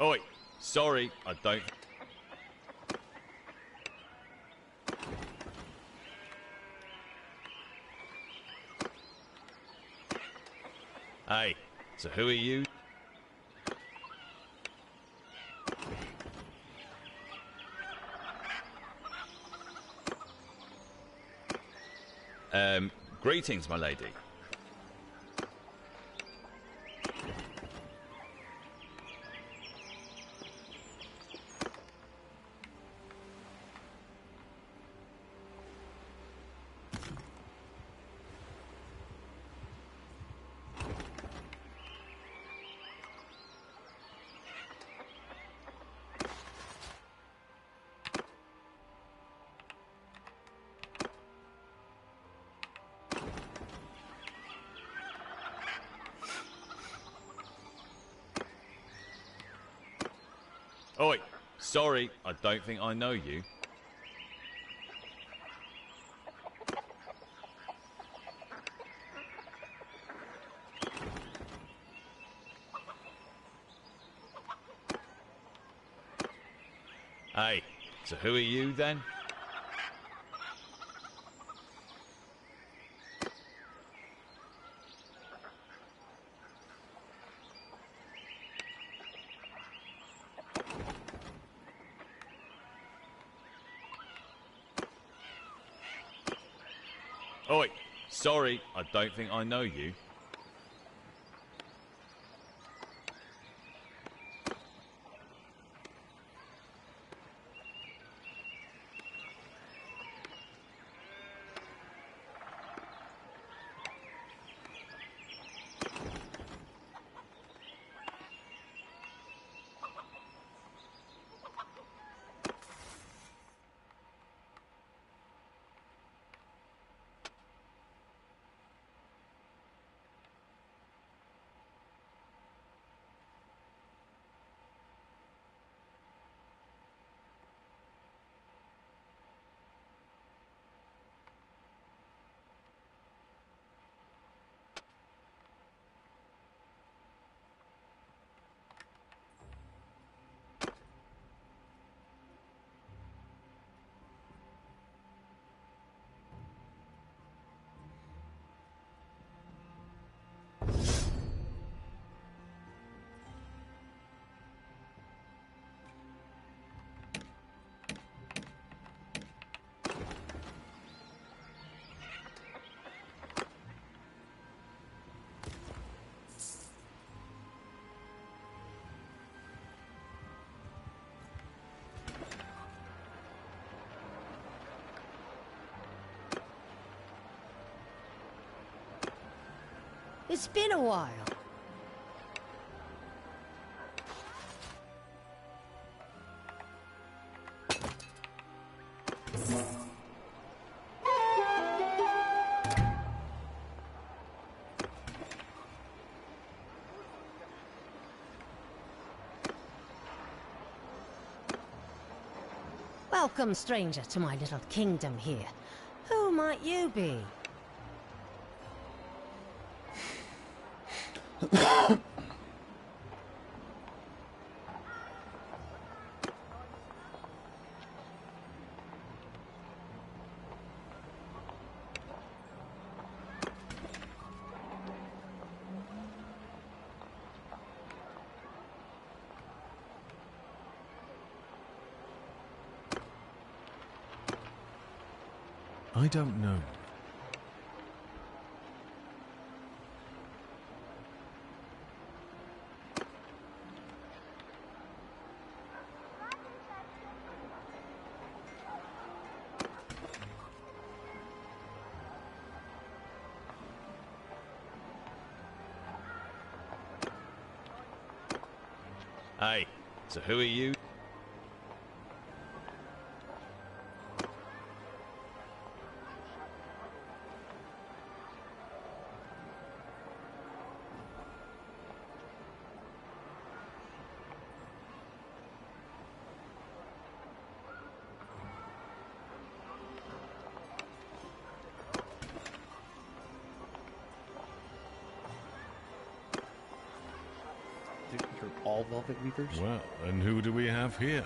Oi, sorry, I don't... Hey, so who are you? Greetings, my lady. Oi, sorry, I don't think I know you. Hey, so who are you then? Oi, sorry, I don't think I know you. It's been a while. Welcome, stranger, to my little kingdom here. Who might you be? I don't know. Hey, so who are you? all Velvet Weavers? Well, and who do we have here?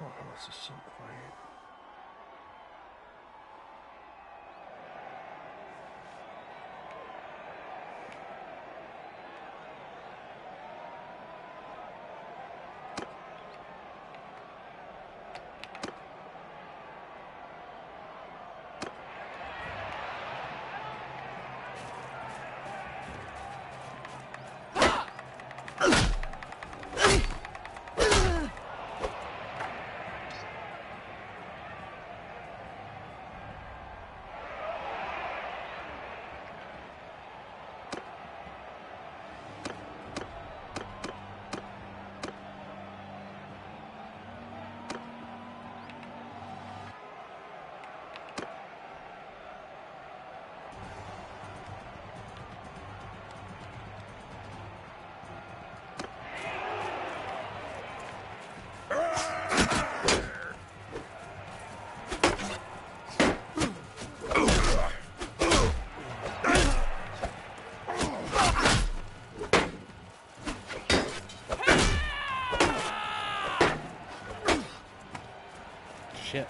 Oh, this is so quiet. Shit.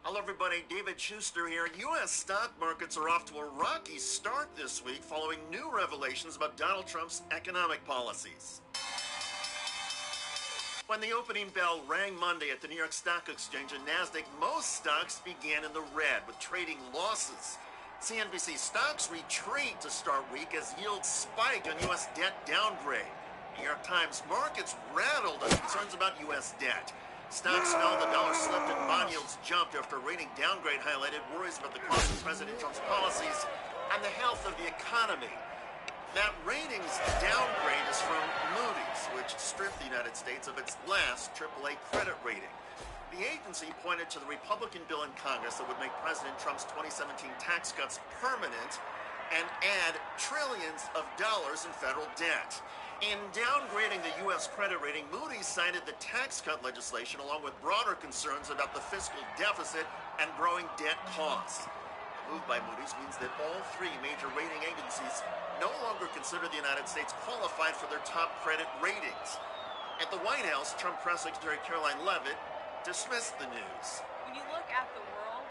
Hello everybody, David Schuster here. U.S. stock markets are off to a rocky start this week following new revelations about Donald Trump's economic policies. When the opening bell rang Monday at the New York Stock Exchange and NASDAQ, most stocks began in the red with trading losses. CNBC stocks retreat to start week as yields spike on U.S. debt downgrade. New York Times markets rattled on concerns about U.S. debt. Stocks fell, the dollar slipped, and bond yields jumped after a rating downgrade highlighted worries about the cost of President Trump's policies and the health of the economy. That ratings downgrade is from Moody's, which stripped the United States of its last AAA credit rating. The agency pointed to the Republican bill in Congress that would make President Trump's 2017 tax cuts permanent and add trillions of dollars in federal debt. In downgrading the U.S. credit rating, Moody's cited the tax cut legislation along with broader concerns about the fiscal deficit and growing debt costs. The move by Moody's means that all three major rating agencies no longer consider the United States qualified for their top credit ratings. At the White House, Trump Press Secretary Caroline Leavitt dismissed the news. When you look at the world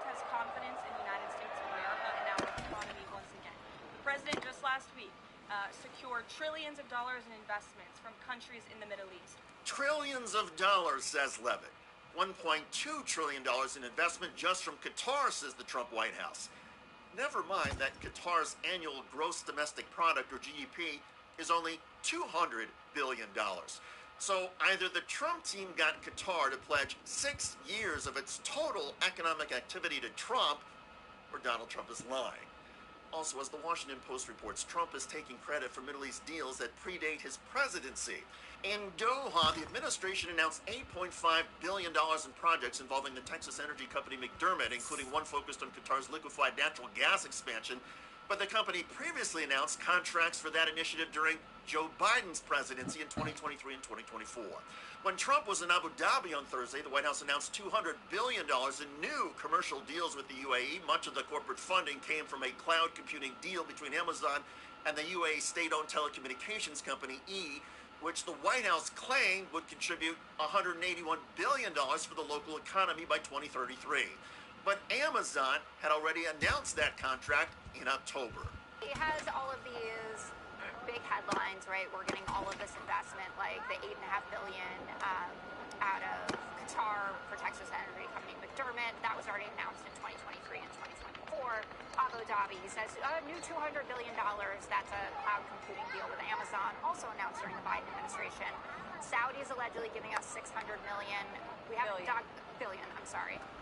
has confidence in the United States of America and our economy once again. The president just last week secured trillions of dollars in investments from countries in the Middle East. Trillions of dollars, says Leavitt. $1.2 trillion in investment just from Qatar, says the Trump White House. Never mind that Qatar's annual gross domestic product, or GDP, is only $200 billion. So either the Trump team got Qatar to pledge 6 years of its total economic activity to Trump, or Donald Trump is lying. Also, as the Washington Post reports, Trump is taking credit for Middle East deals that predate his presidency. In Doha, the administration announced $8.5 billion in projects involving the Texas energy company McDermott, including one focused on Qatar's liquefied natural gas expansion. But the company previously announced contracts for that initiative during Joe Biden's presidency in 2023 and 2024. When Trump was in Abu Dhabi on Thursday, the White House announced $200 billion in new commercial deals with the UAE. Much of the corporate funding came from a cloud computing deal between Amazon and the UAE state-owned telecommunications company E, which the White House claimed would contribute $181 billion for the local economy by 2033. But Amazon had already announced that contract in October. He has all of these big headlines, right? We're getting all of this investment, like the $8.5 billion out of Qatar for Texas energy company McDermott. That was already announced in 2023 and 2024. Abu Dhabi says new $200 billion. That's a cloud computing deal with Amazon, also announced during the Biden administration. Saudi is allegedly giving us $600 million. We haven't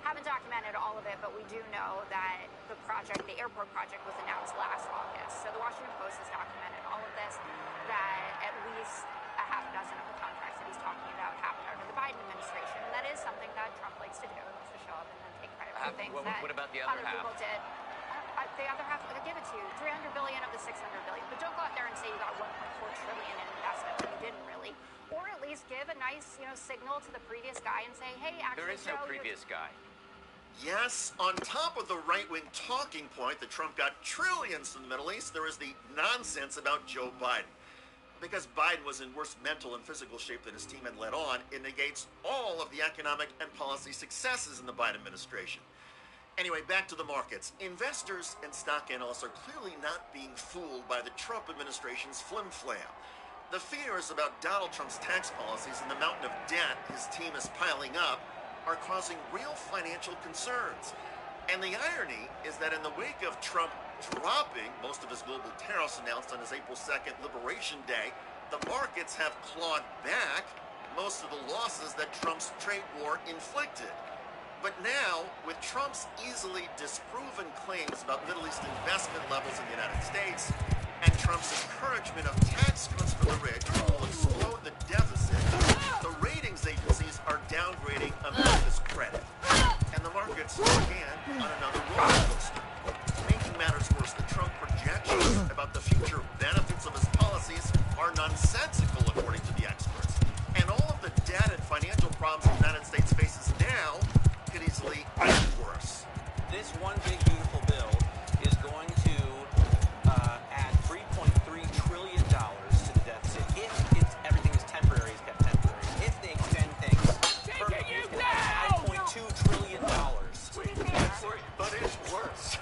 haven't documented all of it, but we do know that the project, the airport project, was announced last August. So the Washington Post has documented all of this, that at least a half a dozen of the contracts that he's talking about happened under the Biden administration. And that is something that Trump likes to do, is to show up and then take credit for things that what about the other half? People did. The other half, I'll give it to you, $300 billion of the $600 billion. But don't go out there and say you got $1.4 trillion in investment when you didn't really. Or at least give a nice, signal to the previous guy and say, hey, actually, there is no previous guy. Yes, on top of the right-wing talking point that Trump got trillions from the Middle East, there is the nonsense about Joe Biden. Because Biden was in worse mental and physical shape than his team had let on, it negates all of the economic and policy successes in the Biden administration. Anyway, back to the markets. Investors and stock analysts are clearly not being fooled by the Trump administration's flim-flam. The fears about Donald Trump's tax policies and the mountain of debt his team is piling up are causing real financial concerns. And the irony is that in the wake of Trump dropping most of his global tariffs announced on his April 2nd Liberation Day, the markets have clawed back most of the losses that Trump's trade war inflicted. But now, with Trump's easily disproven claims about Middle East investment levels in the United States, and Trump's encouragement of tax cuts for the rich will explode the deficit, the ratings agencies are downgrading America's credit. And the markets are again on another roller coaster. Making matters worse, the Trump projections about the future benefits of his policies are nonsensical, according to the experts. And all of the debt and financial problems the United States faces now could easily get worse. This one big beautiful bill is going to add $3.3 trillion to the deficit if everything is temporary, is kept temporary. If they extend things permanently, it's going to add $5.2 trillion. But it's worse.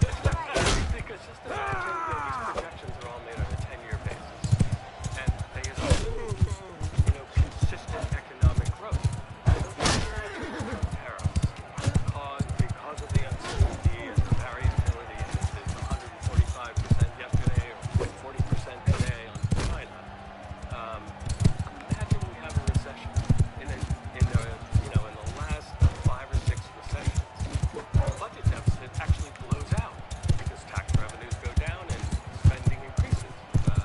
Because just imagine these projections are all made on a 10-year basis. And they assume, consistent economic growth. Tariffs. Because of the uncertainty and the variability, it's 145% yesterday or 40% today on China. Imagine we have a recession. In the last 5 or 6 recessions, the budget deficit actually blows out because tax revenues go down and spending increases, the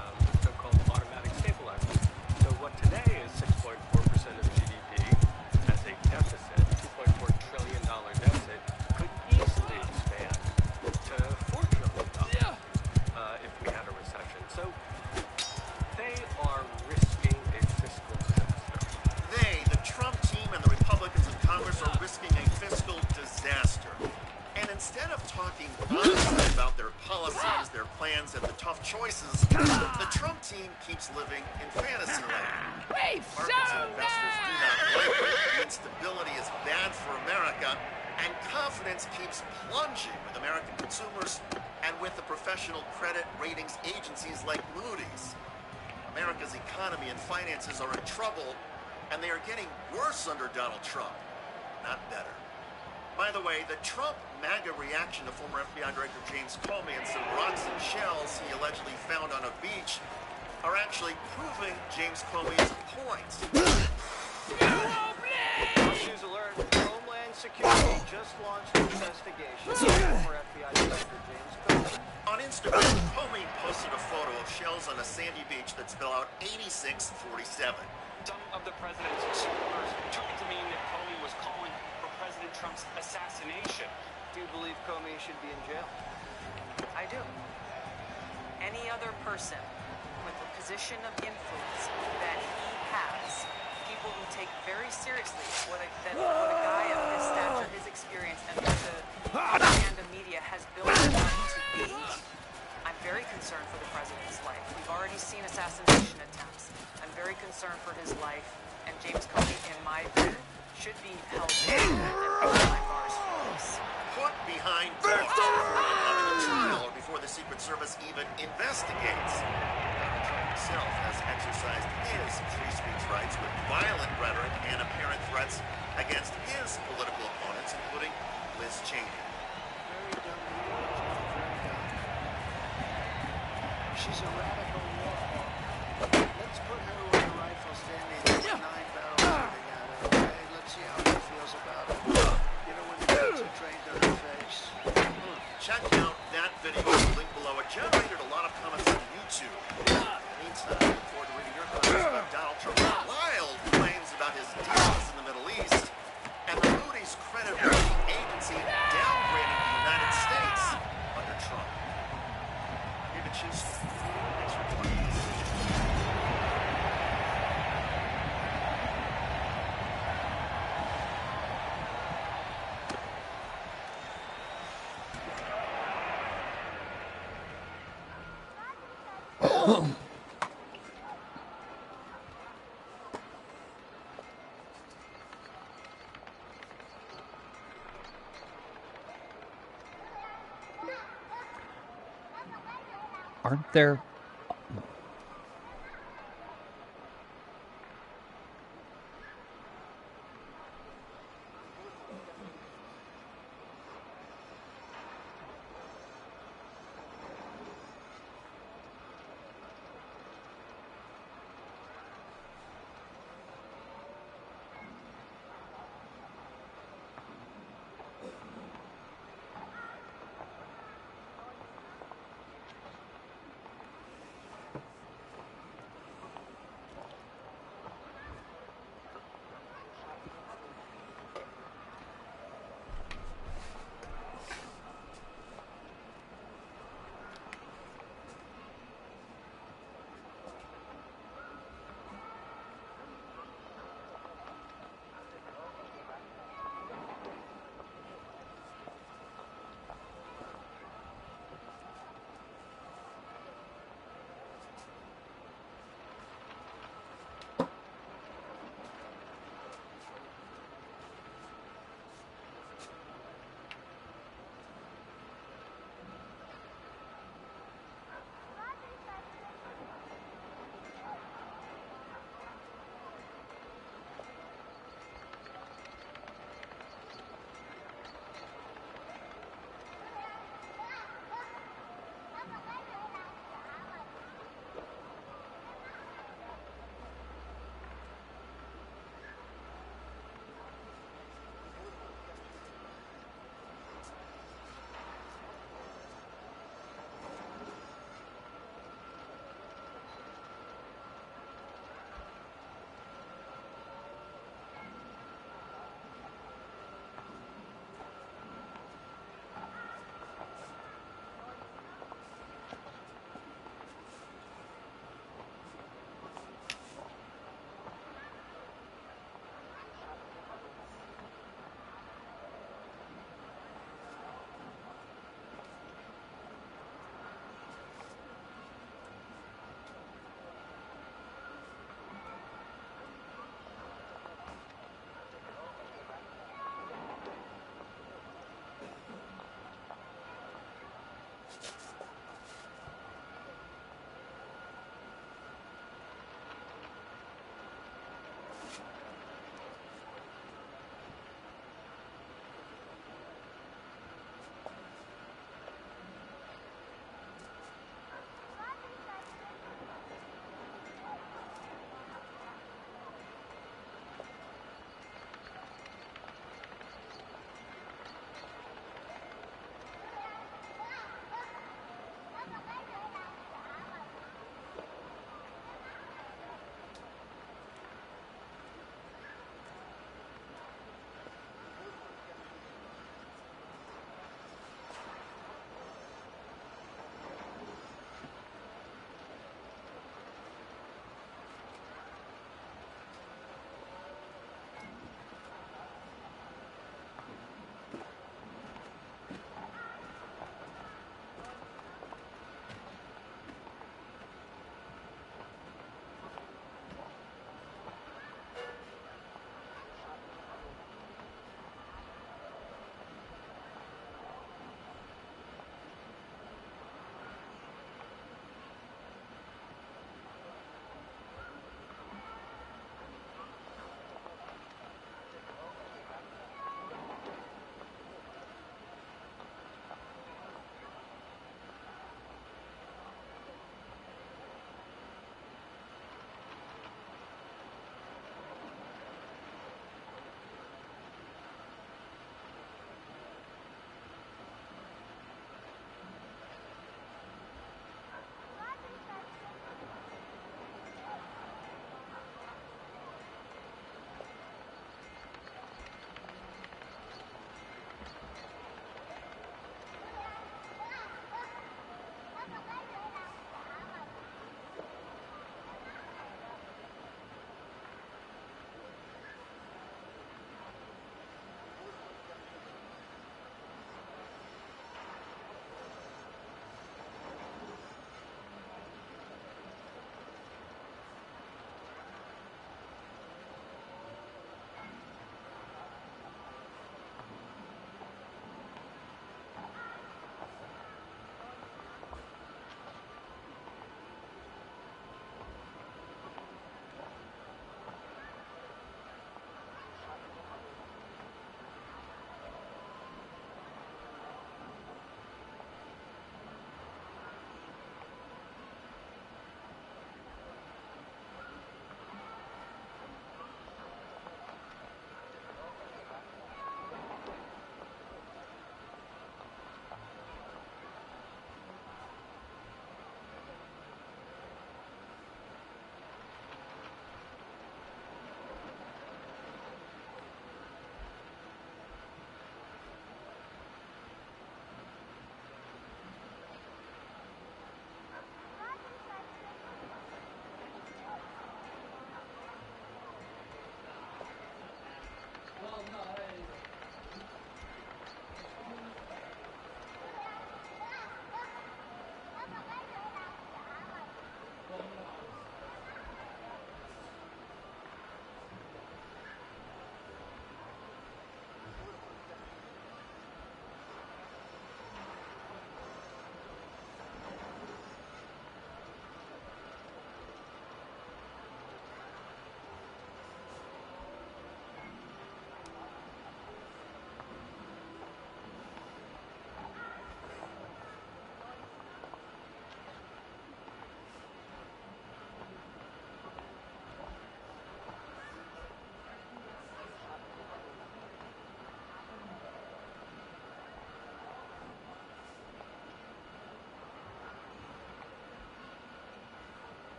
so-called automatic stabilizer. So what today is 6.4% of GDP as a deficit, $2.4 trillion deficit, could easily expand to $4 trillion if we had a recession. So they are risking a fiscal disaster. They, the Trump team and the Republicans in Congress, are risking a fiscal disaster. And instead of talking honestly about their policies, their plans, and the tough choices, the Trump team keeps living in fantasy land. Markets and investors do not like it. The instability is bad for America, and confidence keeps plunging with American consumers and with the professional credit ratings agencies like Moody's. America's economy and finances are in trouble, and they are getting worse under Donald Trump, not better. By the way, the Trump MAGA reaction to former FBI Director James Comey and some rocks and shells he allegedly found on a beach are actually proving James Comey's point. News alert. Homeland Security just launched an investigation into former FBI Director James Comey. On Instagram, Comey posted a photo of shells on a sandy beach that spell out 8647. Some of the president's supporters took it to mean that Comey was calling for President Trump's assassination. Do you believe Comey should be in jail? I do. Any other person with the position of influence that he has, people who take very seriously what a guy of his stature, his experience, and what the propaganda media has built him up to be, I'm very concerned for the president's life. We've already seen assassination attempts. I'm very concerned for his life, and James Comey, in my view, should be held in and behind bars for this. Put behind bars before becoming a trial or before the Secret Service even investigates. Donald Trump himself has exercised his free speech rights with violent rhetoric and apparent threats against his political opponents, including Liz Cheney. Very dumb. Very dumb. She's a radical warhawk. Let's put her with a rifle standing with 9 barrels shooting at her, okay? Let's see how she feels about it. When the bullets are trained on her face. Check out that video, link below. It generated a lot of comments on YouTube. Meantime, I look forward to reading your comments about Donald Trump's wild claims about his deals in the Middle East and the Moody's credit rating agency downgrading the United States under Trump. David Schuster, thanks for joining us. Aren't there...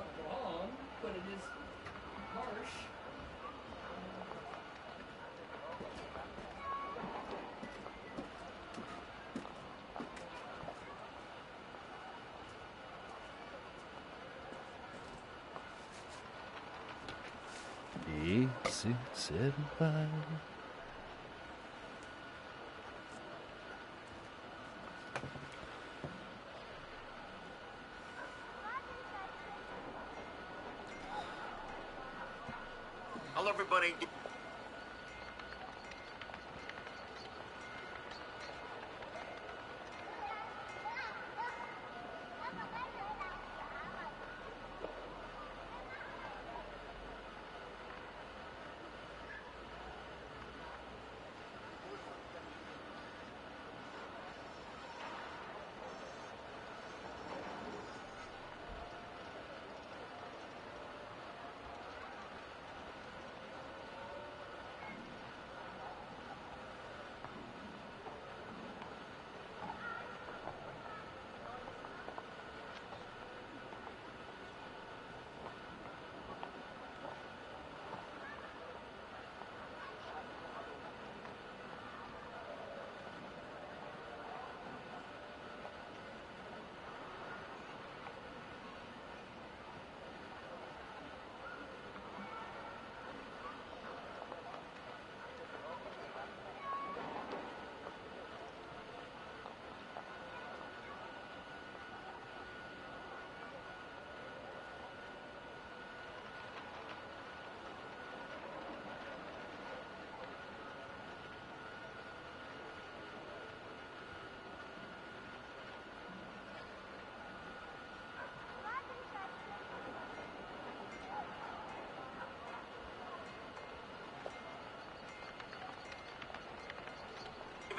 not wrong, but it is harsh. E675. Hello, everybody.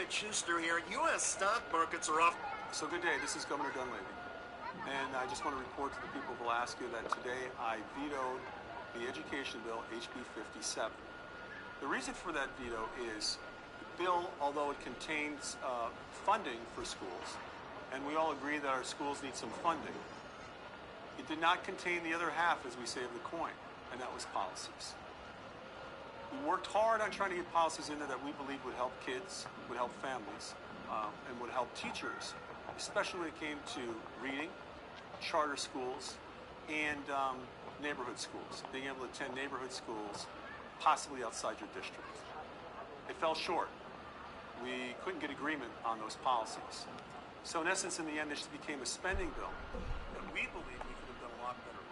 David Schuster here. U.S. stock markets are off. So good day, this is Governor Dunleavy. And I just want to report to the people of Alaska that today I vetoed the education bill, HB 57. The reason for that veto is the bill, although it contains funding for schools, and we all agree that our schools need some funding, it did not contain the other half, as we say, of the coin, and that was policies. We worked hard on trying to get policies in there that we believe would help kids, would help families, and would help teachers, especially when it came to reading, charter schools, and neighborhood schools, being able to attend neighborhood schools, possibly outside your district. It fell short. We couldn't get agreement on those policies. So in essence, in the end, this became a spending bill that we believe we could have done a lot better with.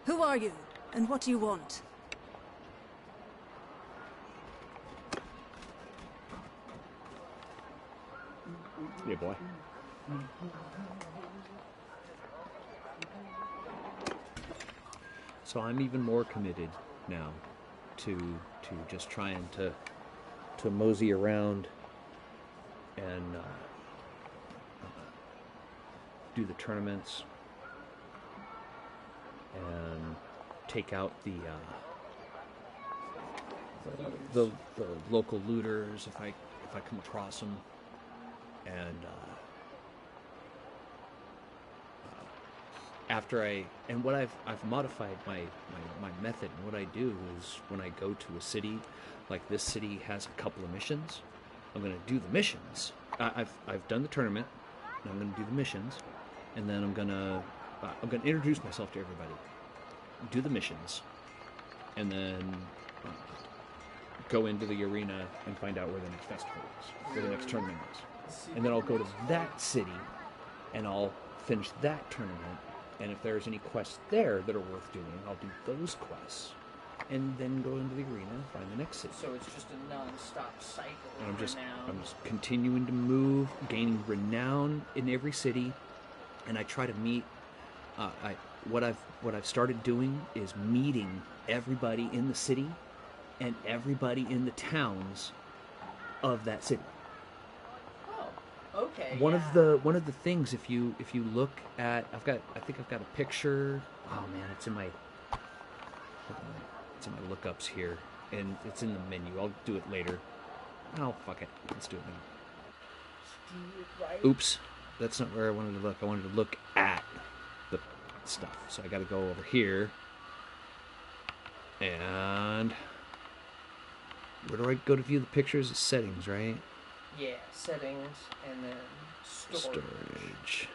Who are you, and what do you want? Yeah, boy. So I'm even more committed now to just trying to mosey around and do the tournaments and take out the local looters if I come across them, and what I've modified my method, and what I do is when I go to a city, like this city has a couple of missions, I'm going to do the missions. I've done the tournament, and I'm going to do the missions, and then I'm going to introduce myself to everybody, do the missions, and then go into the arena and find out where the next festival is, where the next tournament is. And then I'll go to that city, and I'll finish that tournament, and if there's any quests there that are worth doing, I'll do those quests, and then go into the arena and find the next city. So it's just a non-stop cycle And of I'm just renown. continuing to move, gaining renown in every city, and I try to meet. What I've started doing is meeting everybody in the city and everybody in the towns of that city. Oh, okay. One of the things, if you look at, I think I've got a picture. Oh man, it's in my lookups here, and it's in the menu. I'll do it later. Oh fuck it, let's do it now. Oops, that's not where I wanted to look. I wanted to look at the stuff, so I got to go over here. And where do I go to view the pictures? It's settings, right? Yeah, settings, and then storage.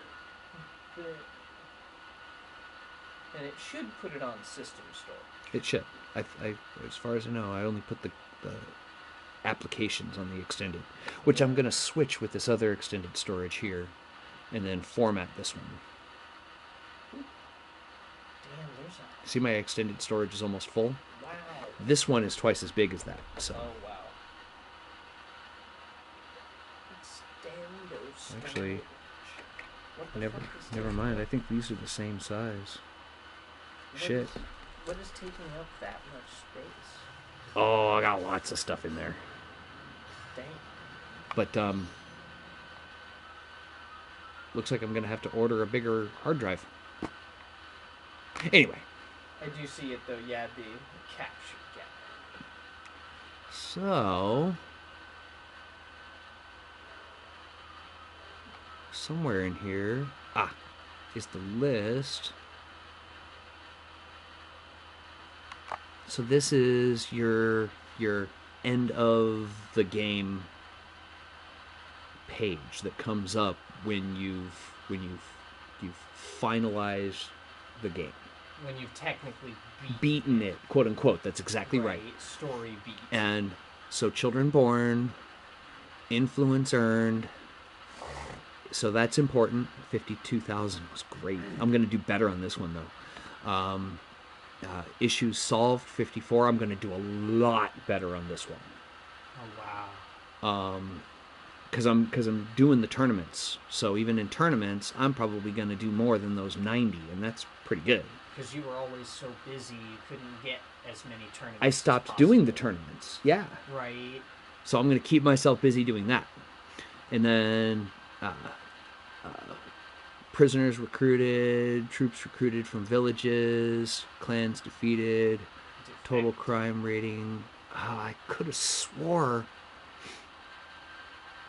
And it should put it on system storage. It should. I as far as I know, I only put the applications on the extended, which I'm going to switch with this other extended storage here, and then format this one. Damn, there's a... See, my extended storage is almost full. Wow. This one is twice as big as that. So. Oh wow. Extendo storage. Actually, never mind. I think these are the same size. Shit. What is taking up that much space? Oh, I got lots of stuff in there. Dang. But looks like I'm gonna have to order a bigger hard drive. Anyway. I do see it though. Yeah, the capture gap. So somewhere in here is the list. So this is your end of the game page that comes up when you've finalized the game. When you've technically beaten it, quote unquote. That's exactly right. Story beat. And so children born, influence earned. So that's important. 52,000 was great. I'm going to do better on this one though. Issues solved, 54. I'm going to do a lot better on this one. Oh wow. Because I'm doing the tournaments. So even in tournaments, I'm probably going to do more than those 90, and that's pretty good. Because you were always so busy, you couldn't get as many tournaments. I stopped doing the tournaments. Yeah. Right. So I'm going to keep myself busy doing that, and then prisoners recruited, troops recruited from villages, clans defeated, total crime rating. I could have swore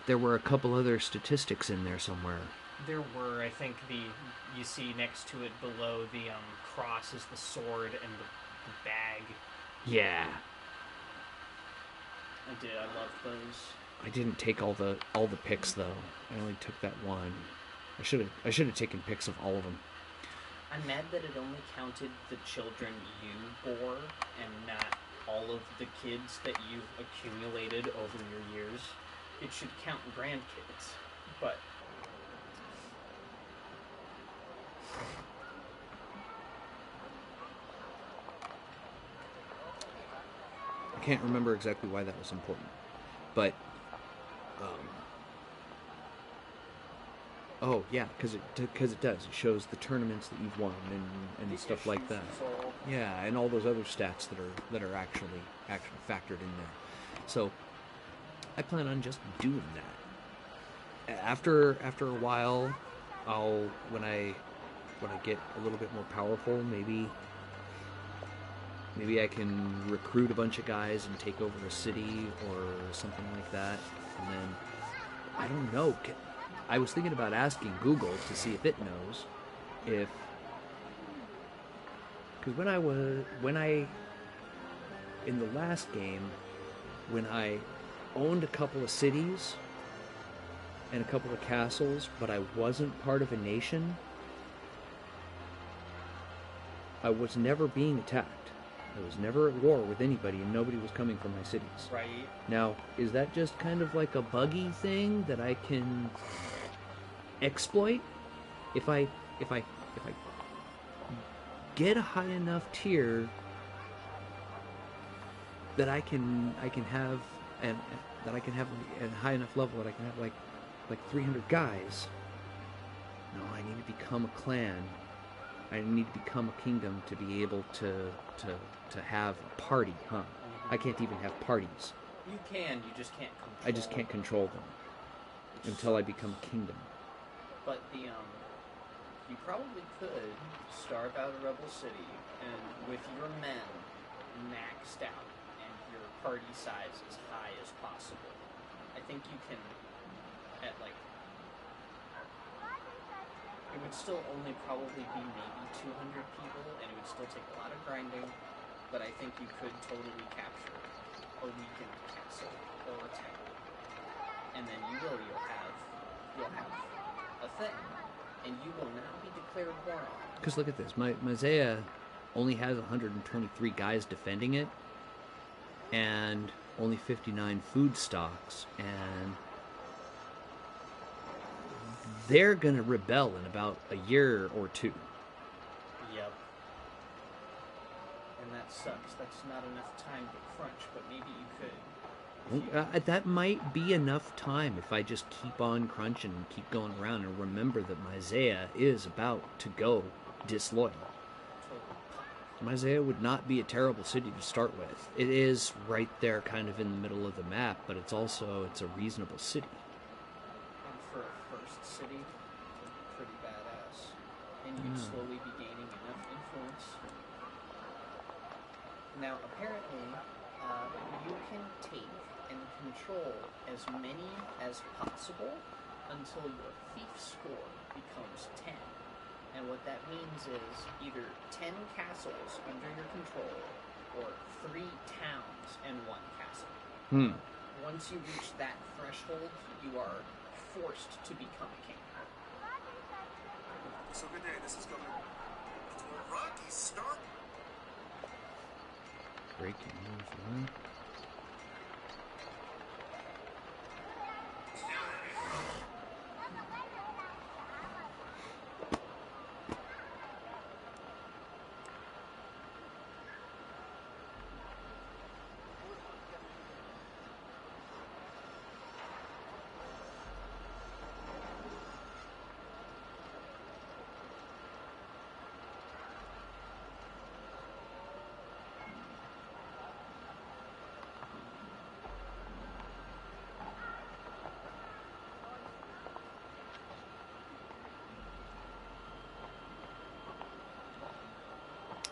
there were a couple other statistics in there somewhere. There were, I think, you see next to it below the cross is the sword and the bag. Yeah. I love those. I didn't take all the pics though. I only took that one. I should have taken pics of all of them. I'm mad that it only counted the children you bore and not all of the kids that you've accumulated over your years. It should count grandkids, but I can't remember exactly why that was important, but oh yeah, because it does. It shows the tournaments that you've won and stuff like that. Yeah, and all those other stats that are actually factored in there. So I plan on just doing that. After a while, when I get a little bit more powerful, maybe Maybe I can recruit a bunch of guys and take over a city or something like that. And then, I don't know. I was thinking about asking Google to see if it knows if... Because in the last game, when I owned a couple of cities and a couple of castles, but I wasn't part of a nation, I was never being attacked. I was never at war with anybody, and nobody was coming for my cities. Right. Now, is that just kind of like a buggy thing that I can exploit? If I get a high enough tier that I can have, and that I can have at a high enough level that I can have like 300 guys. No, I need to become a clan. I need to become a kingdom to be able to have a party, huh? I can't even have parties. You can, you just can't control. I just can't control them until I become a kingdom. But you probably could starve out a rebel city and with your men maxed out and your party size as high as possible. I think you can, at like, it would still only probably be maybe 200 people, and it would still take a lot of grinding, but I think you could totally capture a weakened castle or a town. And then you'll have a thing, and you will now be declared war on. Because look at this, Mizea only has 123 guys defending it, and only 59 food stocks, and they're going to rebel in about a year or two. Yep. And that sucks. That's not enough time to crunch, but maybe you could. That might be enough time if I just keep on crunching and keep going around and remember that Mizea is about to go disloyal. Mizea would not be a terrible city to start with. It is right there kind of in the middle of the map, but it's a reasonable city. And for a first city, pretty badass. And you'd slowly be gaining enough influence. Now, apparently, you can take and control as many as possible until your thief score becomes 10. And what that means is either 10 castles under your control or 3 towns and 1 castle. Once you reach that threshold, you are forced to become a king. So good day, this is Governor. It's a rocky start. Breaking news, huh?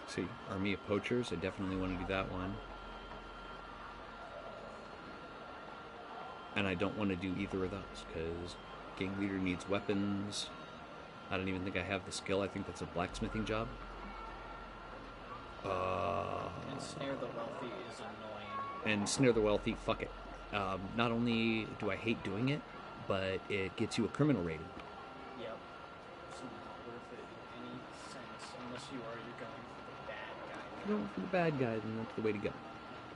See, Army of Poachers, I definitely want to do that one. And I don't want to do either of those, because Gang Leader needs weapons. I don't even think I have the skill. I think that's a blacksmithing job. And Snare the Wealthy is annoying. And Snare the Wealthy, fuck it. Not only do I hate doing it, but it gets you a criminal rating. Yep. It's not worth it in any sense, unless you're going for the bad guy. If you're going for the bad guy, then that's the way to go.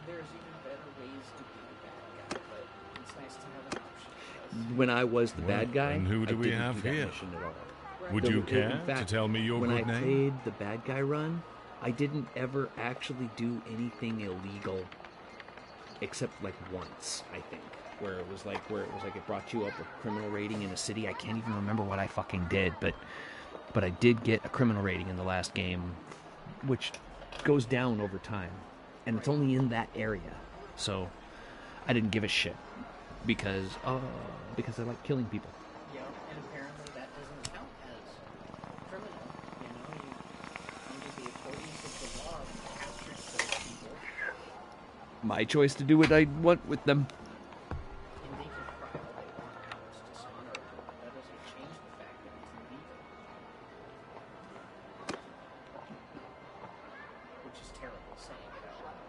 There's even better ways to be the bad guy, but it's nice to have an option. When I was the bad guy, and who do we have here? At all. Would you care to tell me your good name? When I played the bad guy run, I didn't ever actually do anything illegal, except like once, I think, where it was like it brought you up a criminal rating in a city. I can't even remember what I fucking did, but I did get a criminal rating in the last game, which goes down over time, and it's only in that area. So I didn't give a shit because I like killing people. Yeah, and apparently that doesn't count as criminal. You know, under the accordance of the law, if you captured those my choice to do what I want with them. And they can cry all they want now it's dishonorable. That doesn't change the fact that it's illegal. Which is terrible saying it out loud.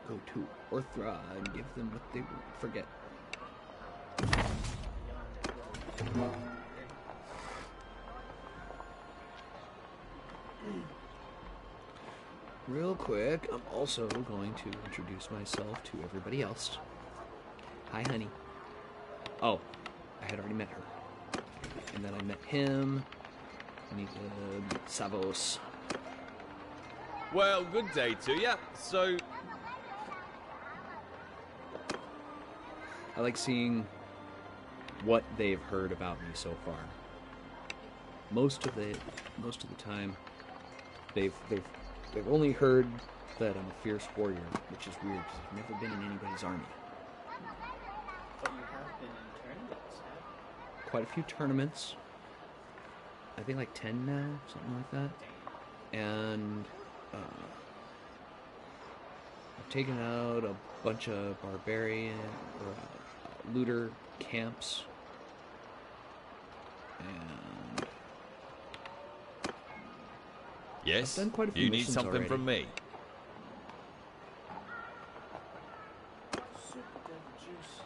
Go to Orthra and give them what they forget. Real quick, I'm also going to introduce myself to everybody else. Hi, honey. Oh, I had already met her. And then I met him. I need to meet Savos. Well, good day to you. So, I like seeing what they've heard about me so far. Most of the time, they've only heard that I'm a fierce warrior, which is weird because I've never been in anybody's army. But you have been in tournaments, have you? Quite a few tournaments. I think like 10 now, something like that. And I've taken out a bunch of barbarian or looter camps. And yes, I've done quite a few you need missions something already. from me. Super devil juice.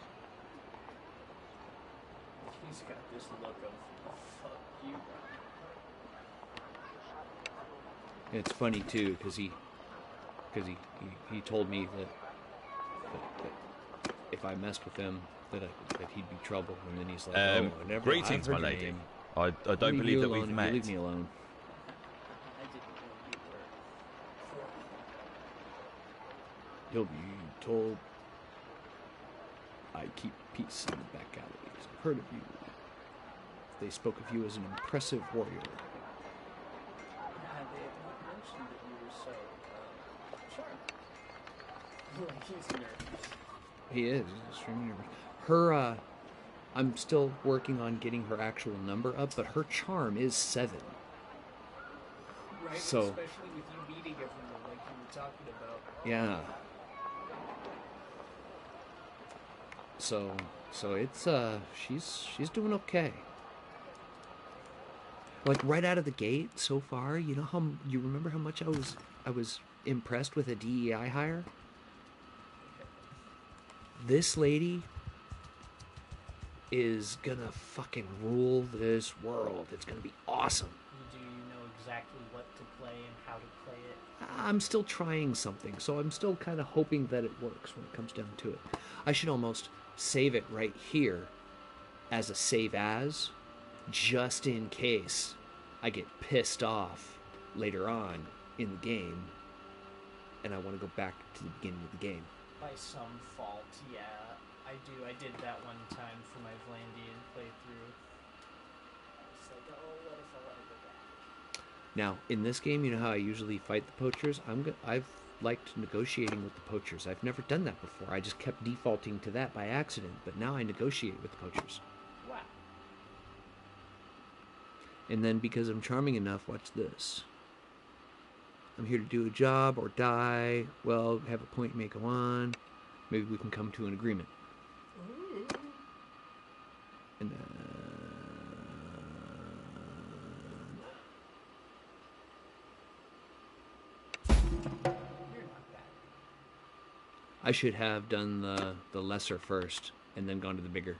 He's got this look of fuck you. It's funny too, because he told me that if I messed with him, that he'd be trouble, and then he's like, "Oh, I never." Greetings, my lady. I don't believe that we've met. Leave me alone. I didn't know you were. You'll be told I keep peace in the back alleys. I've heard of you. They spoke of you as an impressive warrior. Yeah, they had not mentioned that you were so charming. Like he's nervous. He is. He's extremely nervous. Her, I'm still working on getting her actual number up, but her charm is 7. Right, so, especially with you meeting everyone like you were talking about. Yeah. So it's she's doing okay. Like right out of the gate so far, you know you remember how much I was impressed with a DEI hire? This lady is gonna fucking rule this world. It's gonna be awesome. Do you know exactly what to play and how to play it? I'm still trying something, so I'm still kind of hoping that it works when it comes down to it. I should almost save it right here as a save as, just in case I get pissed off later on in the game and I want to go back to the beginning of the game. By some fault, yeah. I did that one time for my Vlandian playthrough. It's like, oh, what if I want to go back? Now, in this game, you know how I usually fight the poachers? I've liked negotiating with the poachers. I've never done that before. I just kept defaulting to that by accident, but now I negotiate with the poachers. Wow. And then because I'm charming enough, watch this. I'm here to do a job or die. Well, have a point, make a one. Maybe we can come to an agreement. And then I should have done the lesser first and then gone to the bigger.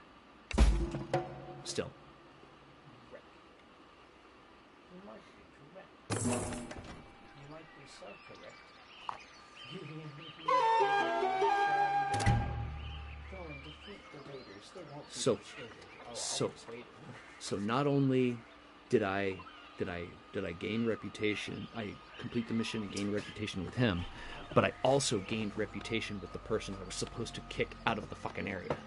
Still. You might be correct. You might be so correct. Go and defeat the raiders. They won't be persuaded. So not only did I gain reputation, I complete the mission and gain reputation with him, but I also gained reputation with the person I was supposed to kick out of the fucking area.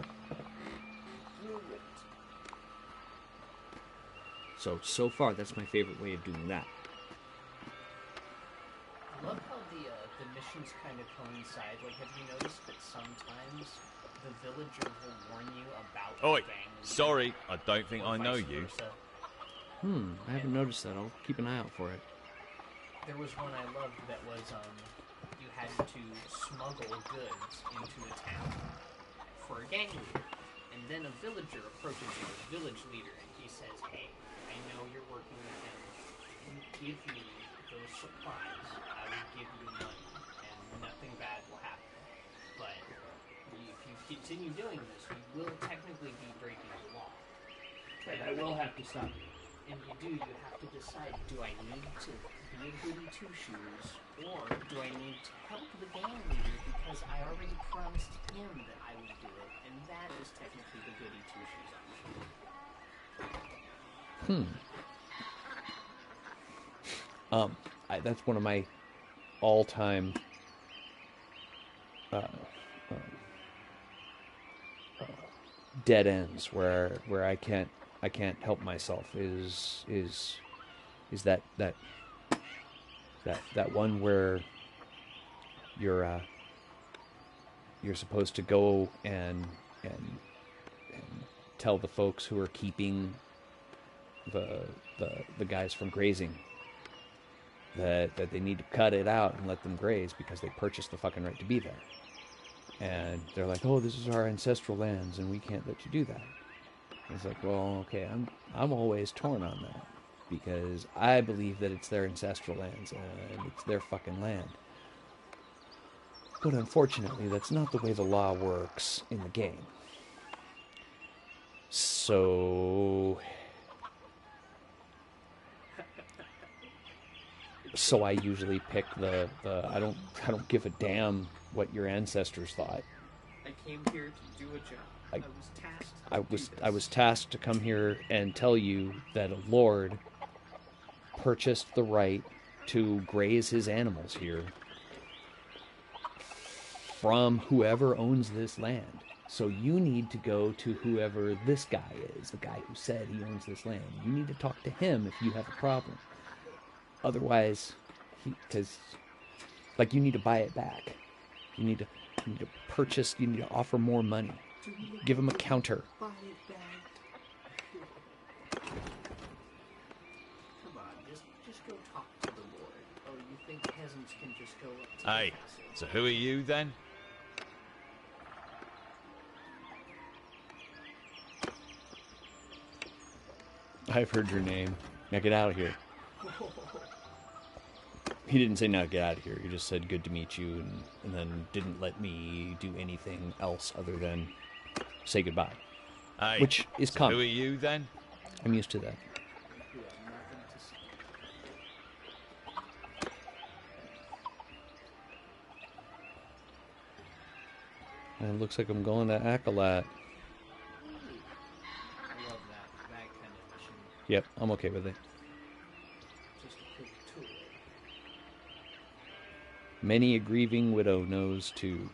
So far, that's my favorite way of doing that. I love how the missions kind of coincide. Like, have you noticed that sometimes the villager will warn you about Oi, gang Sorry, I don't think I know you. I haven't noticed that. I'll keep an eye out for it. There was one I loved that was, you had to smuggle goods into a town for a gang leader. And then a villager approaches you, a village leader, and he says, hey, I know you're working with him. You give me those supplies, I will give you money, and nothing bad will happen. But if you continue doing this, you will technically be breaking the law. And I will have to stop you. And you have to decide, do I need to be a goody two-shoes, or do I need to help the gang leader because I already promised him that I would do it, and that is technically the goody two-shoes option. That's one of my all-time dead ends where I can't help myself is that one where you're supposed to go and tell the folks who are keeping the guys from grazing that they need to cut it out and let them graze because they purchased the fucking right to be there. And they're like, oh, this is our ancestral lands and we can't let you do that. And it's like, well, okay, I'm always torn on that because I believe that it's their ancestral lands and it's their fucking land. But unfortunately, that's not the way the law works in the game. So I usually pick the I don't give a damn what your ancestors thought. I came here to do a job. I was tasked to come here and tell you that a lord purchased the right to graze his animals here from whoever owns this land. So you need to go to whoever this guy is, the guy who said he owns this land. You need to talk to him if you have a problem. Otherwise, because you need to buy it back. You need to purchase. You need to offer more money. Give him a counter. Buy it back. Come on, just go talk to the Lord. Oh, you think peasants can just go up to Hey, so who are you then? I've heard your name. Now get out of here. He didn't say now get out of here. He just said good to meet you and then didn't let me do anything else other than say goodbye. Hey, which is so common. who are you then? I'm used to that. And it looks like I'm going to Acolyte. I love that kind of mission. Yep, I'm okay with it. Just a quick tour. Many a grieving widow knows too,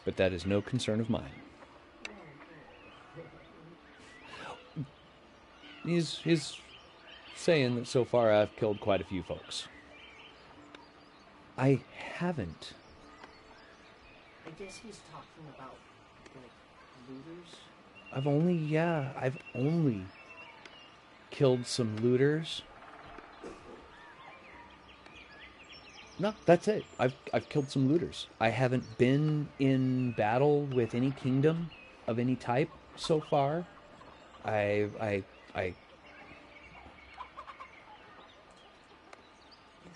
but that is no concern of mine. He's saying that so far I've killed quite a few folks. I haven't. I guess he's talking about, looters? I've only killed some looters. No, that's it. I've killed some looters. I haven't been in battle with any kingdom of any type so far.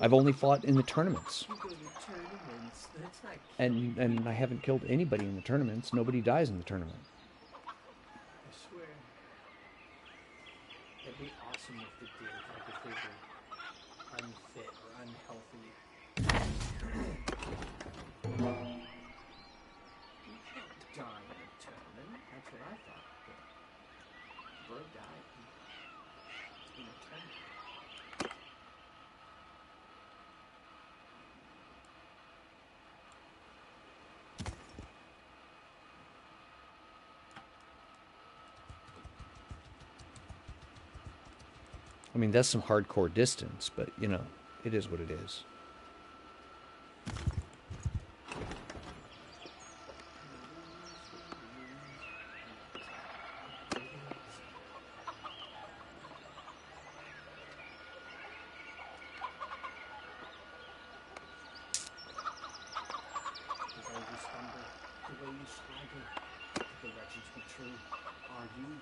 I've only fought in the tournaments. You go to tournaments. That's not And I haven't killed anybody in the tournaments. Nobody dies in the tournament. I swear. It'd be awesome if they did, if they were unfit or unhealthy. You can't die in a tournament. That's what I thought. But Bro died in a tournament. I mean, that's some hardcore distance, but, it is what it is. you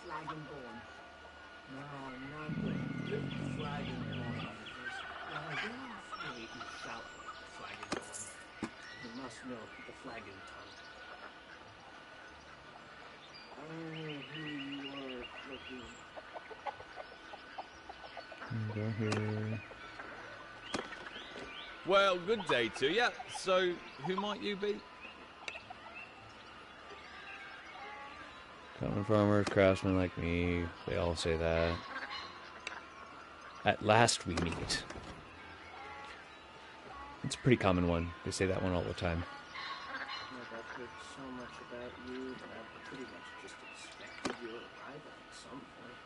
flagonborn. No, not the flagonborn. Now get off me, you shout, flagonborn. You must know the flagon tongue. I know who you are, looking. Go here. Well, good day to you. So, who might you be? Common farmers, craftsmen like me, they all say that. At last we meet. It's a pretty common one. They say that one all the time. I've heard so much about you that I pretty much just expected your arrival at some point.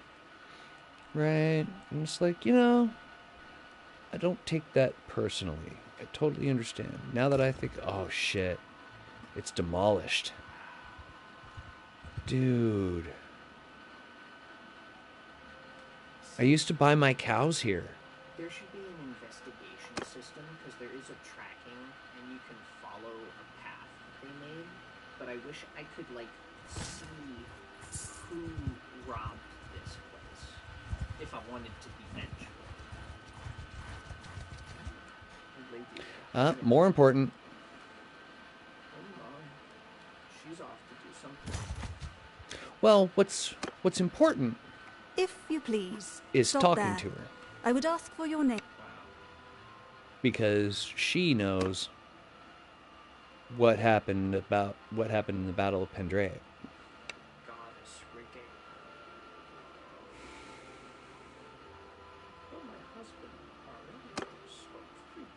Right. I'm just like, you know, I don't take that personally. I totally understand. Now that I think, oh shit, it's demolished. Dude. I used to buy my cows here. There should be an investigation system because there is a tracking and you can follow a path they made. But I wish I could, like, see who robbed this place if I wanted to be vengeful. More important. Hold on. She's off to do something. Well, what's important If you please, is stop talking there. to her. I would ask for your name. Because she knows what happened in the Battle of Pendrae. Goddess Ricky. Oh, my husband already spoke freedom.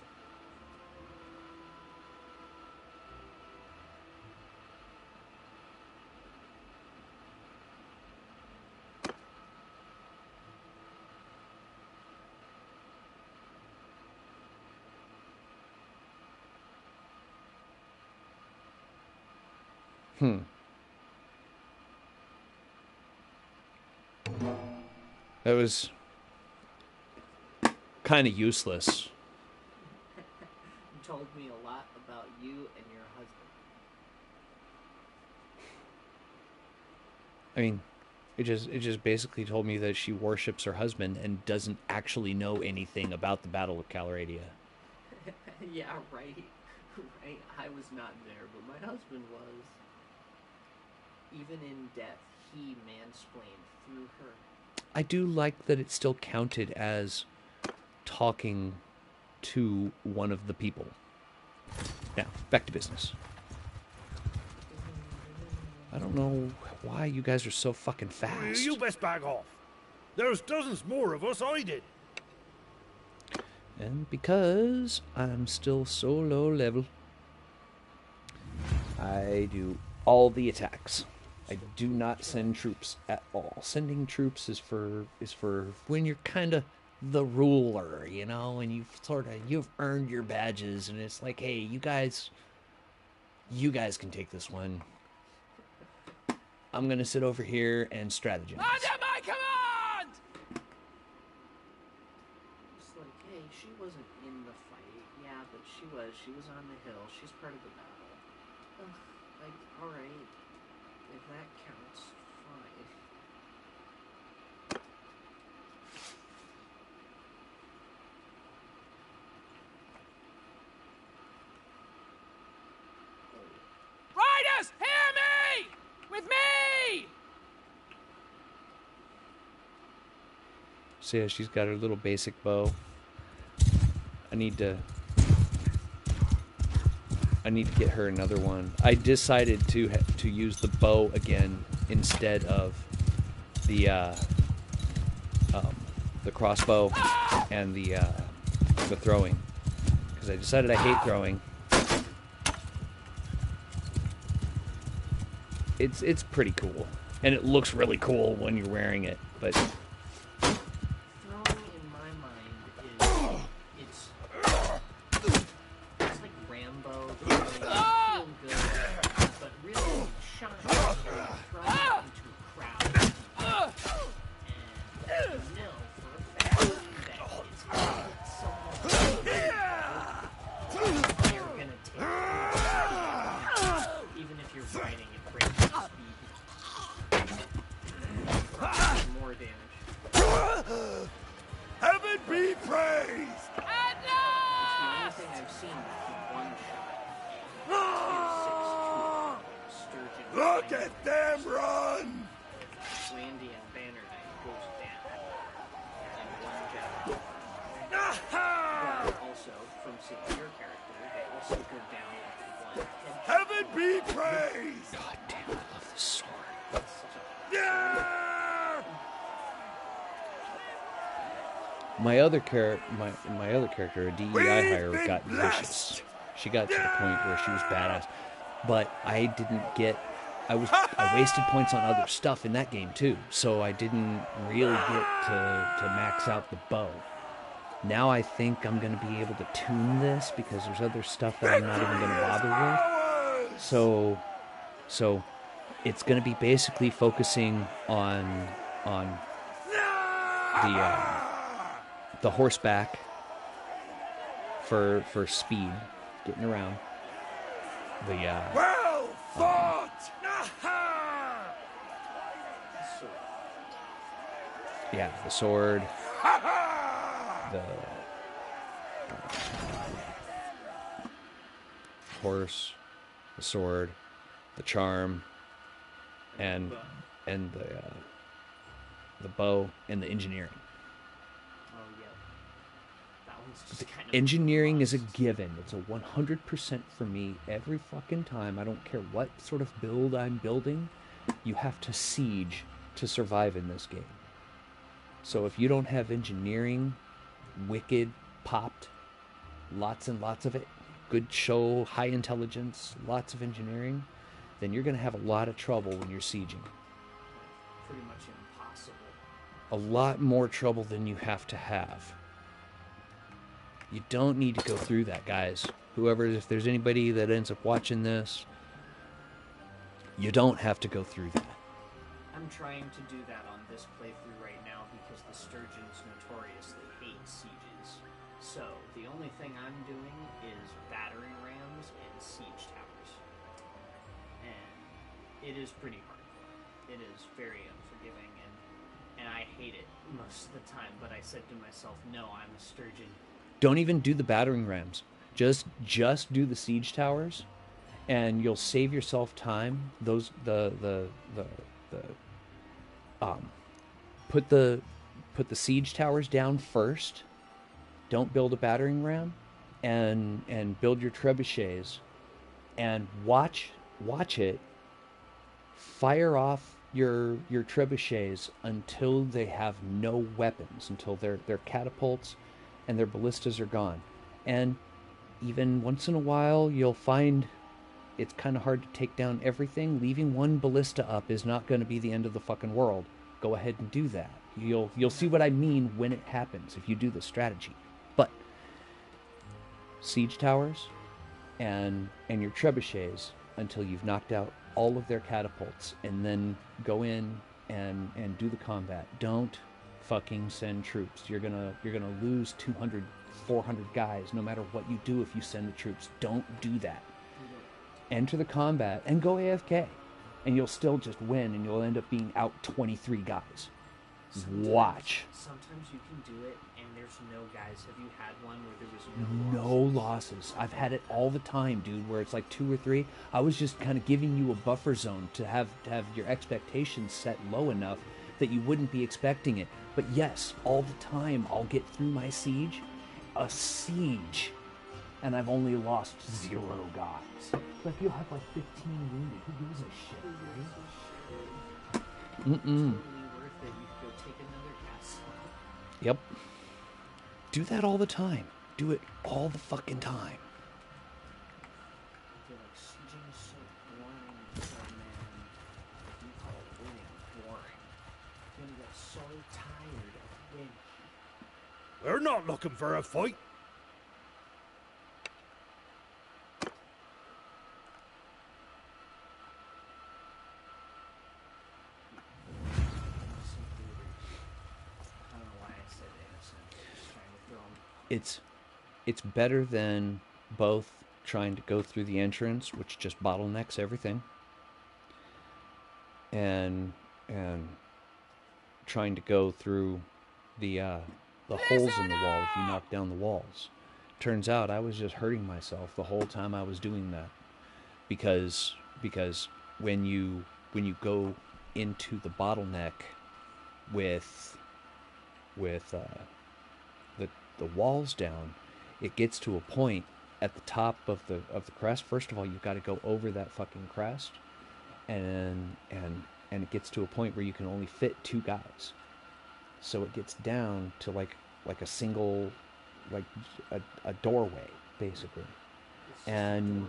That was kind of useless. You told me a lot about you and your husband. I mean, it just basically told me that she worships her husband and doesn't actually know anything about the Battle of Calradia. Yeah, right. Right. I was not there, but my husband was. Even in death, he mansplained through her. I do like that it still counted as talking to one of the people. Now, back to business. I don't know why you guys are so fucking fast. You best back off. There's dozens more of us. I did. And because I'm still so low level, I do all the attacks. I do not send troops at all. Sending troops is for when you're kind of the ruler, you know, and you've earned your badges, and it's like, hey, you guys can take this one. I'm gonna sit over here and strategize. Under my command! It's like, hey, she wasn't in the fight. Yeah, but she was. She was on the hill. She's part of the battle. Ugh, like, alright. If that counts, fine. Riders, hear me! With me! So yeah, she's got her little basic bow. I need to get her another one. I decided to use the bow again instead of the crossbow and the throwing, because I decided I hate throwing. It's pretty cool, and it looks really cool when you're wearing it, but Throwing, in my mind, is it's like Rambo. Feel good, but really shine when you're throwing into a crowd. And you know for a fact that it's gonna hit someone. You're gonna take it. Even if you're riding at breakneck speed. Look at them run! Landy and Banner Knight goes down in one jab. But also, from seeing your character, they also go down in one hit. Heaven be praised! God damn, I love this sword. Yeah! My other character, a DEI hire, got vicious. She got to the point where she was badass, but I didn't get. I wasted points on other stuff in that game too, so I didn't really get to max out the bow. Now I think I'm going to be able to tune this because there's other stuff that I'm not even going to bother with. So it's going to be basically focusing on the horseback for speed, getting around. Well fought! Yeah, the sword, the horse, the sword, the charm, and the bow and the engineering. Oh yeah, that one's just kind of engineering is a given. It's a 100% for me every fucking time. I don't care what sort of build I'm building. You have to siege to survive in this game. So if you don't have engineering, wicked, popped, lots and lots of it, good show, high intelligence, lots of engineering, then you're going to have a lot of trouble when you're sieging. pretty much impossible. A lot more trouble than you have to have. You don't need to go through that, guys. If there's anybody that ends up watching this, you don't have to go through that. I'm trying to do that on this playthrough right now because the Sturgeons notoriously hate sieges. So the only thing I'm doing is battering rams and siege towers. And it is pretty hardcore. It is very unforgiving, and I hate it most of the time, but I said to myself, no, I'm a Sturgeon. Don't even do the battering rams. Just do the siege towers, and you'll save yourself time. Put the siege towers down first. Don't build a battering ram, and build your trebuchets, and watch it. Fire off your trebuchets until they have no weapons, until their catapults and their ballistas are gone. And even once in a while, you'll find it's kind of hard to take down everything. Leaving one ballista up is not going to be the end of the fucking world. Go ahead and do that. You'll see what I mean when it happens if you do the strategy. But siege towers and your trebuchets until you've knocked out all of their catapults, and then go in and do the combat. Don't fucking send troops. You're gonna lose 200, 400 guys no matter what you do if you send the troops. Don't do that. Enter the combat and go AFK, and you'll still just win, and you'll end up being out 23 guys. Watch. Sometimes you can do it and there's no guys. Have you had one where there was No losses. I've had it all the time, dude, where it's like 2 or 3. I was just kind of giving you a buffer zone to have your expectations set low enough that you wouldn't be expecting it. But yes, all the time I'll get through my siege, and I've only lost 0 guys. Like, you'll have like 15 wounded. Who gives a shit, right? Totally worth it. You could go take another castle. Yep. Do that all the time. Do it all the fucking time. I feel like sieging is so boring, so man. You call winning boring. I'm gonna get so tired of winning. We're not looking for a fight. I don't know why I said innocent. Just trying to throw 'em. It's better than both trying to go through the entrance, which just bottlenecks everything, and trying to go through the holes in the wall if you knock down the walls. Turns out I was just hurting myself the whole time I was doing that, because when you go into the bottleneck with the walls down, it gets to a point at the top of the crest. First of all, you've got to go over that fucking crest, and it gets to a point where you can only fit 2 guys. So it gets down to like a single, like a doorway basically, and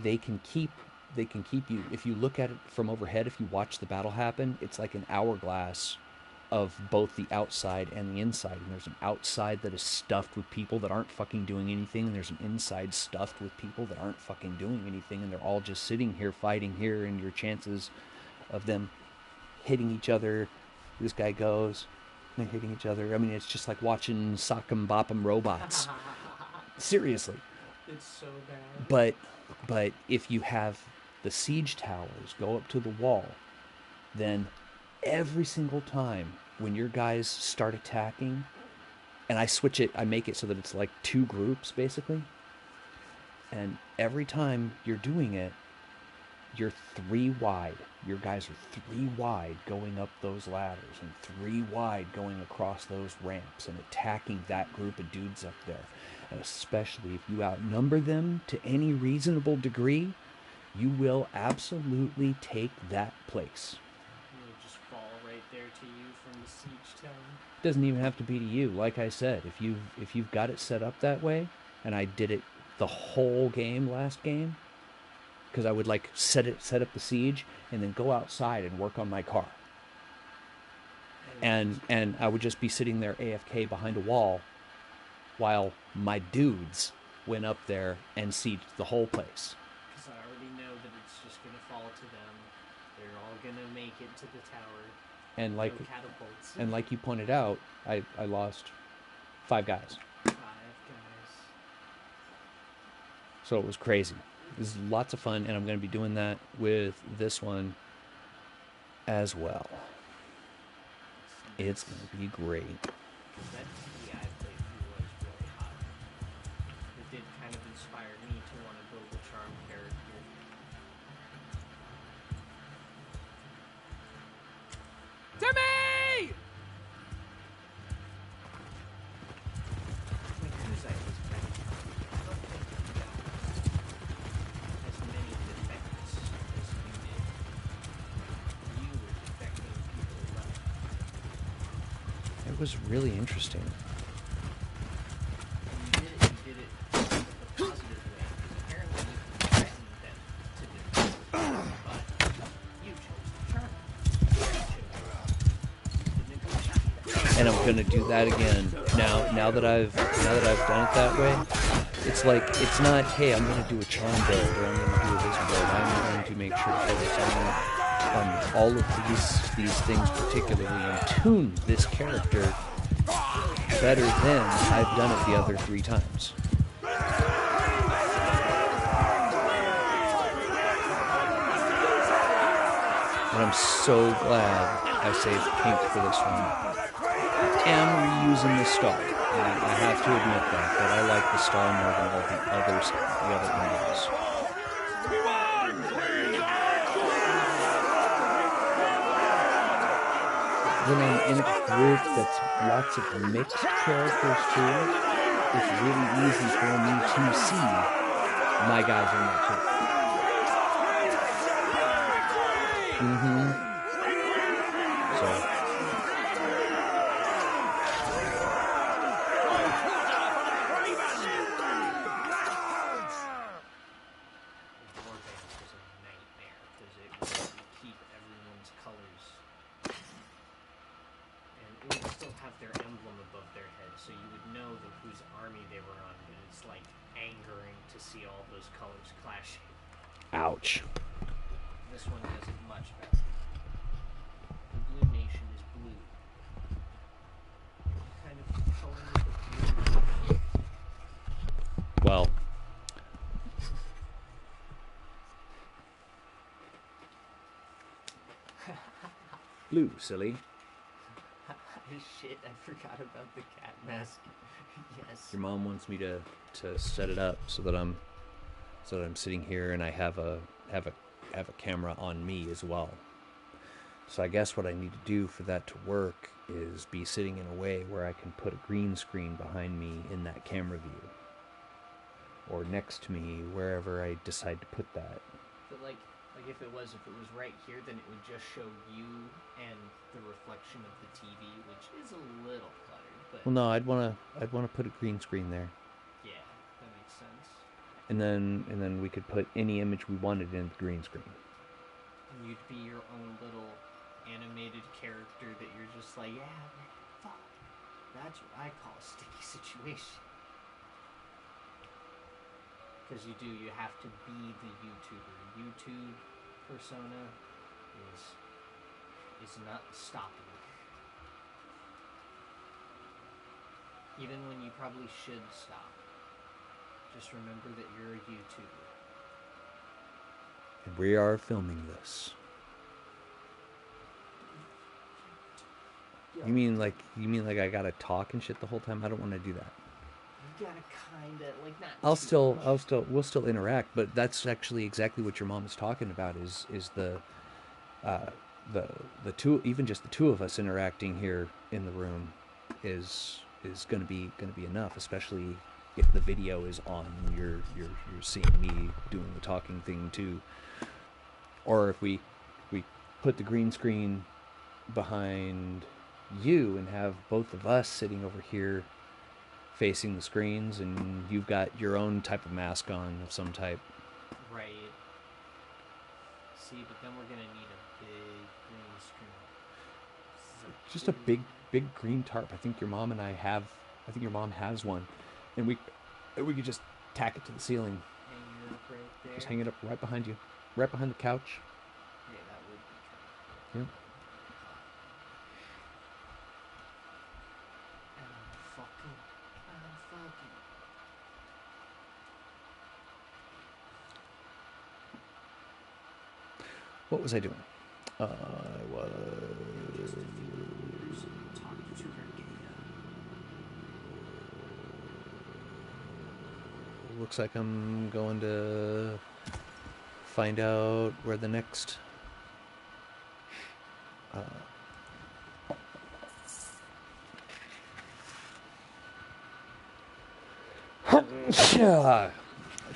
they can keep you, if you look at it from overhead, if you watch the battle happen, it's like an hourglass of both the outside and the inside. And there's an outside that is stuffed with people that aren't fucking doing anything, and there's an inside stuffed with people that aren't fucking doing anything, and they're all just sitting here fighting here, and your chances of them hitting each other, this guy goes, they're hitting each other. I mean, it's just like watching sock'em bopp'em robots. Seriously. It's so bad. But if you have the siege towers go up to the wall, then every single time when your guys start attacking, and I switch it, I make it so that it's like 2 groups basically, and every time you're doing it, you're 3 wide. Your guys are 3 wide going up those ladders, and 3 wide going across those ramps and attacking that group of dudes up there. And especially if you outnumber them to any reasonable degree, you will absolutely take that place. It'll just fall right there to you from the siege tower. It doesn't even have to be to you. Like I said, if you've got it set up that way, and I did it the whole game last game, because I would like set up the siege and then go outside and work on my car. And I would just be sitting there AFK behind a wall while my dudes went up there and sieged the whole place. Because I already know that it's just going to fall to them. They're all going to make it to the tower. And like, no catapults. And like you pointed out, I lost 5 guys. 5 guys. So it was crazy. This is lots of fun, and I'm going to be doing that with this one as well. It's going to be great. That TDI playthrough was really hot. It did kind of inspire me to want to build a charm character. To me! My Kuzai was better. I don't think you got as many defects as you did. You were defecting people left. It was really interesting. You did it in a positive way. Apparently you threatened them to defect, but you chose the charm. And I'm going to do that again. Now that I've done it that way, it's like, it's not, hey, I'm going to do a charm build, or I'm going to do this build. I'm going to make sure to focus on all of these things particularly, and tune this character better than I've done it the other 3 times. And I'm so glad I saved pink for this one. I am reusing the star. I have to admit that, but I like the star more than all the other emblems. When I'm in a group that's lots of mixed characters too, it's really easy for me to see my guys in that too. So. Ouch. This one does it much better. The Blue Nation is blue. What kind of color is the blue? Well. Blue, silly. Shit, I forgot about the cat mask. Yes. Your mom wants me to set it up so that I'm sitting here and I have a have a camera on me as well. So I guess what I need to do for that to work is be sitting in a way where I can put a green screen behind me in that camera view. Or next to me, wherever I decide to put that. But like if it was right here, then it would just show you and the reflection of the TV, which is a little cluttered. But Well, no, I'd wanna put a green screen there. Yeah, that makes sense. And then we could put any image we wanted in the green screen. And you'd be your own little animated character that you're just like, yeah, man, fuck. That's what I call a sticky situation. Because you have to be the YouTuber. YouTube persona is not stopping. Even when you probably should stop. Just remember that you're a YouTuber. And we are filming this. You mean like I gotta talk and shit the whole time? I don't want to do that. You gotta kinda like not. We'll still interact, but that's actually exactly what your mom is talking about. Is the two, even just the two of us interacting here in the room, is gonna be enough, especially if the video is on. You're seeing me doing the talking thing too, or if we put the green screen behind you and have both of us sitting over here facing the screens, and you've got your own type of mask on of some type. Right. See, but then we're gonna need a big green screen. Just a big green tarp. I think your mom has one, and we could just tack it to the ceiling. Hang it up right there. Just hang it up right behind you, right behind the couch. Yeah, that would be. Yeah. What was I doing? I was... Looks like I'm going to find out where the next...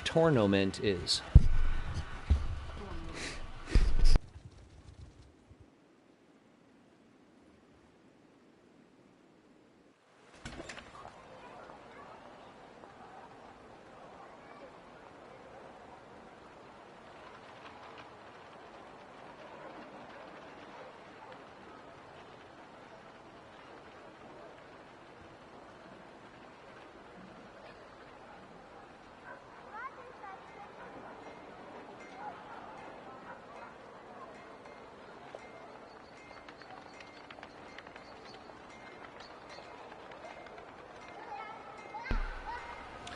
tournament is.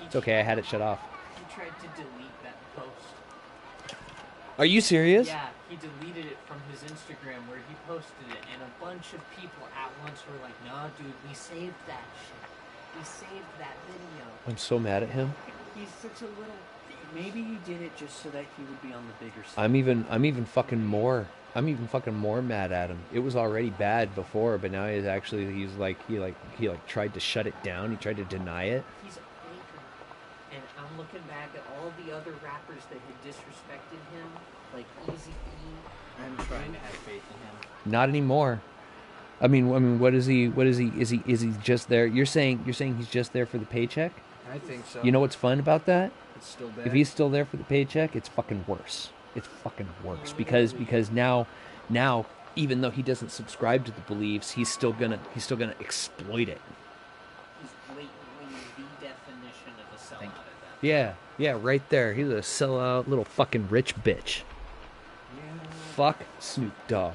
It's okay, I had it shut off. He tried to delete that post. Are you serious? Yeah, he deleted it from his Instagram where he posted it, and a bunch of people at once were like, "Nah, dude, we saved that shit. We saved that video." I'm so mad at him. He's such a little... Maybe he did it just so that he would be on the bigger side. I'm even fucking more mad at him. It was already bad before, but now he tried to shut it down. He tried to deny it. He's a faker. And I'm looking back at all the other rappers that had disrespected him, like Eazy-E. I'm trying to have faith in him. Not anymore. I mean, what is he? Is he just there? You're saying he's just there for the paycheck? I think so. You know what's fun about that? It's still bad. If he's still there for the paycheck, it's fucking worse. It's fucking worse because now, even though he doesn't subscribe to the beliefs, he's still gonna exploit it. He's blatantly the definition of a sellout at that. Yeah, right there. He's a sellout little fucking rich bitch. Yeah. Fuck Snoop Dogg.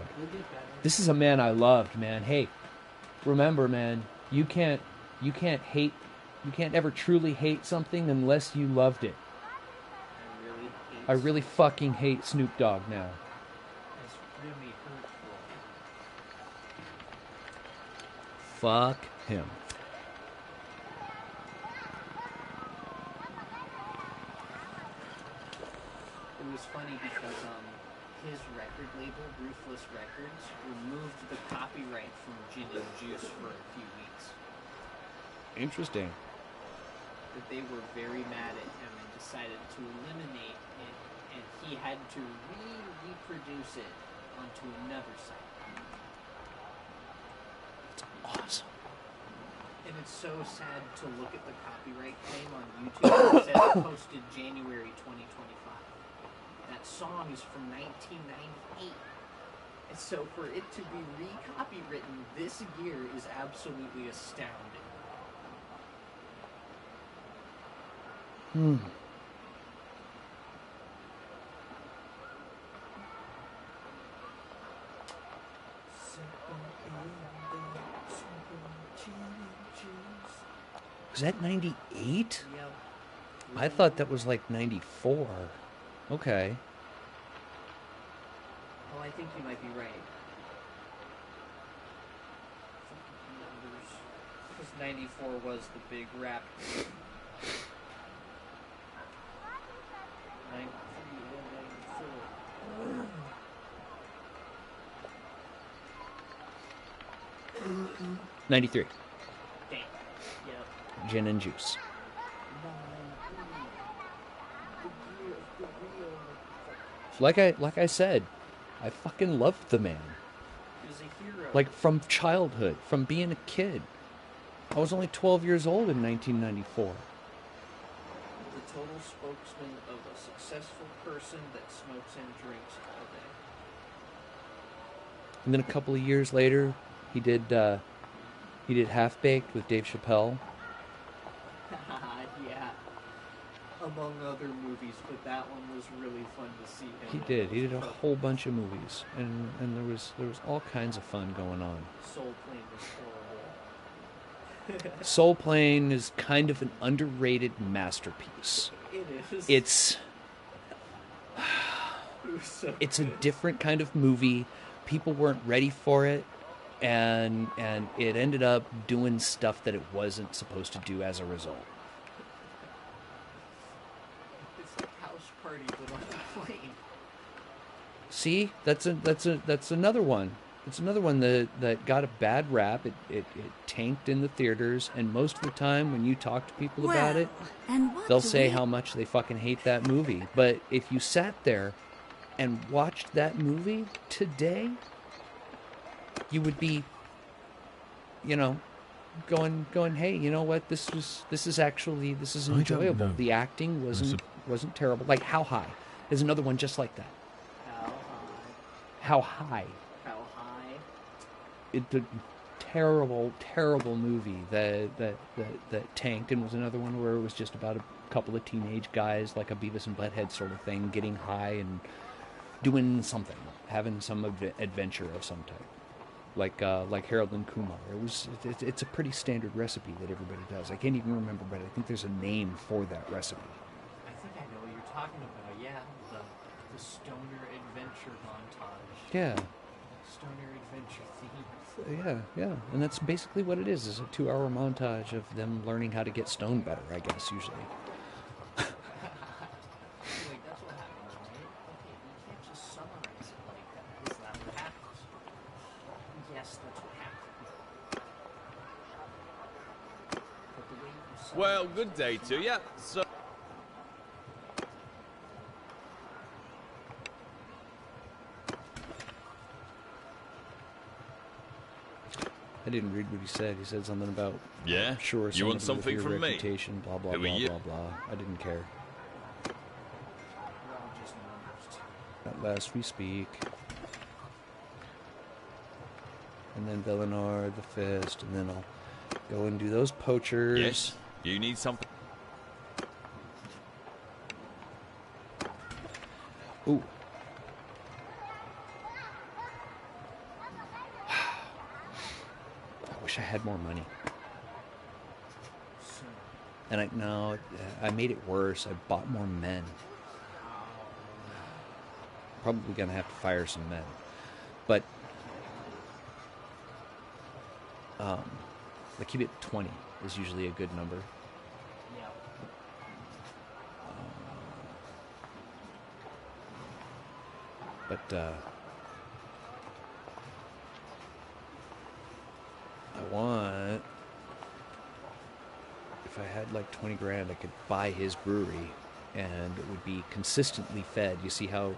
This is a man I loved, man. Hey, remember, man, you can't ever truly hate something unless you loved it. I really fucking hate Snoop Dogg now. That's really hurtful. Fuck him. It was funny because his record label, Ruthless Records, removed the copyright from Gin and Juice for a few weeks. Interesting. That they were very mad at him and decided to eliminate it, and he had to reproduce it onto another site. It's awesome. And it's so sad to look at the copyright claim on YouTube. It says posted January 2025. That song is from 1998. And so for it to be re-copywritten this year is absolutely astounding. Was that 98? Yep. I thought that was like 94. Okay. Oh, I think you might be right. Numbers. Because 94 was the big rap. 93. Damn. Yep. Gin and Juice. Like I said, I fucking loved the man. He was a hero. Like from childhood, from being a kid. I was only 12 years old in 1994. The total spokesman of a successful person that smokes and drinks all day. And then a couple of years later, he did Half Baked with Dave Chappelle. Yeah. Among other movies, but that one was really fun to see him. He did. He did a whole bunch of movies, and there was all kinds of fun going on. Soul Plane was horrible. Soul Plane is kind of an underrated masterpiece. It is. It's a different kind of movie. People weren't ready for it, and it ended up doing stuff that it wasn't supposed to do as a result. It's like House Party, but on a plane. See, that's another one. It's another one that got a bad rap. It tanked in the theaters, and most of the time when you talk to people about it, they'll say how much they fucking hate that movie. But if you sat there and watched that movie today, you would be, going, hey, you know what? This is enjoyable. The acting wasn't terrible. Like How High is another one just like that. How High. It's a terrible movie that tanked, and was another one where it was just about a couple of teenage guys, like a Beavis and Butthead sort of thing, getting high and doing something, having some adventure of some type, like Harold and Kumar. It's a pretty standard recipe that everybody does. I can't even remember, but I think there's a name for that recipe. I think I know what you're talking about. Yeah, the stoner adventure montage. Yeah. Stoner adventure theme. Yeah, and that's basically what it is a 2-hour montage of them learning how to get stoned better, I guess, usually. Wait, that's what happens, right? Okay, you can't just summarize it like that. Is that what happens? Yes, that's what happens. But the way you summarize Well, good day to you. So... I didn't read what he said. He said something about, Yeah? Sure, You want somebody with something your from me? reputation, blah, blah, Who are blah, you? blah, blah. I didn't care. we're all just numbers. At last we speak. And then Bellinard, the Fist, and then I'll go and do those poachers. Yes? You need something? Ooh. I wish I had more money. And I made it worse. I bought more men. Probably gonna have to fire some men. But I keep it 20 is usually a good number. Yeah. But I want, if I had like 20 grand, I could buy his brewery and it would be consistently fed. You see how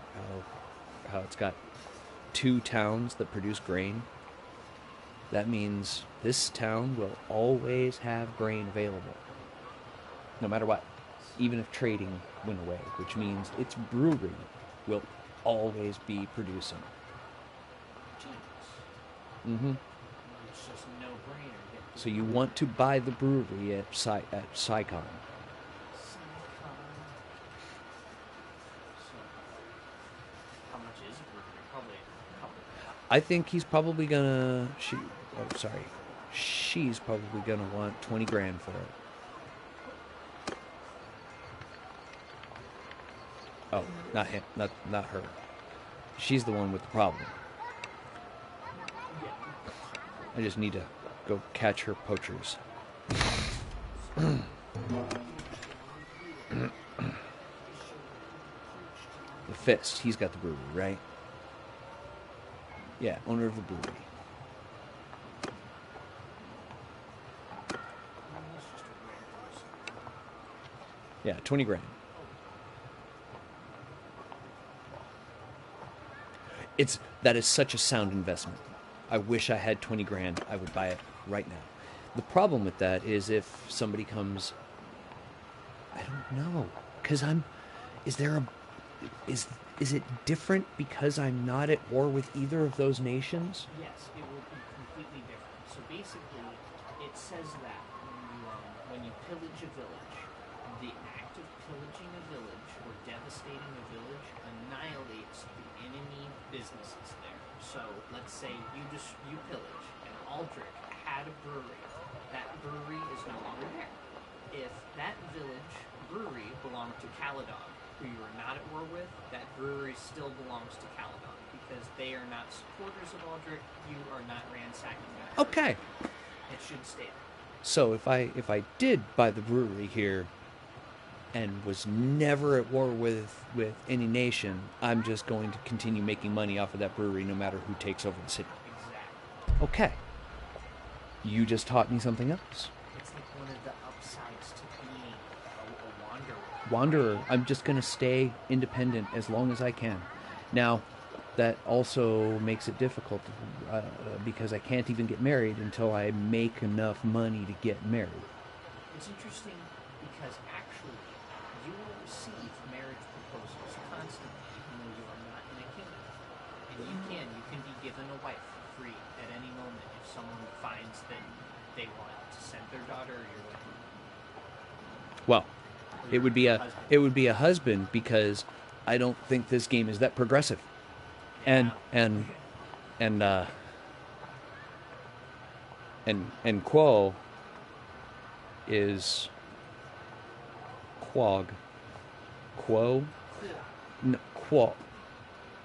it's got 2 towns that produce grain? That means this town will always have grain available, no matter what, even if trading went away, which means its brewery will always be producing. Mm-hmm. It's just no brainer. So you want to buy the brewery at Sycon. How much is a brewery? Probably a couple. I think he's probably gonna. She's probably gonna want 20 grand for it. Oh, not him, not her. She's the one with the problem. I just need to go catch her poachers. The Fist, he's got the brewery, right? Yeah, owner of the brewery. Yeah, 20 grand. That is such a sound investment. I wish I had 20 grand. I would buy it right now. The problem with that is if somebody comes, I don't know, because is it different because I'm not at war with either of those nations? Yes, it will be completely different. So basically, it says that when you pillage a village, the act of pillaging a village or devastating a village annihilates the enemy businesses there. So let's say you pillage and Aldrich had a brewery. That brewery is no longer there. If that village brewery belonged to Caledon, who you are not at war with, that brewery still belongs to Caledon because they are not supporters of Aldrich. You are not ransacking that. Okay. It should stay there. So if I did buy the brewery here and was never at war with any nation, I'm just going to continue making money off of that brewery no matter who takes over the city. Exactly. Okay. You just taught me something else. It's like one of the upsides to being a wanderer. Wanderer. I'm just going to stay independent as long as I can. Now, that also makes it difficult because I can't even get married until I make enough money to get married. It's interesting because actually you will receive marriage proposals constantly even though you are not in a kingdom. And you can be given a wife for free at any moment if someone finds that they want to send their daughter your way. Well, it would be a husband because I don't think this game is that progressive. Yeah. And Quo is Quog. Quo? No, Quo.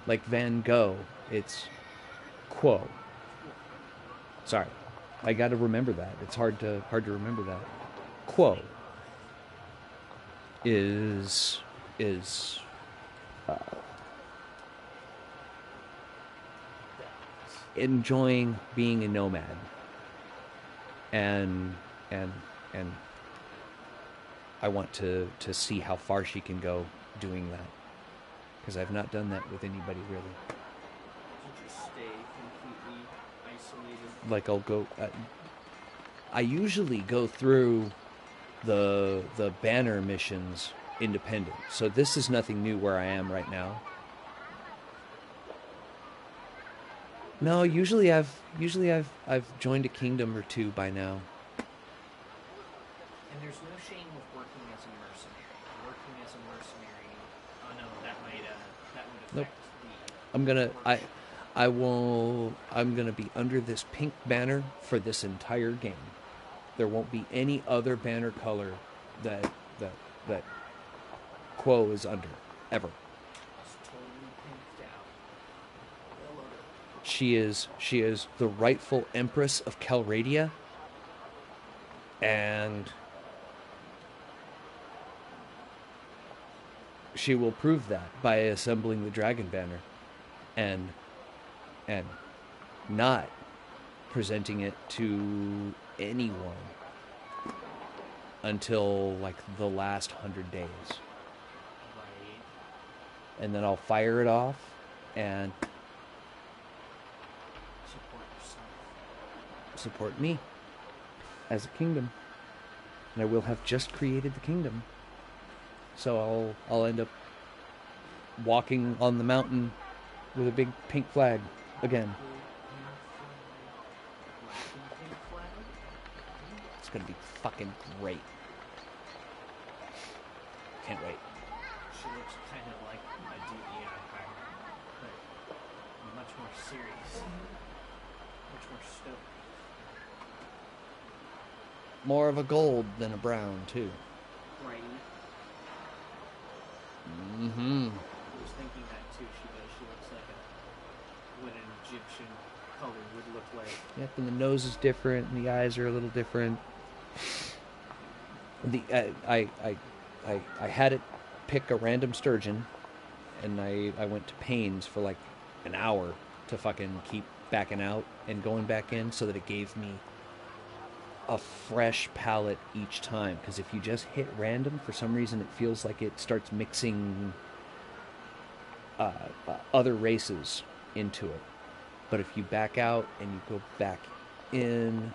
Like Van Gogh, it's Quo. Sorry. I got to remember that. It's hard to remember that. Quo is enjoying being a nomad, and I want to see how far she can go doing that, because I've not done that with anybody really. To just stay completely isolated. Like I'll go. I usually go through the banner missions independent, so this is nothing new where I am right now. No, usually I've joined a kingdom or two by now. And there's no shame with working as a mercenary. Working as a mercenary, oh no, that would affect I'm gonna be under this pink banner for this entire game. There won't be any other banner color that Quo is under, ever. It's totally pinked out. I love it. She is the rightful Empress of Calradia, and she will prove that by assembling the dragon banner. and not presenting it to anyone until like the last 100 days. Right. And then I'll fire it off and Support yourself. support me as a kingdom. And I will have just created the kingdom. So I'll end up walking on the mountain with a big pink flag again. It's gonna be fucking great. Can't wait. She looks kind of like a DEI hire, but much more serious, much more stoked. More of a gold than a brown, too. Right. Mm-hmm. I was thinking that too. She does. She looks like what an Egyptian color would look like. Yep, and the nose is different, and the eyes are a little different. I had it pick a random sturgeon, and I went to pains for like an hour to fucking keep backing out and going back in so that it gave me a fresh palette each time. Because if you just hit random, for some reason it feels like it starts mixing other races into it. But if you back out and you go back in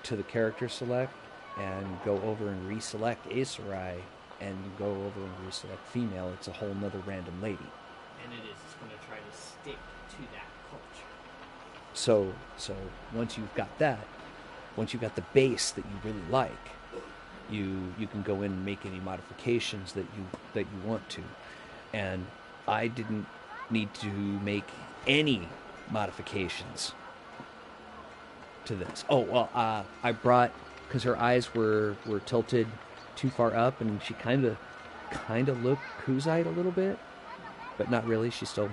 to the character select and go over and reselect Aes Sedai and go over and reselect female, it's a whole nother random lady. And it's going to try to stick to that culture. So once you've got that, once you've got the base that you really like, you can go in and make any modifications that you want to. And I didn't need to make any modifications to this. Oh, well, I brought, because her eyes were tilted too far up, and she kind of looked Kuzite a little bit, but not really. She still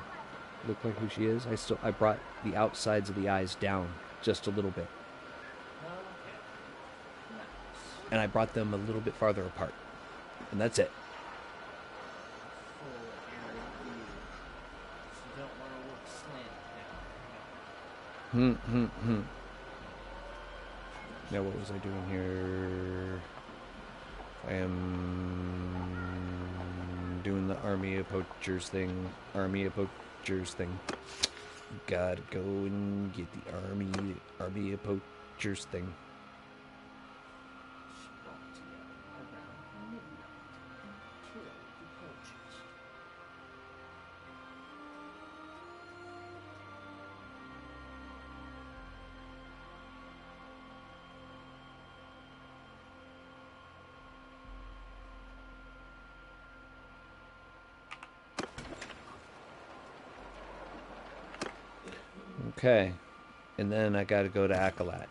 looked like who she is. I brought the outsides of the eyes down just a little bit. And I brought them a little bit farther apart. And that's it. Now what was I doing here? I am doing the Army of Poachers thing. Gotta go and get the Army of Poachers thing. Okay, and then I gotta go to Akalat.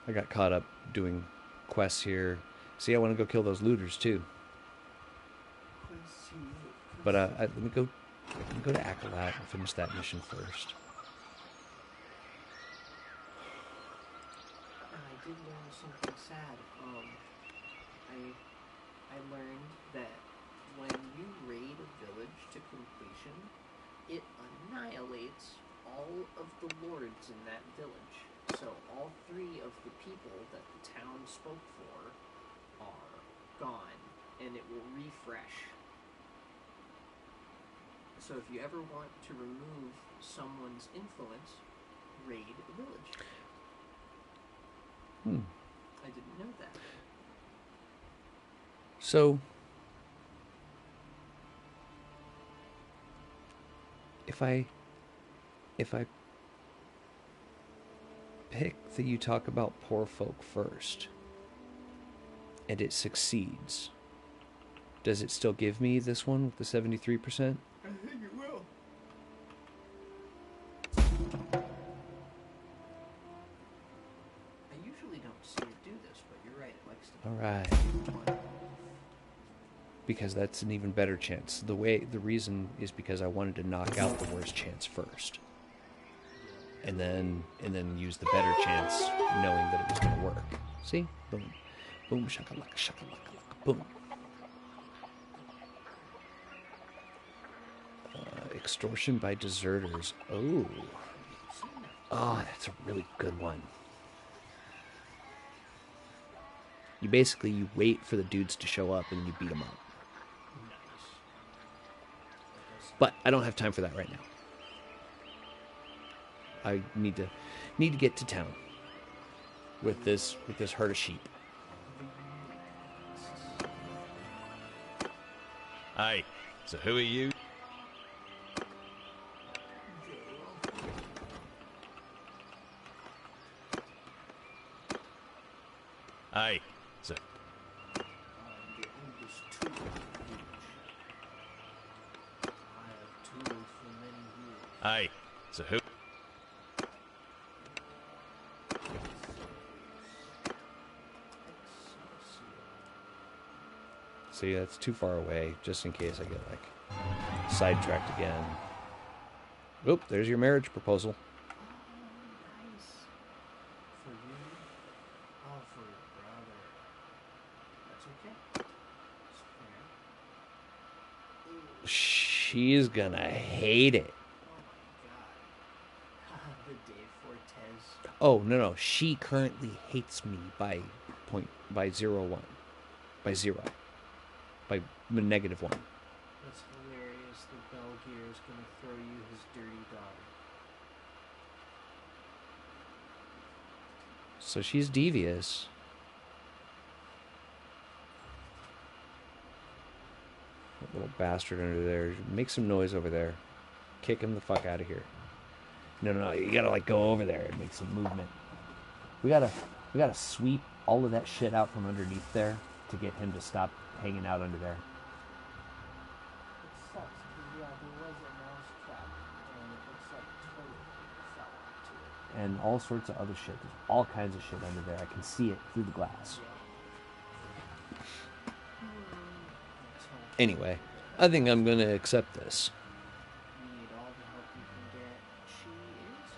I got caught up doing quests here. See, I want to go kill those looters too. But let me go to Akalat and finish that mission first. I did learn something sad. I learned that when you raid a village to completion, it annihilates all of the lords in that village. So all three of the people that the town spoke for are gone, and it will refresh. So if you ever want to remove someone's influence, raid a village. I didn't know that. So, if I pick that you talk about poor folk first, and it succeeds, does it still give me this one with the 73%? I think it will. I usually don't see it do this, but you're right, it likes to. Alright. Because that's an even better chance. The reason is because I wanted to knock out the worst chance first. And then use the better chance knowing that it was going to work. See? Boom. Boom, shakalaka, shakalaka, boom. extortion by deserters. Oh. Oh, that's a really good one. You wait for the dudes to show up and then you beat them up. But I don't have time for that right now. I need to get to town with this herd of sheep. Hey, so who are you? Hey, so... Hey, so who... See, that's too far away, just in case I get, like, sidetracked again. Oop, there's your marriage proposal. For you? Oh, for your brother. That's okay. It's fair. She's gonna hate it. The Dave Fortes. Oh, no. She currently hates me by 0.01. By 0. By -1. That's hilarious. The Belgier is going to throw you his dirty daughter. So she's devious. That little bastard under there. Make some noise over there. Kick him the fuck out of here. No. You gotta, like, go over there and make some movement. We gotta sweep all of that shit out from underneath there to get him to stop hanging out under there. It sucks because, yeah, there was a mouse trap and it looks like totally fell onto it. And all sorts of other shit. There's all kinds of shit under there. I can see it through the glass. Anyway, I think I'm gonna accept this. You need all the help you can get. She is?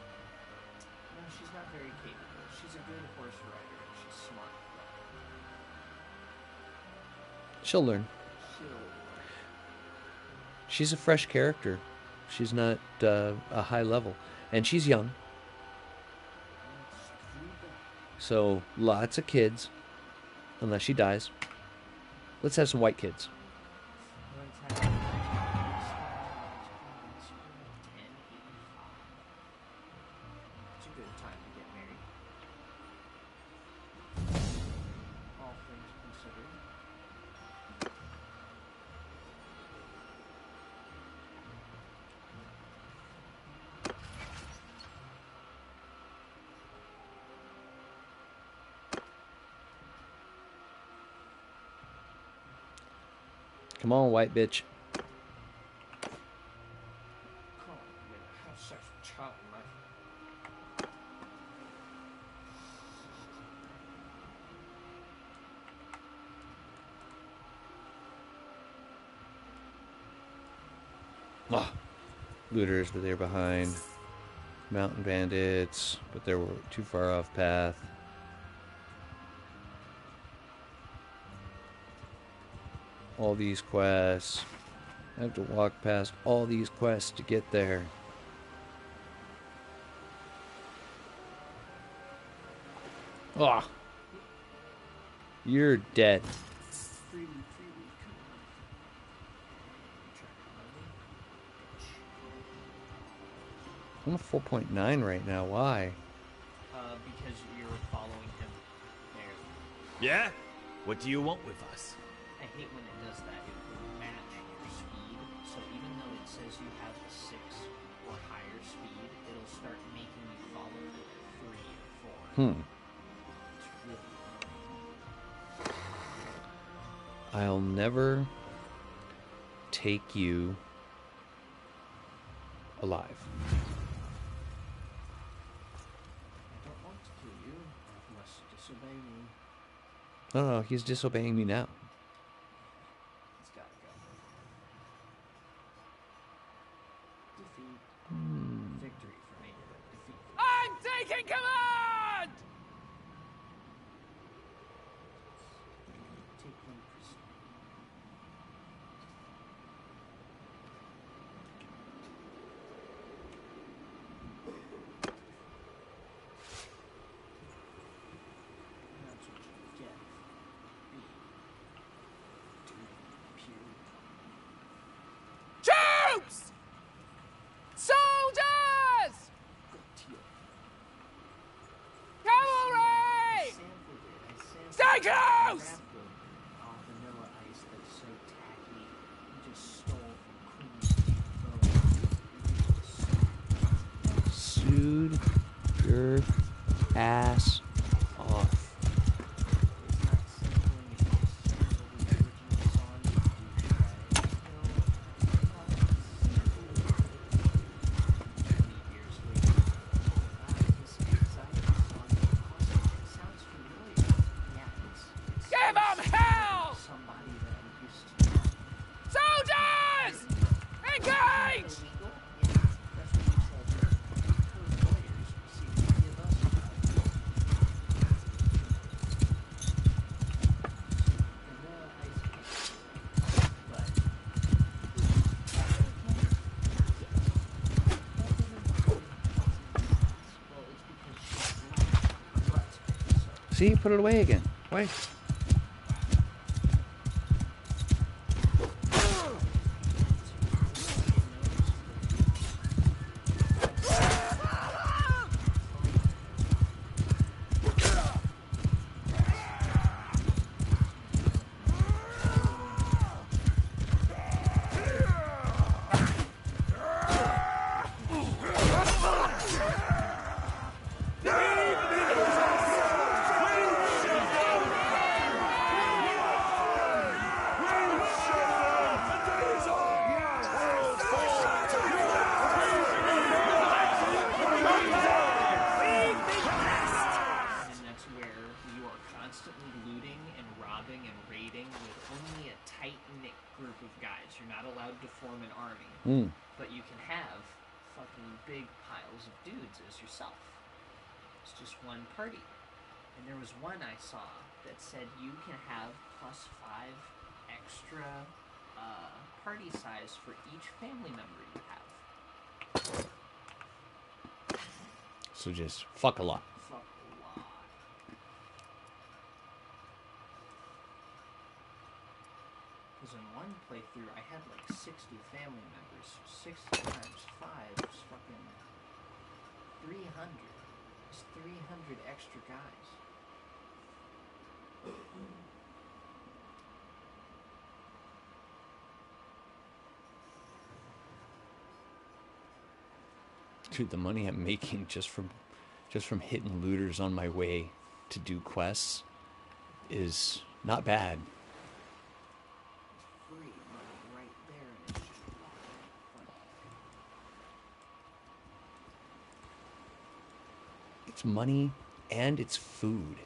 No, she's not very capable. She's a good horse rider and she's smart. She'll learn. She's a fresh character. She's not a high level. And she's young. So, lots of kids. Unless she dies. Let's have some white kids. It's a good time to get married. All things considered. Come on, white bitch. Come on, we're gonna have sex with child life. Ah, looters, but they're behind. Mountain bandits, but they were too far off path. All these quests. I have to walk past all these quests to get there. Ah, you're dead. I'm a 4.9 right now. Why? Because you're following him. There. Yeah? What do you want with us? I hate when it does that. It will match your speed. So even though it says you have a 6 or higher speed, it'll start making you follow the 3 and 4. It's really annoying. I'll never take you alive. I don't want to kill you. You must disobey me. No, he's disobeying me now. It's gotta go. Defeat. Victory for me. Defeat. I'm taking command! Take one prisoner. close! Vanilla ice that's so tacky. You just stole from Queen's Sued your ass off. Give 'em hell! Soldiers! Engage! See, put it away again. Why? But you can have fucking big piles of dudes as yourself. It's just one party. And there was one I saw that said you can have +5 extra party size for each family member you have. So just fuck a lot. Fuck a lot. Because in one playthrough I had like 60 family members. 60 times 5 is fucking 300. It's 300 extra guys. Dude, the money I'm making just from hitting looters on my way to do quests is not bad. It's money and it's food,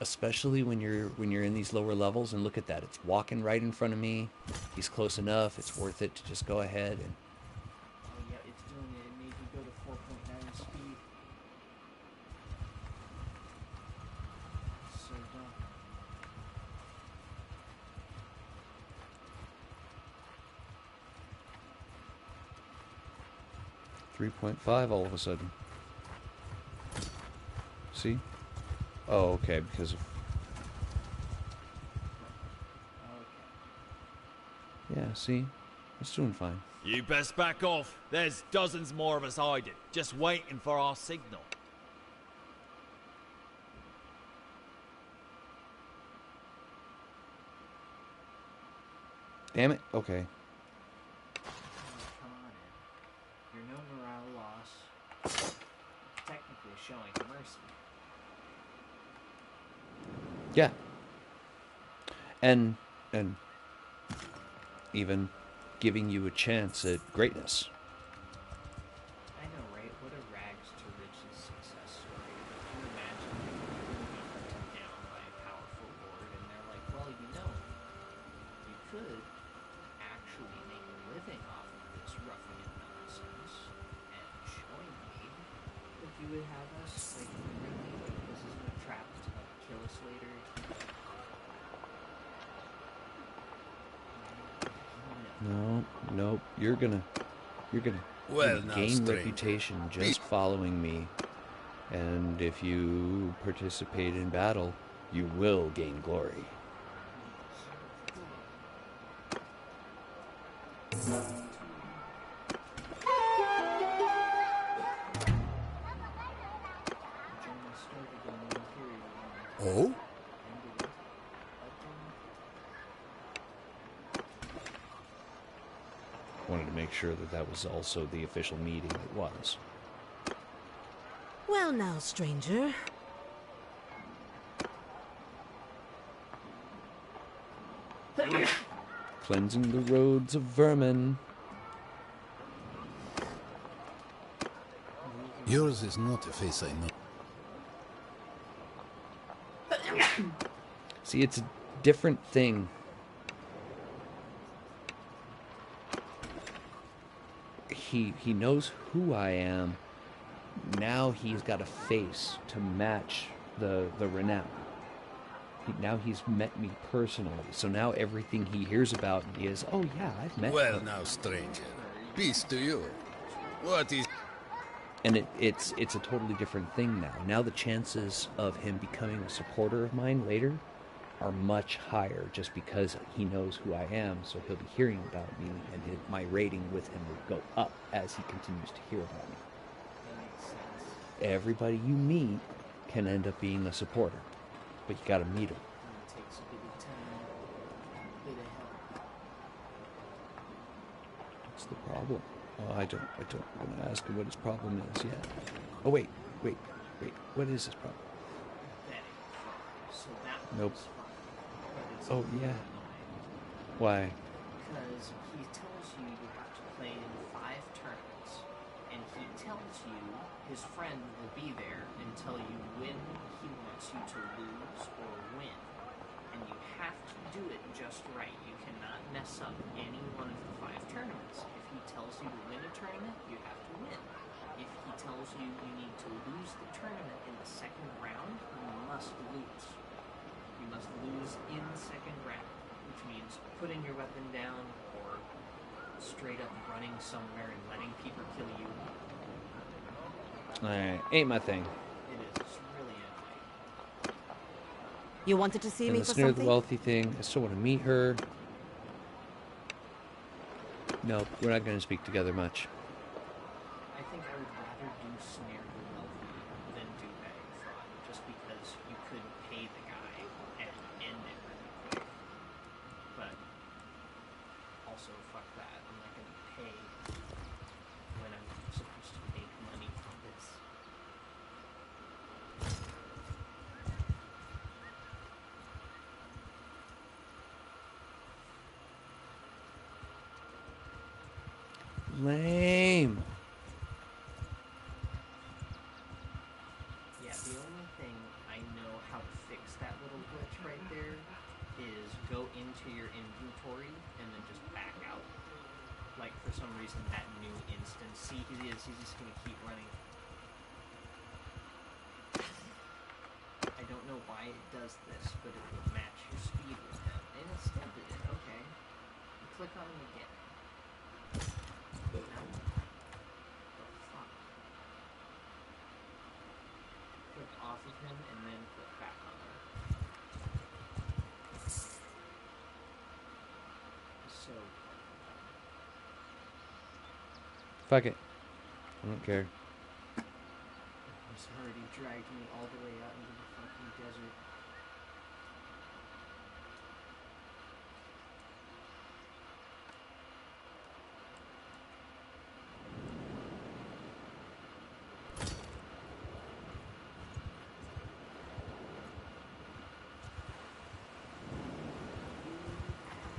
especially when you're in these lower levels. And look at that, it's walking right in front of me. He's close enough. It's worth it to just go ahead and. Oh yeah, it's doing it. It made you go to 4.9 speed. So dumb. 3.5 all of a sudden. See? Oh, okay, because of... Yeah, see? It's doing fine. You best back off. There's dozens more of us hiding, just waiting for our signal. Damn it. Okay. Come on in. You're no morale loss. Technically showing mercy. Yeah. And even giving you a chance at greatness. I know, right? What a rags to riches success story. Can you imagine being hunted down by a powerful lord and they're like, well, you know, you could actually make a living off of this ruffian nonsense and join me. If you would have us, like, really, like, this isn't a trap to, like, kill us later. No, nope. You're gonna Well, now, gain stranger, reputation just following me. And if you participate in battle, you will gain glory. Oh? wanted to make sure that that was also the official meeting it was. Well now, stranger. Cleansing the roads of vermin. Yours is not a face I know. See, it's a different thing. He knows who I am. Now he's got a face to match the renown. Now he's met me personally, so now everything he hears about me is, oh yeah, I've met Well him. now, stranger. Peace to you. What is... And it's a totally different thing now. Now the chances of him becoming a supporter of mine later are much higher, just because he knows who I am, so he'll be hearing about me, and my rating with him will go up as he continues to hear about me. Everybody you meet can end up being a supporter, but you gotta meet him. What's the problem? Oh, I don't want to ask him what his problem is yet. Oh, wait. What is his problem? Nope. Oh, yeah. Why? Because he tells you you have to play in 5 tournaments, and he tells you his friend will be there and tell you when he wants you to lose or win. And you have to do it just right. You cannot mess up any one of the 5 tournaments. If he tells you to win a tournament, you have to win. If he tells you you need to lose the tournament in the 2nd round, you must lose. You must lose in the 2nd round, which means putting your weapon down or straight up running somewhere and letting people kill you. Alright, ain't my thing. It is. It's really annoying. You wanted to see And me the for Snare of the something? Wealthy thing, I still want to meet her. No, we're not going to speak together much. I think I would rather do Snare the Wealthy than do Bag Fraud, just because you could pay the guy and end it really quick. But also, fuck that. I'm not going to pay when I'm supposed to make money from this. Lame. Yeah, the only thing I know how to fix that little glitch right there is go into your inventory and then just back out. Like, for some reason, that new instance, see, he's just gonna keep running. I don't know why it does this, but it will match your speed with him. And it still did it, okay. You click on him again. No. The fuck? Click off of him and then click back on him. So. Fuck it. I don't care. I'm sorry he dragged me all the way out into the fucking desert.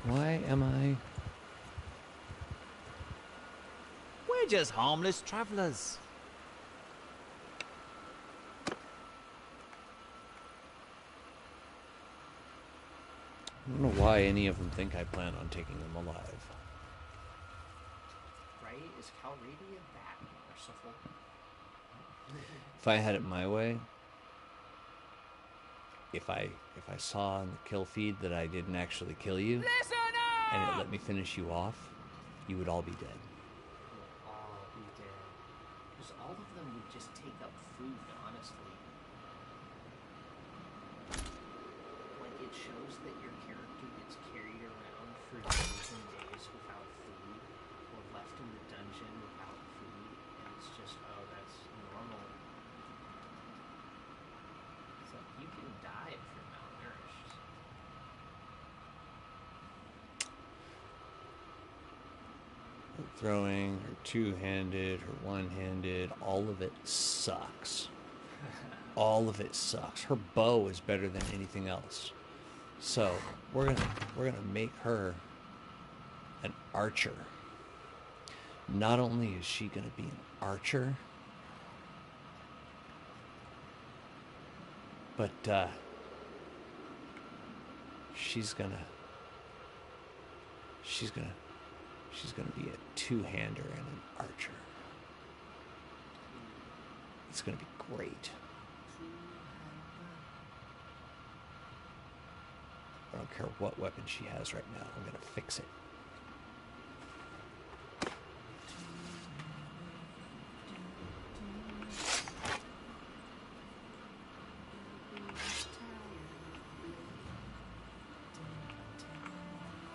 Why am I... We're just harmless travelers. I don't know why any of them think I plan on taking them alive. Right? Is Calradia that merciful? If I had it my way, if I saw in the kill feed that I didn't actually kill you, and it let me finish you off, you would all be dead. All be dead. Because all of them would just take up food, honestly. Like, it shows that your character gets carried around for days and days without food, or left in the dungeon without food, and it's just, oh, that's normal. It's like, you can die if you're malnourished. throwing, her two-handed, her one-handed, all of it sucks. All of it sucks. Her bow is better than anything else. So we're gonna make her an archer. Not only is she gonna be an archer, but she's gonna be a two-hander and an archer. It's gonna be great. I don't care what weapon she has right now. I'm gonna fix it.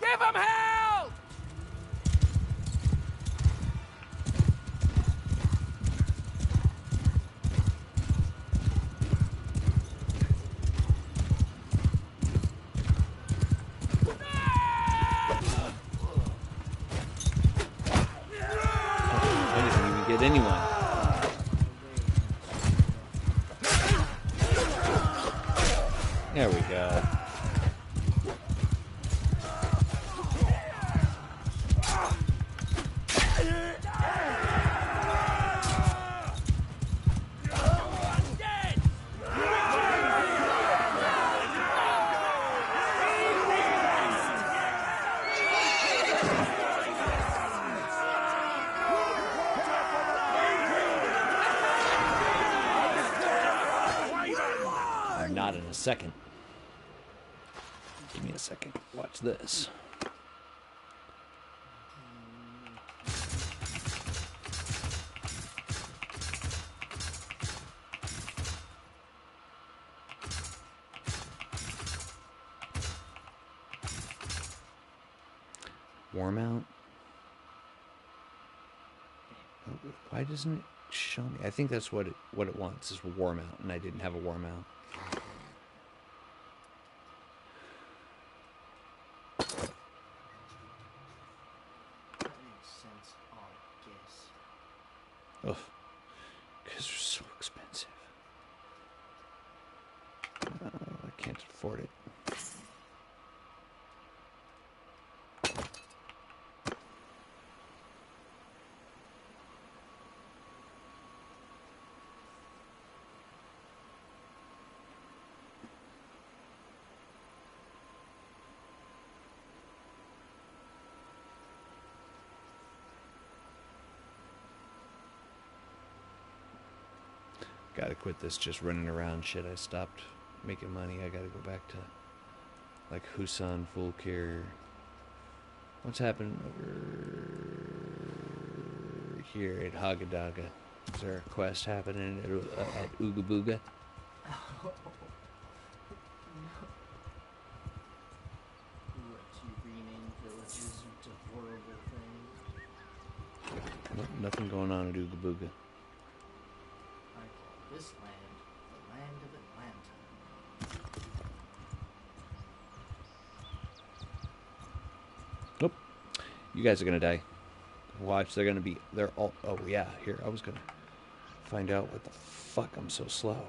Give him hell! I didn't even get anyone. There we go. Not in a second. Give me a second. Watch this. War mount? Why doesn't it show me? I think that's what it wants is a war mount, and I didn't have a war mount. Ugh, because they're so expensive. I can't afford it. Gotta quit this just running around shit. I stopped making money. I gotta go back to like Husan, Fulkir. What's happening over here at Hagadaga? Is there a quest happening at Ooga Booga? Nothing going on at Ooga Booga. This land, the land of Atlanta. Nope. You guys are gonna die. Watch, they're all, oh yeah, here, I was gonna find out what the fuck I'm so slow.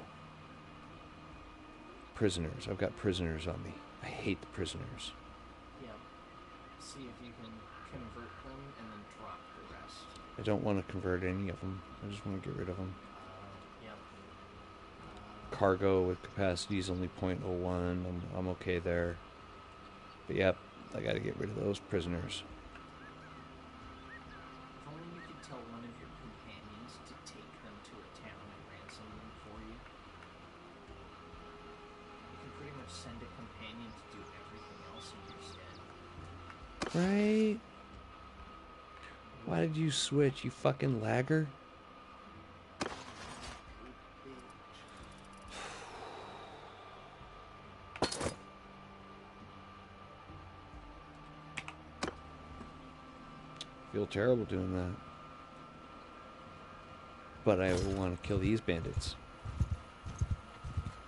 Prisoners, I've got prisoners on me. I hate the prisoners. Yep. See if you can convert them and then drop the rest. I don't want to convert any of them. I just want to get rid of them. Cargo with capacity is only 0.01. I'm okay there. But yep, I gotta get rid of those prisoners. If only you could tell one of your companions to take them to a town and ransom them for you. You can pretty much send a companion to do everything else in your stead. Right? Why did you switch, you fucking lagger? Feel terrible doing that. But I want to kill these bandits.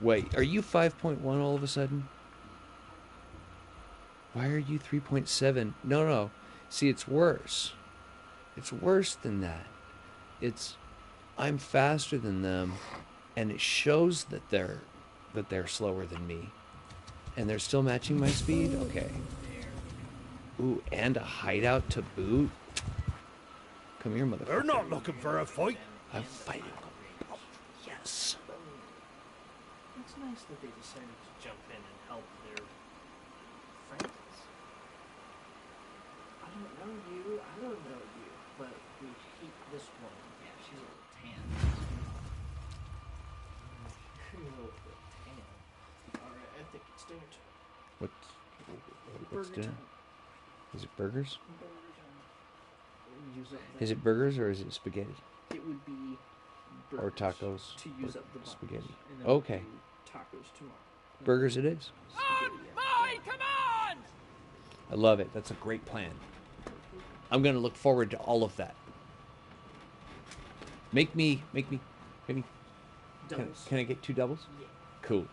Wait, are you 5.1 all of a sudden? Why are you 3.7? No. See, it's worse. It's worse than that. It's I'm faster than them, and it shows that they're slower than me, and they're still matching my speed. Okay. Ooh, and a hideout to boot. Come here, motherfucker. They're not looking for a fight. I'm fighting. Oh, yes. It's nice that they decided to jump in and help their friends. I don't know you, but we hate this one. Yeah, she's a little tan. She's a little bit tan. Alright, I think it's dinner time. What's dinner? Is it burgers? Use up Is it burgers or is it spaghetti? It would be burgers or tacos? to use up the bones, spaghetti. and then Okay. we'll do tacos tomorrow. Burgers it is. Mine, come on! I love it. That's a great plan. I'm going to look forward to all of that. Make me. Doubles. Can I get 2 doubles? Yeah. Cool.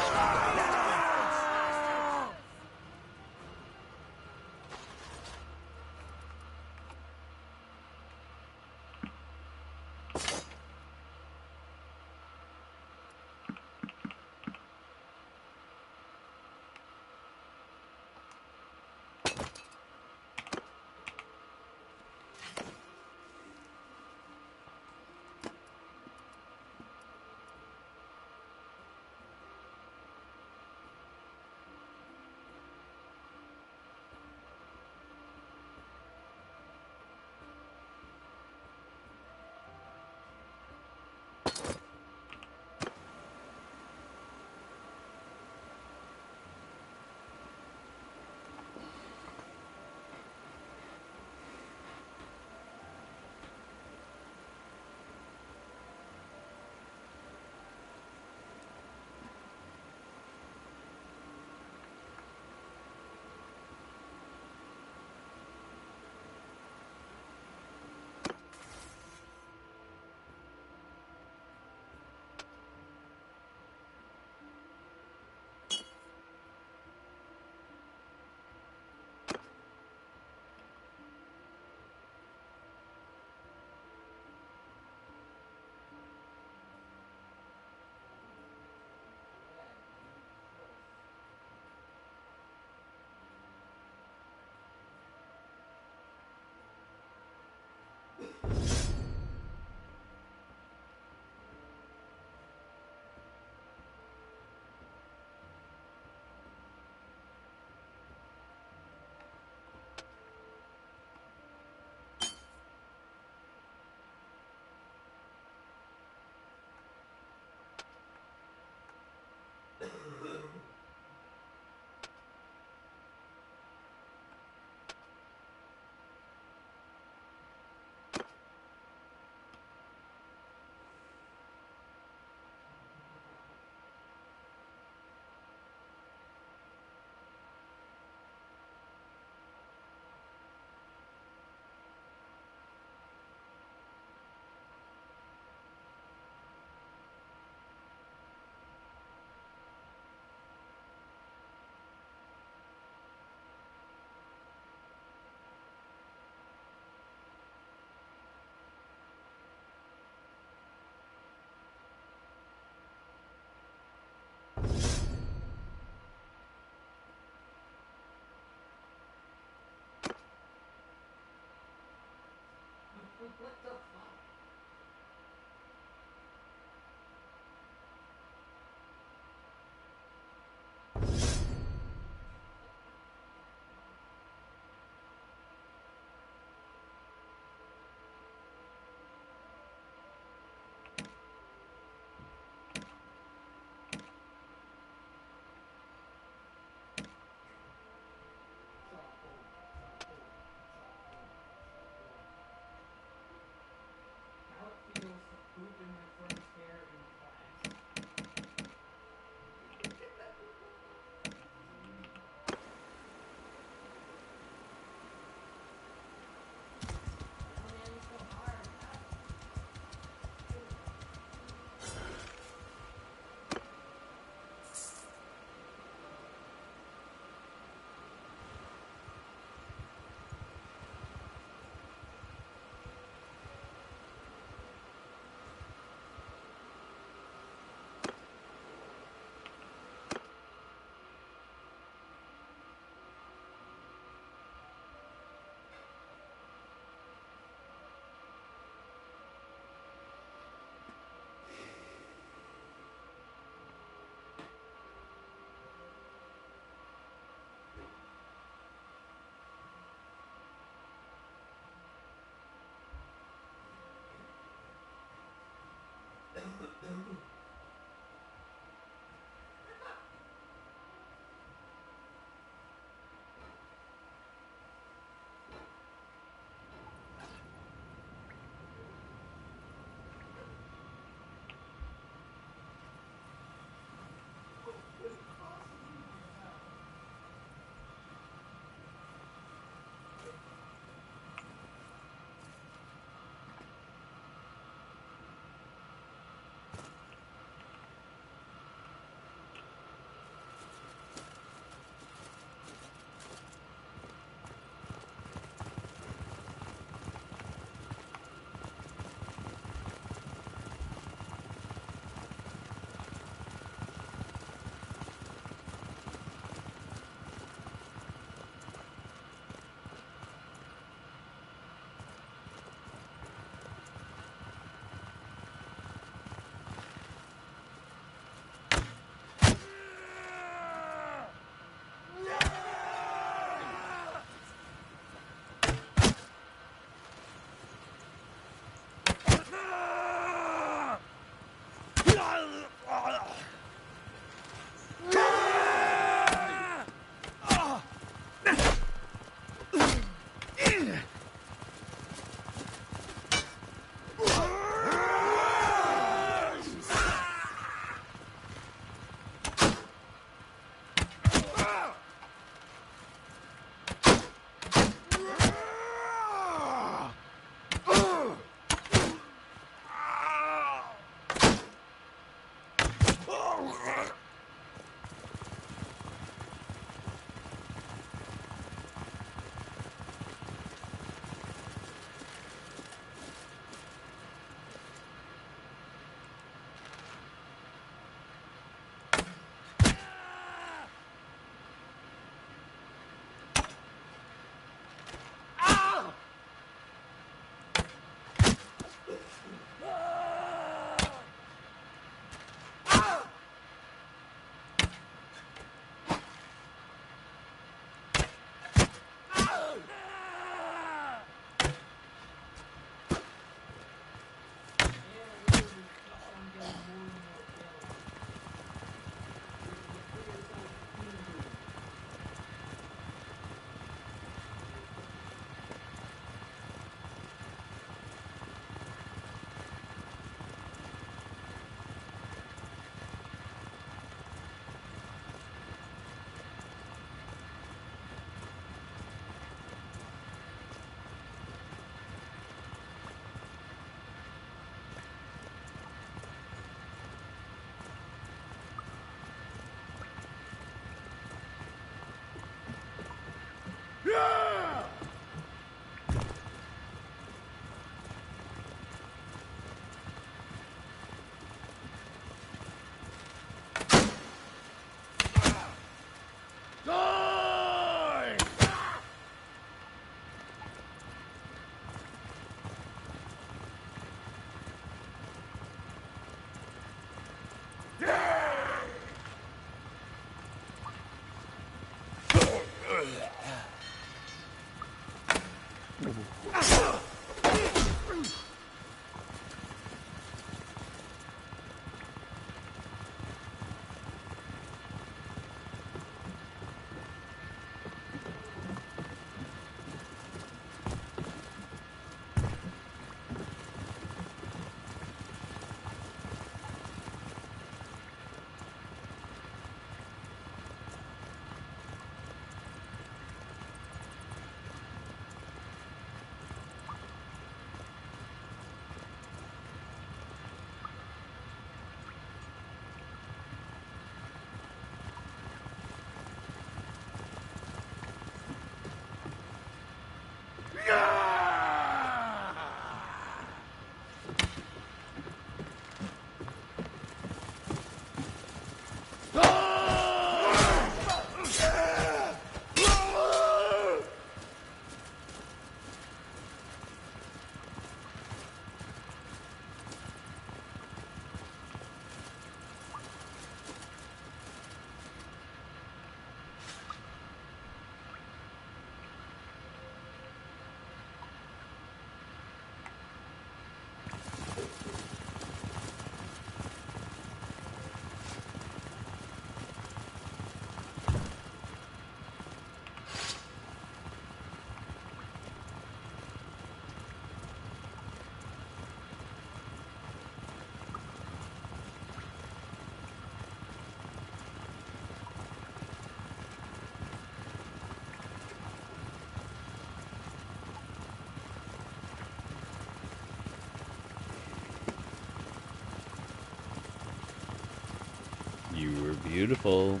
You were beautiful.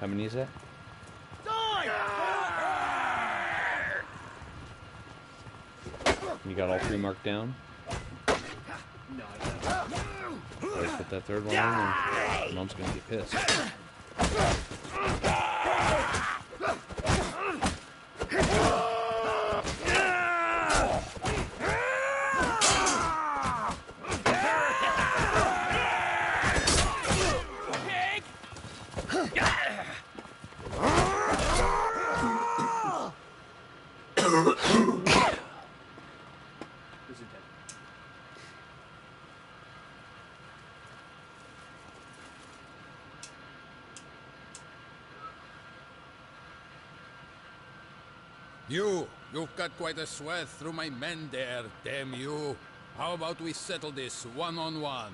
How many is that? You got all 3 marked down? No, I don't. Let's put that third one on. Mom's gonna get pissed. You've got quite a sweat through my men there, damn you. How about we settle this one-on-one?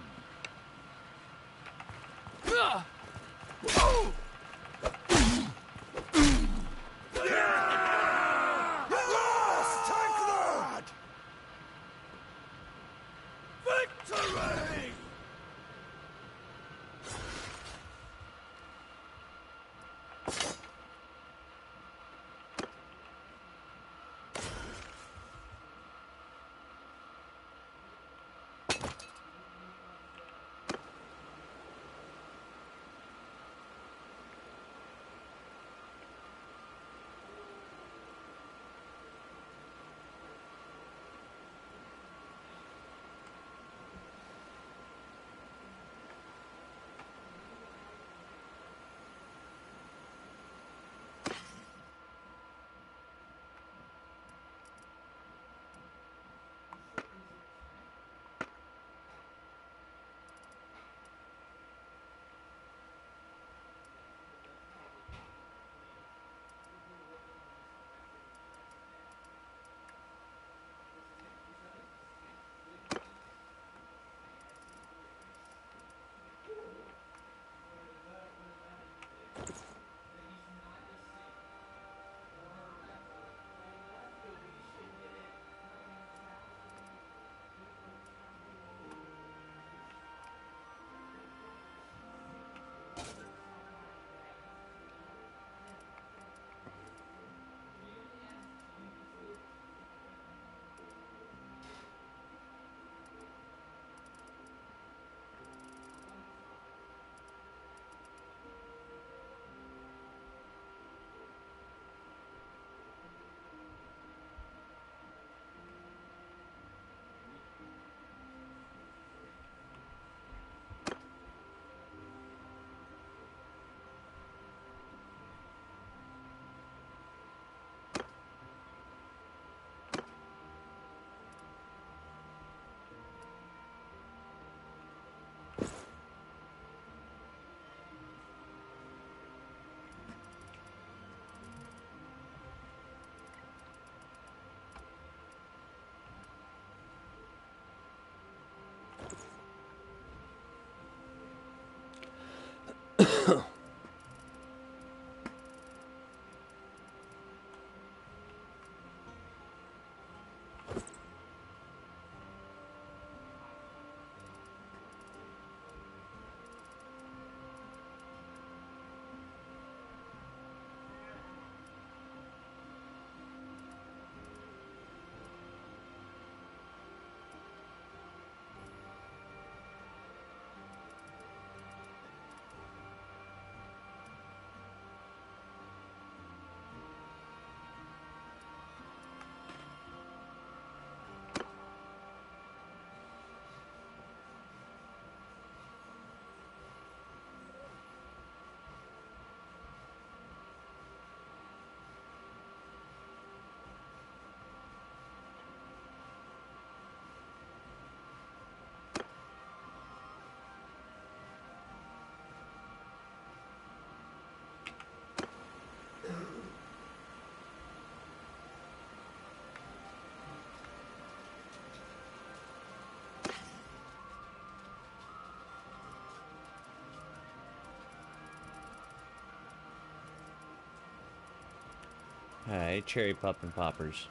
Alright, cherry pop and poppers.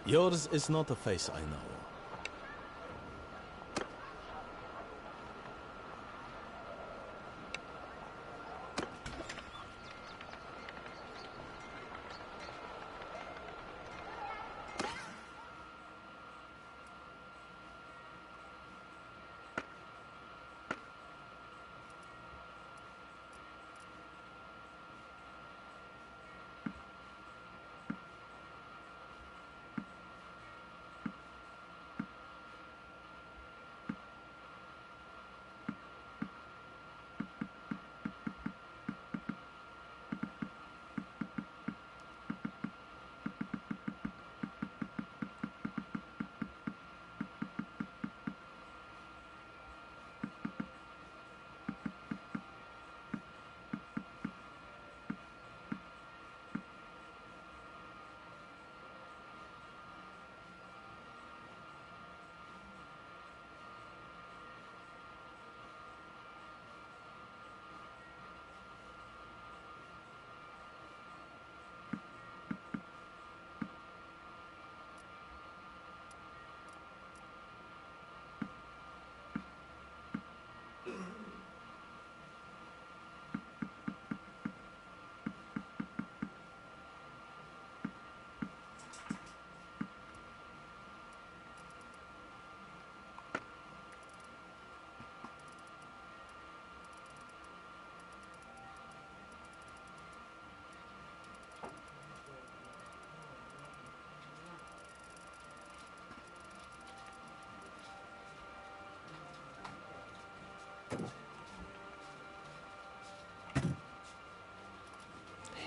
Yours is not a face I know.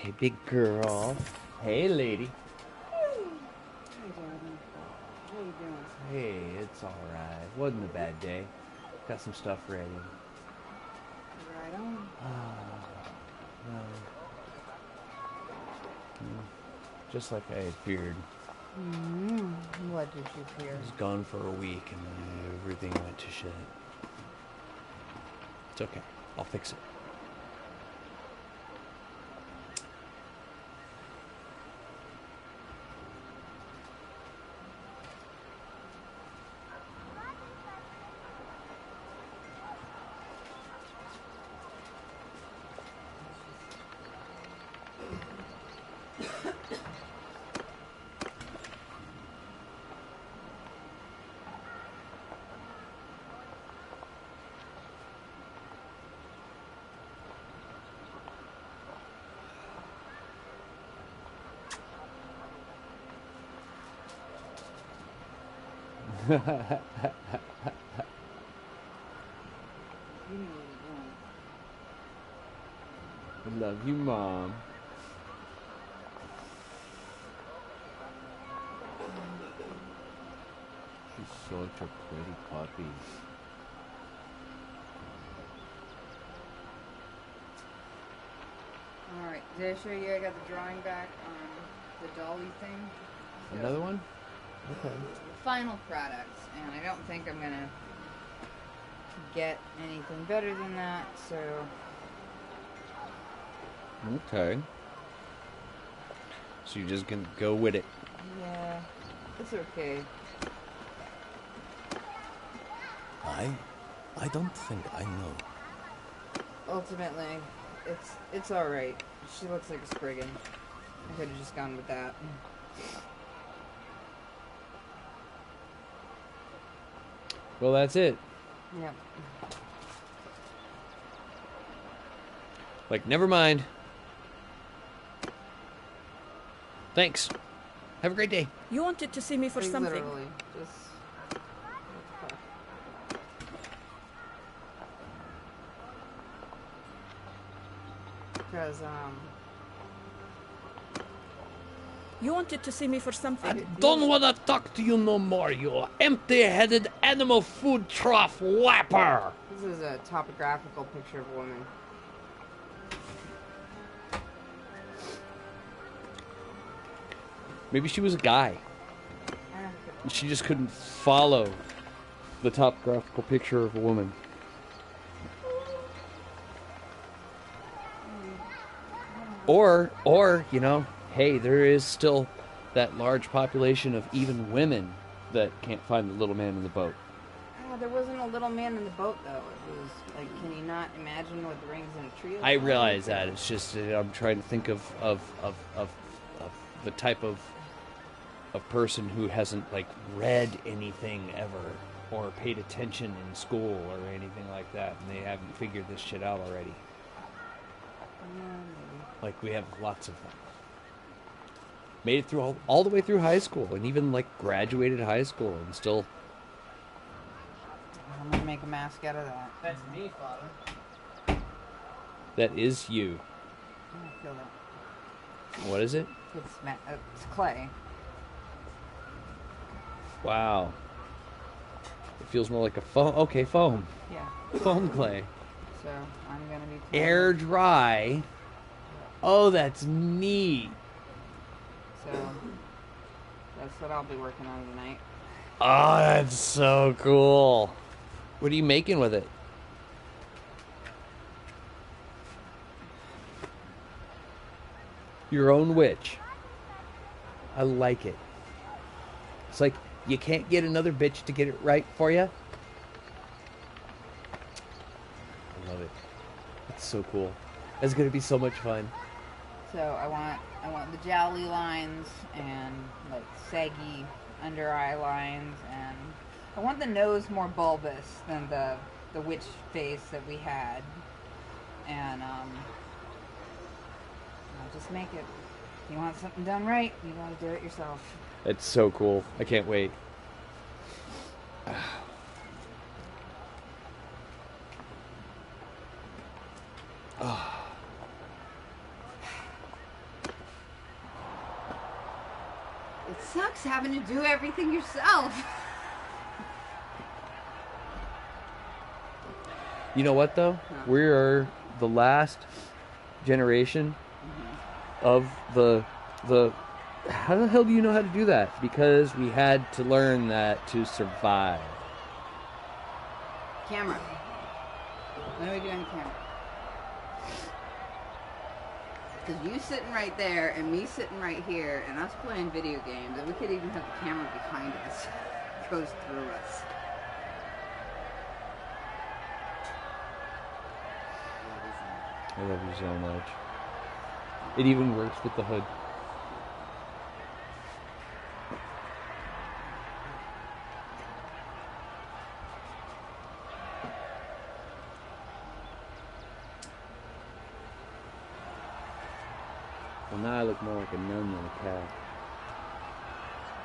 Hey, big girl. Hey, lady. Hey, darling. How you doing? Hey, it's alright. Wasn't a bad day. Got some stuff ready. Right on. Just like I had feared. What did you fear? I was gone for a week and everything went to shit. It's okay. I'll fix it. You know what I love you, Mom. She's such a pretty puppy. Alright, did I show you I got the drawing back on the dolly thing? So, Another one? Okay. the final product, and I don't think I'm gonna get anything better than that, so... Okay. So you're just gonna go with it. Yeah, it's okay. I don't think I know. Ultimately, it's alright. She looks like a Spriggan. I could have just gone with that. Well, that's it. Yep. Like, never mind. Thanks. Have a great day. You wanted to see me for something. Literally, just... Because, You wanted to see me for something. Don't want to talk to you no more, you empty-headed animal food trough whapper. This is a topographical picture of a woman. Maybe she was a guy. She just couldn't follow the topographical picture of a woman. Or, you know, hey, there is still that large population of even women that can't find the little man in the boat. There wasn't a little man in the boat, though. It was like, can you not imagine what the rings in a tree? I realize that. It's just I'm trying to think of the type of person who hasn't like read anything ever or paid attention in school or anything like that, and they haven't figured this shit out already. Like we have lots of them. Made it through all the way through high school, and even like graduated high school, and still. I'm gonna make a mask out of that. That's me, Father. That is you. I feel that. What is it? It's clay. Wow. It feels more like a foam. Okay, foam. Yeah. Foam clay. So I'm gonna be air dry. Oh, that's neat. So that's what I'll be working on tonight. Oh, that's so cool. What are you making with it? Your own witch. I like it. It's like you can't get another bitch to get it right for you. I love it. It's so cool. It's gonna be so much fun. So I want the jowly lines and like saggy under eye lines, and I want the nose more bulbous than the witch face that we had. And I'll just make it. If you want something done right, you gotta do it yourself. It's so cool. I can't wait. Oh. It sucks having to do everything yourself. You know what though? We're the last generation of the how the hell do you know how to do that? Because we had to learn that to survive. Camera. What are we doing on camera? Because you sitting right there and me sitting right here and us playing video games, and we could even have the camera behind us. It goes through us. I love you so much. It even works with the hood. Well, now I look more like a nun than a cat.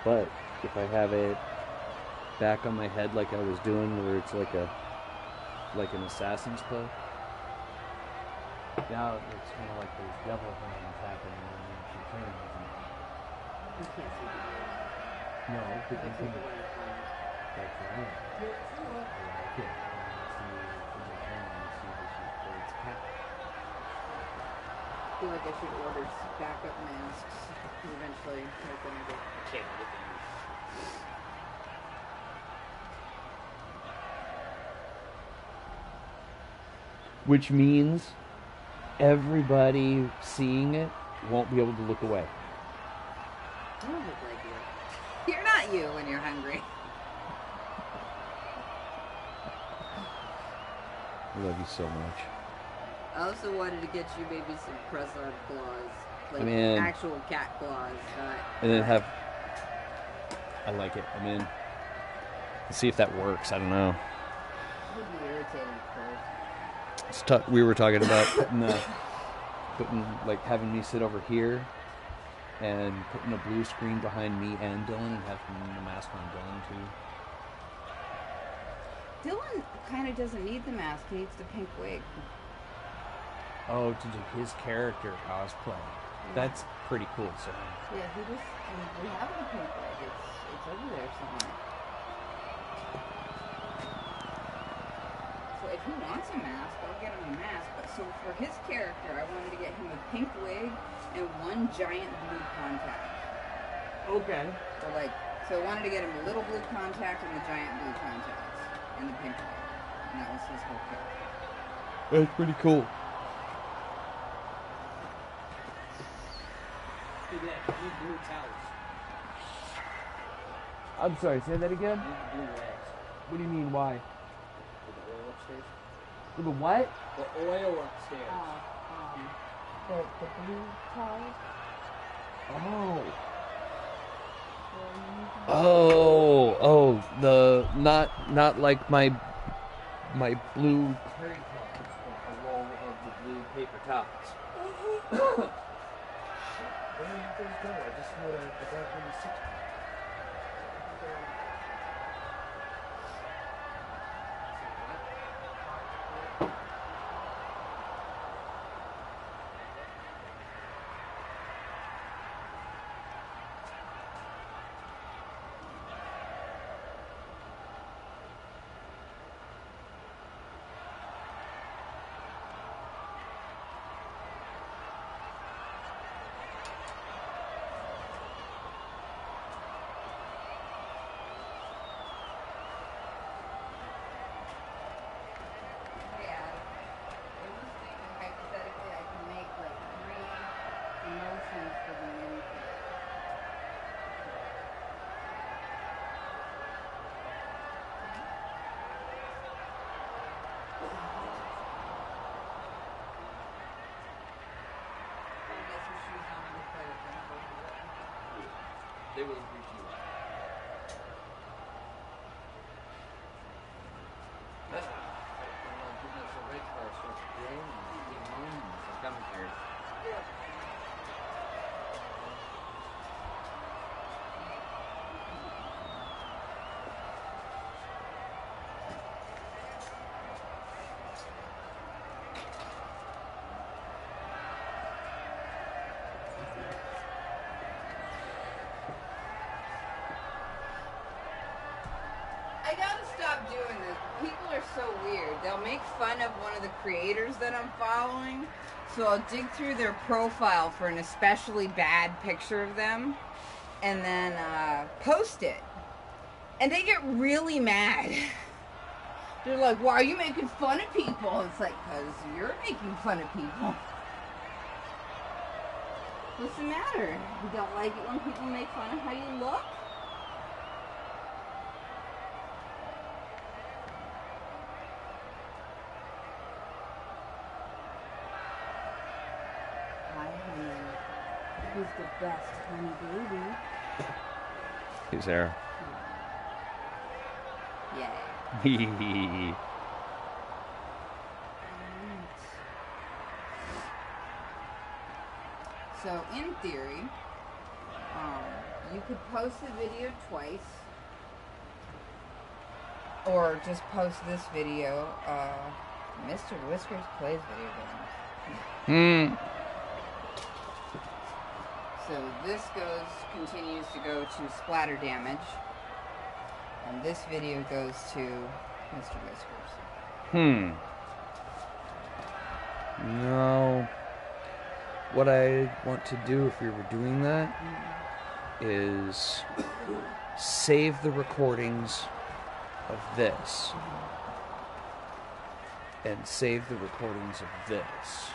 But if I have it back on my head like I was doing, where it's like an assassin's cloak, now it's kind of like those devil things happening when she turns. You can't see that. No, but you can. That's right. I like it. I feel like I should order backup masks eventually. When I get Which means everybody seeing it won't be able to look away. I don't look like you. You're not you when you're hungry. I love you so much. I also wanted to get you maybe some press-on claws. Like I'm in. actual cat claws, not... And then have... I like it. I'm in. Let's see if that works. I don't know. It would be irritating first. We were talking about putting, like, having me sit over here and putting a blue screen behind me and Dylan and having the mask on Dylan, too. Dylan kind of doesn't need the mask. He needs the pink wig. Oh, to do his character cosplay. That's pretty cool, so. Yeah, he just... we have the pink wig. It's over there somewhere. So if he wants a mask, I'll get him a mask. But so for his character, I wanted to get him a pink wig and one giant blue contact. Okay. So I wanted to get him a little blue contact and the giant blue contacts and the pink wig. And that was his whole character. That's pretty cool. Look at that. Blue towels. I'm sorry, say that again? Blue rags. What do you mean, why? For the oil upstairs. For the what? The oil upstairs. The blue towels? The not like my blue Terry towels. A roll of the blue paper towels. Where did those go? I just know I grabbed them 6. They will greet you. That's why a red car starts growing and being home and coming here. I gotta stop doing this. People are so weird. They'll make fun of one of the creators that I'm following, so I'll dig through their profile for an especially bad picture of them, and then post it. And they get really mad. They're like, why are you making fun of people? It's like, because you're making fun of people. What's the matter? You don't like it when people make fun of how you look? Who's the best honey baby? Who's there? Yay. So, in theory, you could post the video twice, or just post this video. Mr. Whiskers plays video games. So this continues to go to SplatterDmG, and this video goes to Mr. Whiskers. No. What I want to do, if we were doing that, is save the recordings of this, and save the recordings of this,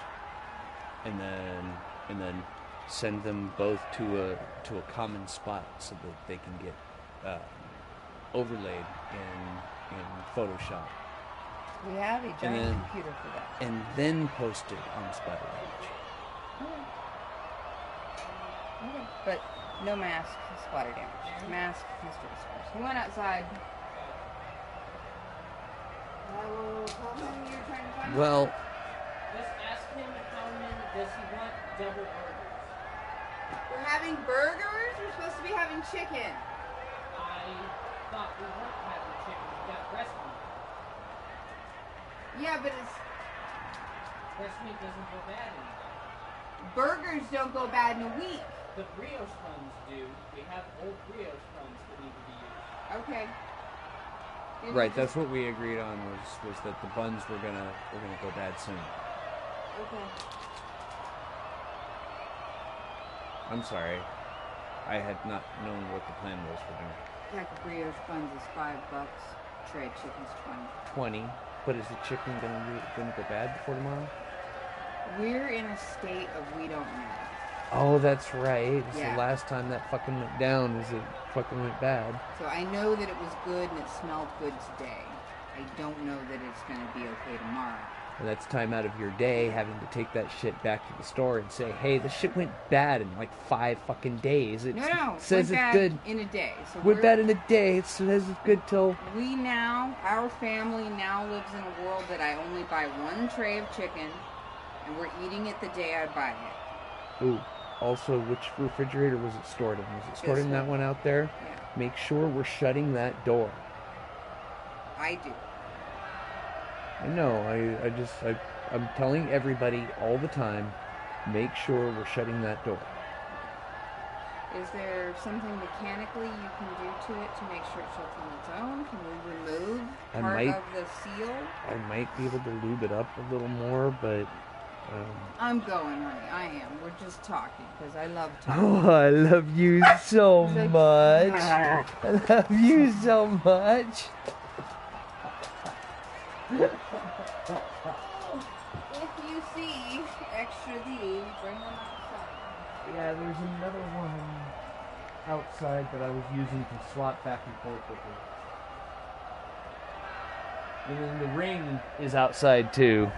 and then send them both to a common spot so that they can get overlaid in Photoshop. We have a giant computer for that. And then post it on SplatterDmG. Okay. But no mask, splatter damage. Mask, Mr. Whispers. He went outside. I will tell him you're trying to find him. Well, Just ask him how many does he want double burgers. We're having burgers? We're supposed to be having chicken. I thought we weren't having chicken. We got breast meat. Yeah, but it's... Breast meat doesn't go bad anymore. Burgers don't go bad in a week. The brioche buns do. We have old brioche buns that need to be used. Okay. right, that's what we agreed on was that the buns were gonna go bad soon. Okay. I'm sorry. I had not known what the plan was for dinner. Pack of brioche buns is $5. Tray of chicken's 20. But is the chicken gonna go bad before tomorrow? We're in a state of we don't know. Oh, that's right. It's Yeah. the last time that fucking went down is it fucking went bad. So I know that it was good and it smelled good today. I don't know that it's going to be okay tomorrow. And that's time out of your day having to take that shit back to the store and say, hey, this shit went bad in like 5 fucking days. It says it's good in a day. So went bad in a day. It says it's good till... Our family now lives in a world that I only buy 1 tray of chicken and we're eating it the day I buy it. Ooh, also, which refrigerator was it stored in? Was it stored in that one out there? Yeah. Make sure we're shutting that door. I do. I know, I'm telling everybody all the time, make sure we're shutting that door. Is there something mechanically you can do to it to make sure it shuts on its own? Can we remove part of the seal? I might be able to lube it up a little more, but... I'm going, honey. I am. We're just talking, because I love talking. Oh, I love you so much. I love you so much. If you see extra leaves, bring them outside. Yeah, there's another one outside that I was using to swap back and forth with her. And then the ring is outside too.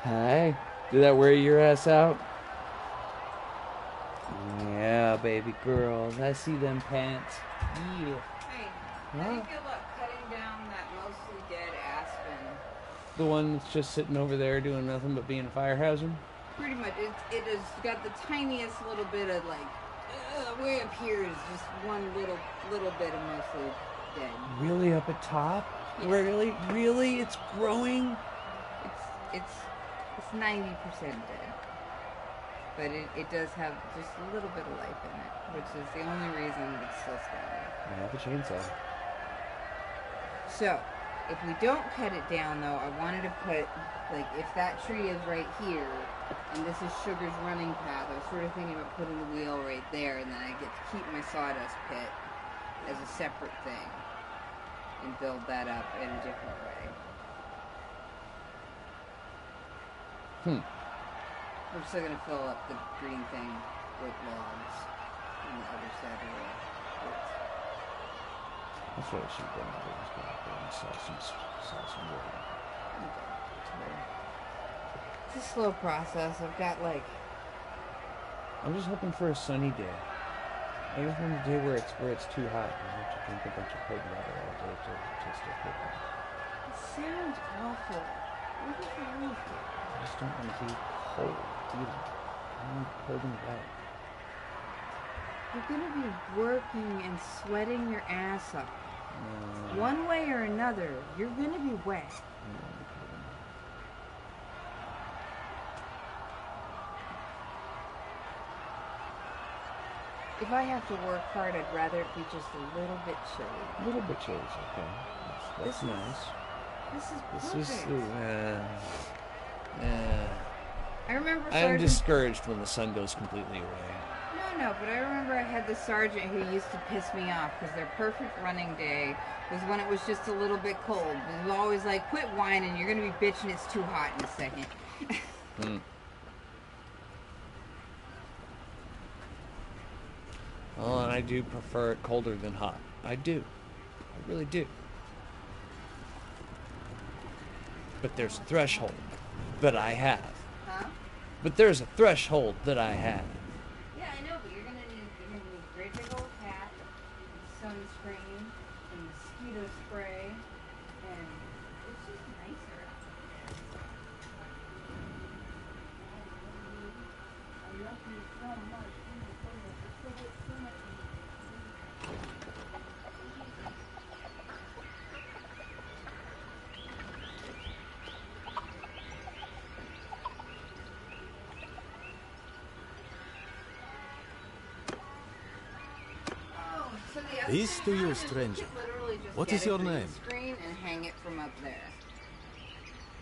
Hi. Did that wear your ass out? Yeah, baby girls. I see them pants. Yeah. Hey, Huh? how do you feel about cutting down that mostly dead aspen? The one that's just sitting over there doing nothing but being a fire hazard? Pretty much. It has got the tiniest little bit of like, way up here is just one little bit of mostly dead. Really up at top? Yeah. Really? Really? It's growing? It's 90% dead. But it does have just a little bit of life in it, which is the only reason it's still standing. I have a chainsaw. So, if we don't cut it down though, I wanted to put, like, if that tree is right here, and this is Sugar's running path, I was sort of thinking about putting the wheel right there, and then I get to keep my sawdust pit as a separate thing, and build that up in a different way. We're still gonna fill up the green thing with logs on the other side of the woods. That's what I should go and do. Is go out there and sell some wood. It's a slow process. I've got like... I'm just hoping for a sunny day. I just want a day where it's too hot. I have to drink a bunch of cold water all day to stay cold. It sounds awful. What is wrong with you? I just don't want to be cold either. I want cold and wet. You're gonna be working and sweating your ass off. One way or another, you're gonna be wet. If I have to work hard, I'd rather it be just a little bit chilly. A little bit chilly is okay. That's nice. This is perfect. I remember I'm discouraged when the sun goes completely away. No, but I remember I had the sergeant who used to piss me off because their perfect running day was when it was just a little bit cold. He was always like, quit whining, you're going to be bitching it's too hot in a second. Well, and I do prefer it colder than hot. I do. I really do. But there's a threshold that I have. Huh? But there's a threshold that I have. Yeah, I know, but you're gonna need a great big old hat, and sunscreen, and mosquito spray, and it's just nicer out there. I love you so much. Peace to you, stranger. What is your name? Screen and hang it from up there.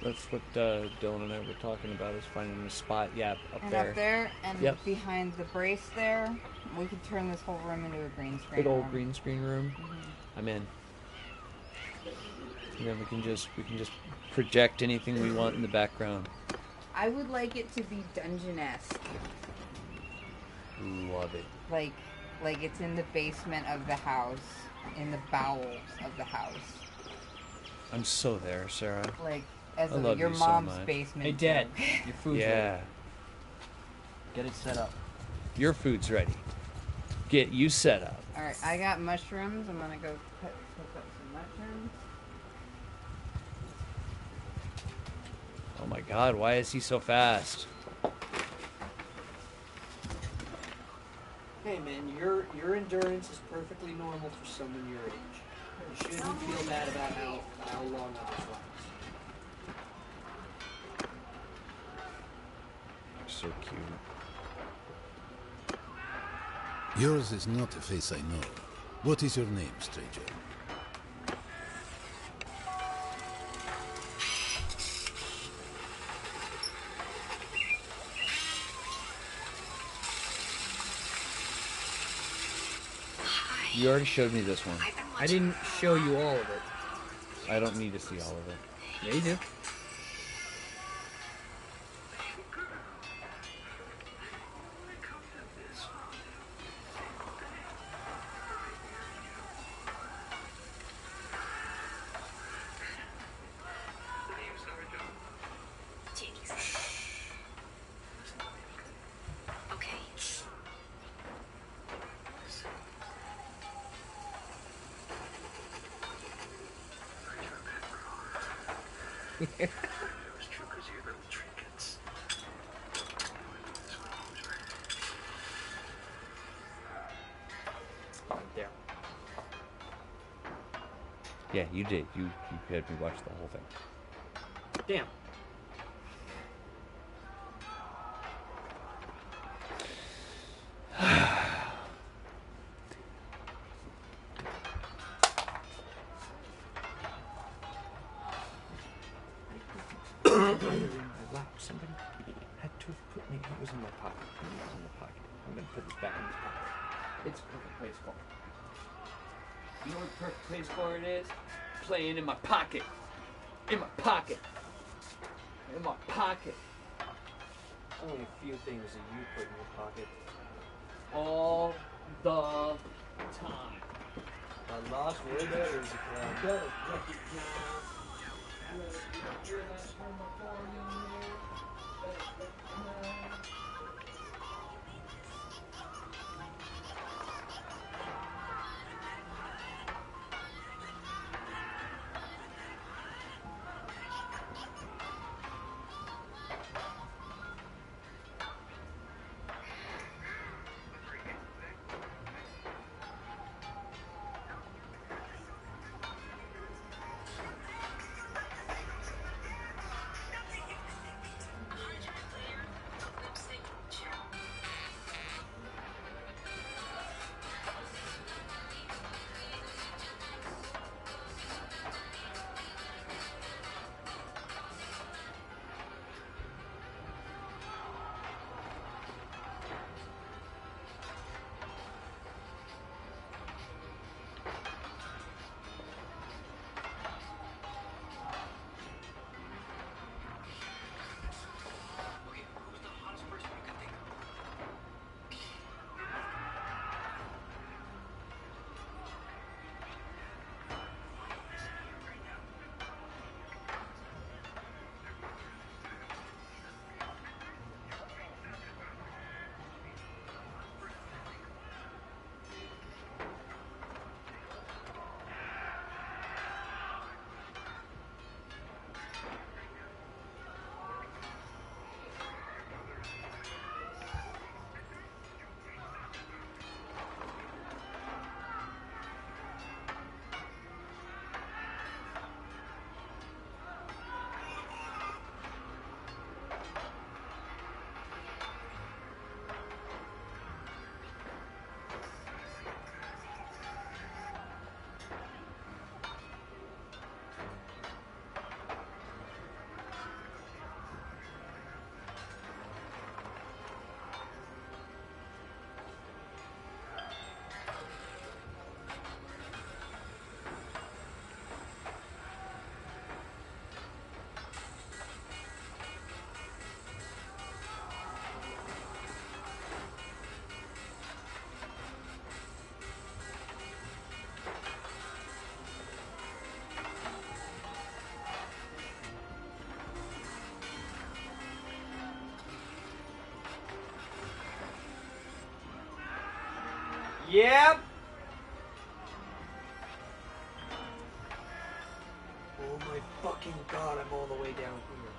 That's what Dylan and I were talking about, is finding a spot, up And there. up there, and behind the brace there, we could turn this whole room into a green screen. Big old green screen room. I'm in. And then we can just project anything we want in the background. I would like it to be dungeon-esque. Love it. Like it's in the basement of the house, in the bowels of the house. I'm so there, Sarah. Like as I love your you so mom's much. basement. Hey, Dad, your food's ready. Get it set up. Your food's ready. Get you set up. All right, I got mushrooms. I'm gonna go cook up some mushrooms. Oh my God, why is he so fast? Hey man, your endurance is perfectly normal for someone your age. You shouldn't feel bad about how long others last. So cute. Yours is not a face I know. What is your name, stranger? You already showed me this one. I didn't show you all of it. I don't need to see all of it. Yeah, you do. It was true because your little trinkets. There. Yeah, you did. You had me watch the whole thing. Damn. Somebody had to have put me. It was in my pocket. It was in the pocket. I'm gonna put this back in this pocket. It's a perfect place for it. You know what the perfect place for it is? Playing in my pocket. In my pocket. In my pocket. Only a few things that you put in your pocket. All the time. I lost where that is. I gotta recognize. Hear that from my car in there? Better recognize. Yep. Oh my fucking god, I'm all the way down here.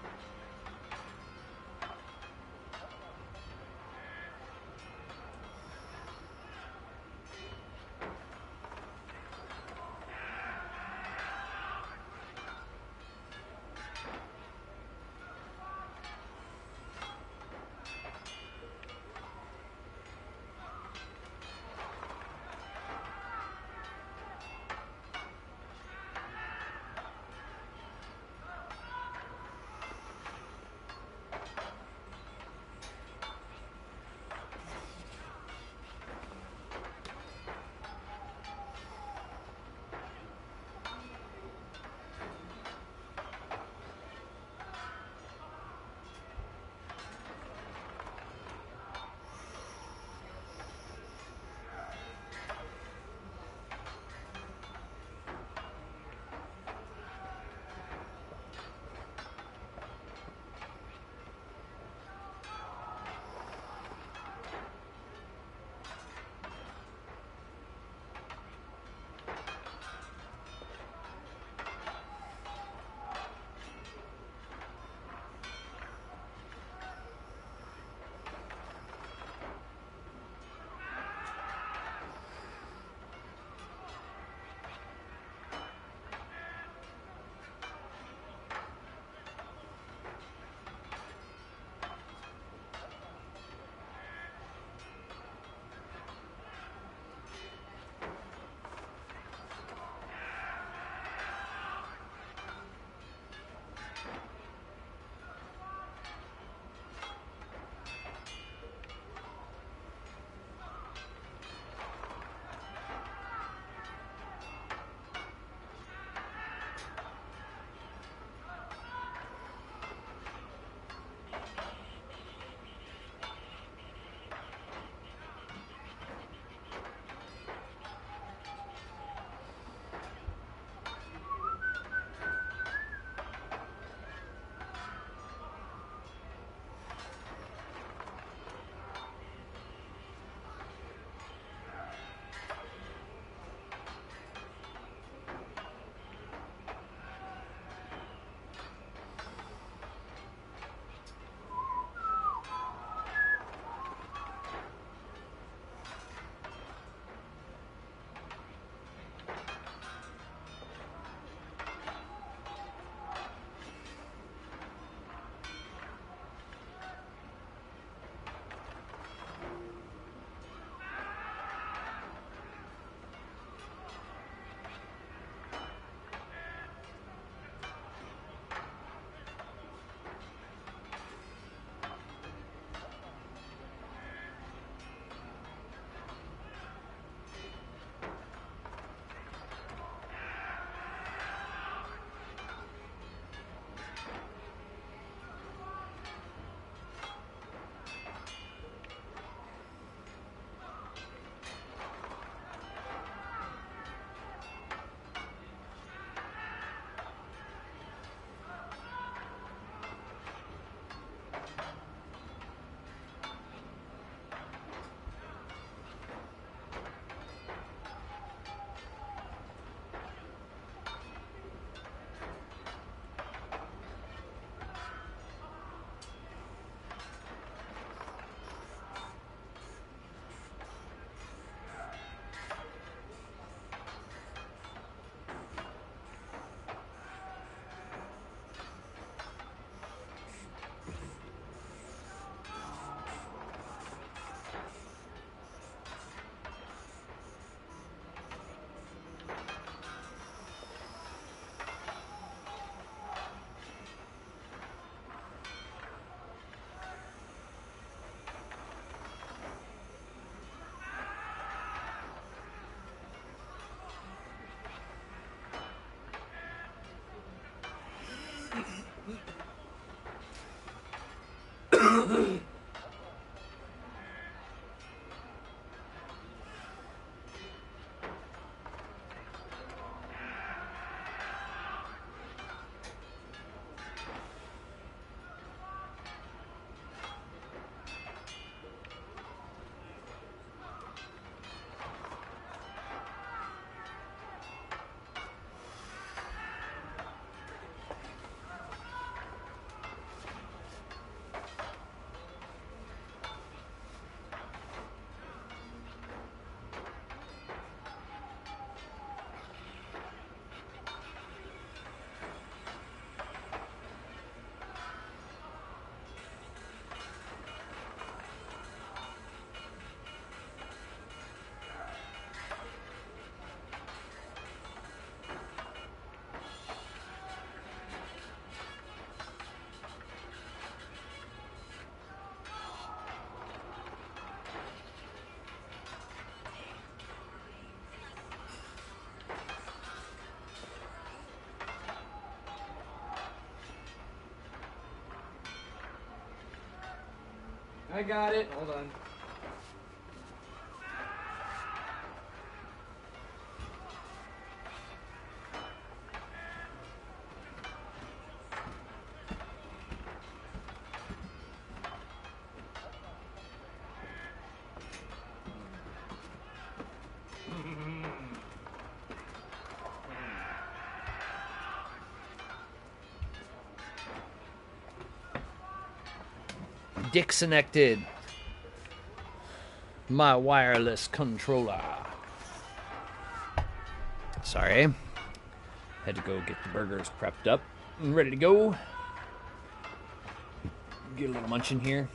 I got it. Hold on. Disconnected my wireless controller. Sorry. Had to go get the burgers prepped up and ready to go. Get a little munch in here.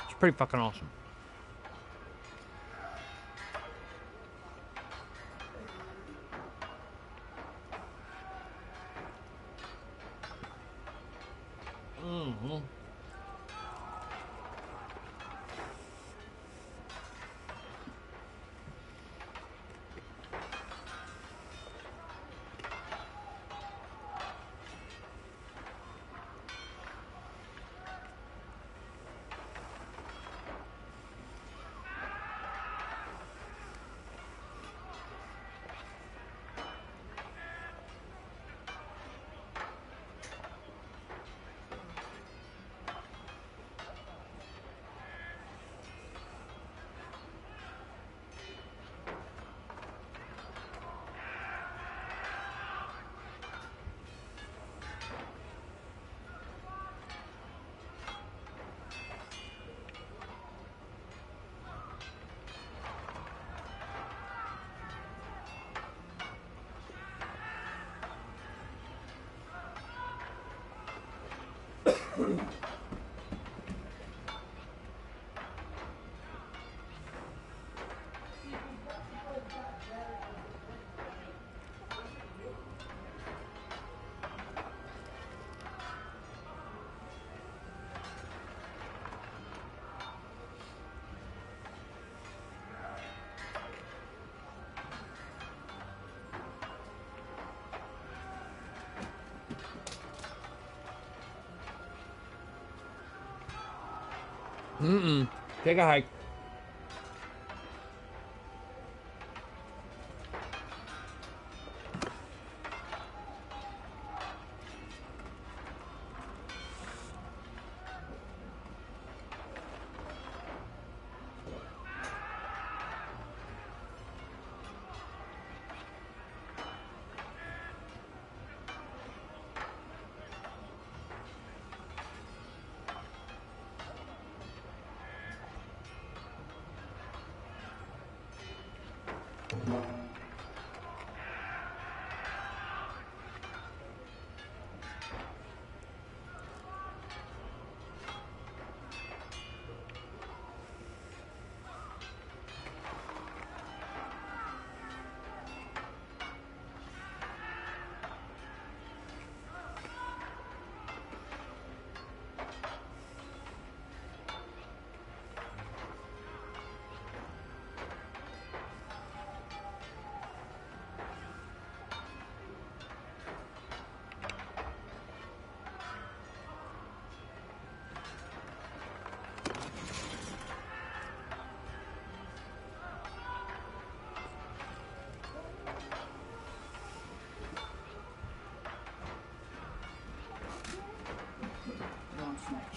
It's pretty fucking awesome. Mm-hmm. Take a hike.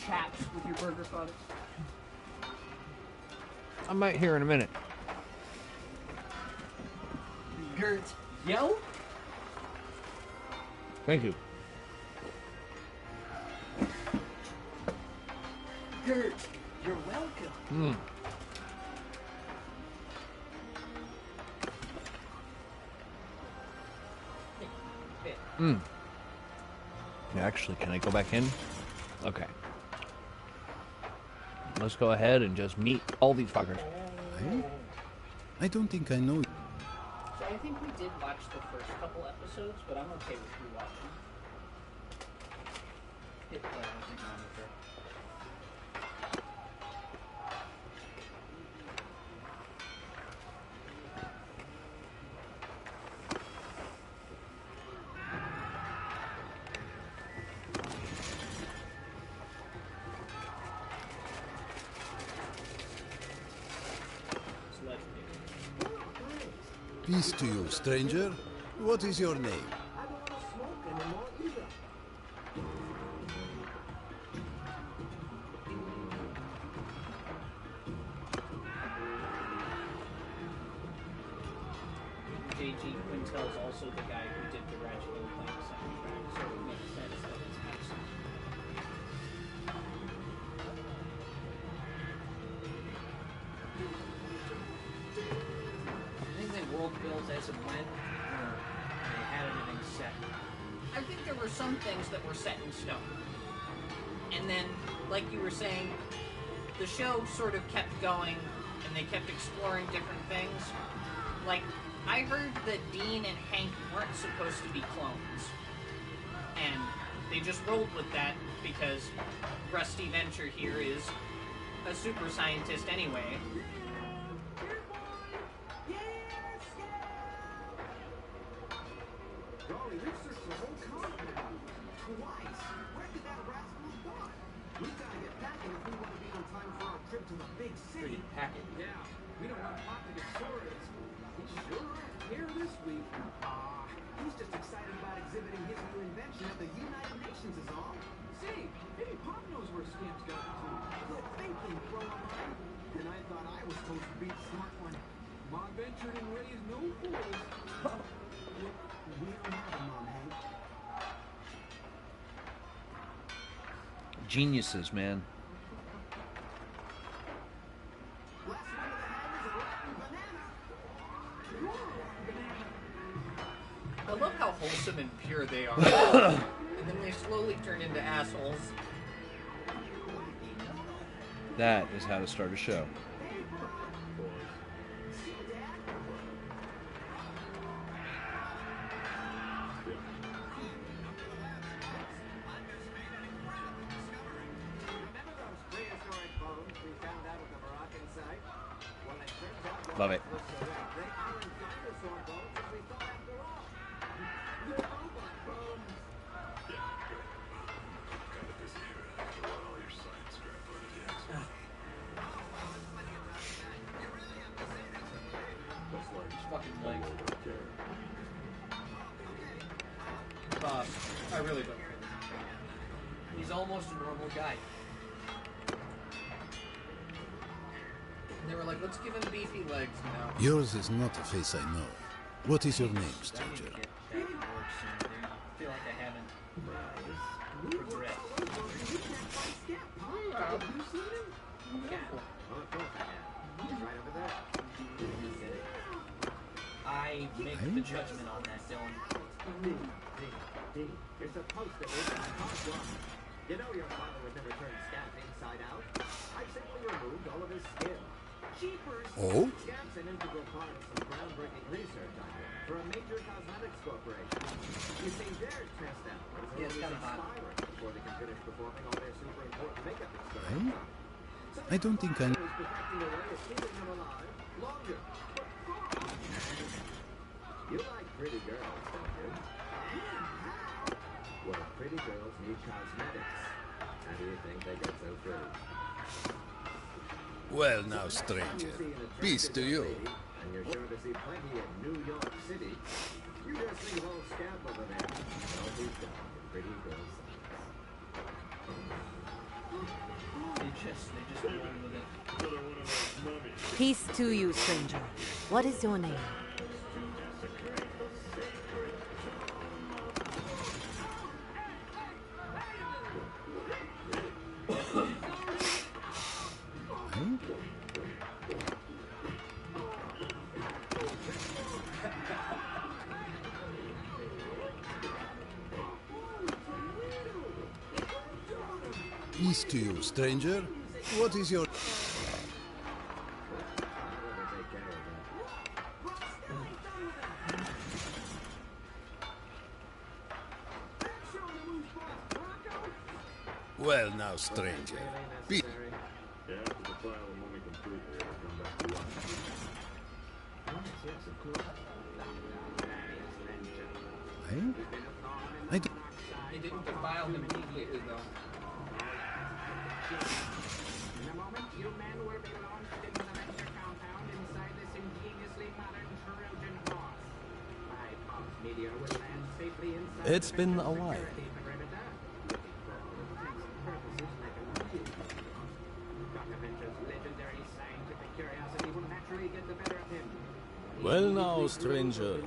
Chaps with your burger father. I might hear in a minute. Gert, yo? Thank you. Gert, you're welcome. Actually, can I go back in? Okay. Let's go ahead and just meet all these fuckers. I don't think I know. So I think we did watch the first couple episodes, but I'm okay with rewatching. Hit play, I think I'm okay. Peace to you, stranger. What is your name? J.G. Quintel's also the guy who did the Ratchet & Clank soundtrack, so it makes sense that it's Hudson. I think they world built as it went, or they had everything set. I think there were some things that were set in stone. And then, like you were saying, the show sort of kept going, and they kept exploring different things. Like, I heard that Dean and Hank weren't supposed to be clones. And they just rolled with that because Rusty Venture here is a super scientist anyway. Golly, we've searched the whole compound twice. Where did that rascal have gone? We've got to get packing if we want to be on time for our trip to the big city. Packing? Yeah, we don't want Pop to get sore. He's sure here this week. He's just excited about exhibiting his new invention at the United Nations is all. Say, maybe Pop knows where Scamp's got to. Good thinking, Froline. And I thought I was supposed to be the smart one. Mom ventured and raised no fools. We don't have a Mom, Hank. Geniuses, man. I love how wholesome and pure they are. And then they slowly turn into assholes. That is how to start a show. Love it. I really don't. He's almost a normal guy. And they were like, let's give him beefy legs, you know. Yours is not a face I know. What is your name, stranger? I feel like I haven't progressed. I make the judgment on that, Dylan. You're supposed to be a hot one. You know your father would never turn Scap inside out. I've simply removed all of his skin. Cheapers! Oh? Scap's an integral part of some groundbreaking research I did for a major cosmetics corporation. You see, their test output is always inspiring before they can finish performing all their super important makeup experiments. I don't think I know. Is perfecting a way of keeping them alive longer. You like pretty girls, don't you? Well, pretty girls need cosmetics. How do you think they get so pretty? Well, now, stranger. Peace to you. And you're sure to see plenty in New York City. You just leave old Scap over there. All he's got is pretty girls' They just roll with it. Peace to you, stranger. What is your name? Peace to you, stranger. What is your... Well, now, stranger. Peace... Yeah, after the trial and moment completely, I'll come back to life. Yes, of course. I don't... They didn't defile him immediately, though. In a moment, you men will be launched into the venture compound inside this ingeniously modern Trojan horse. It's been a while. Well now, stranger.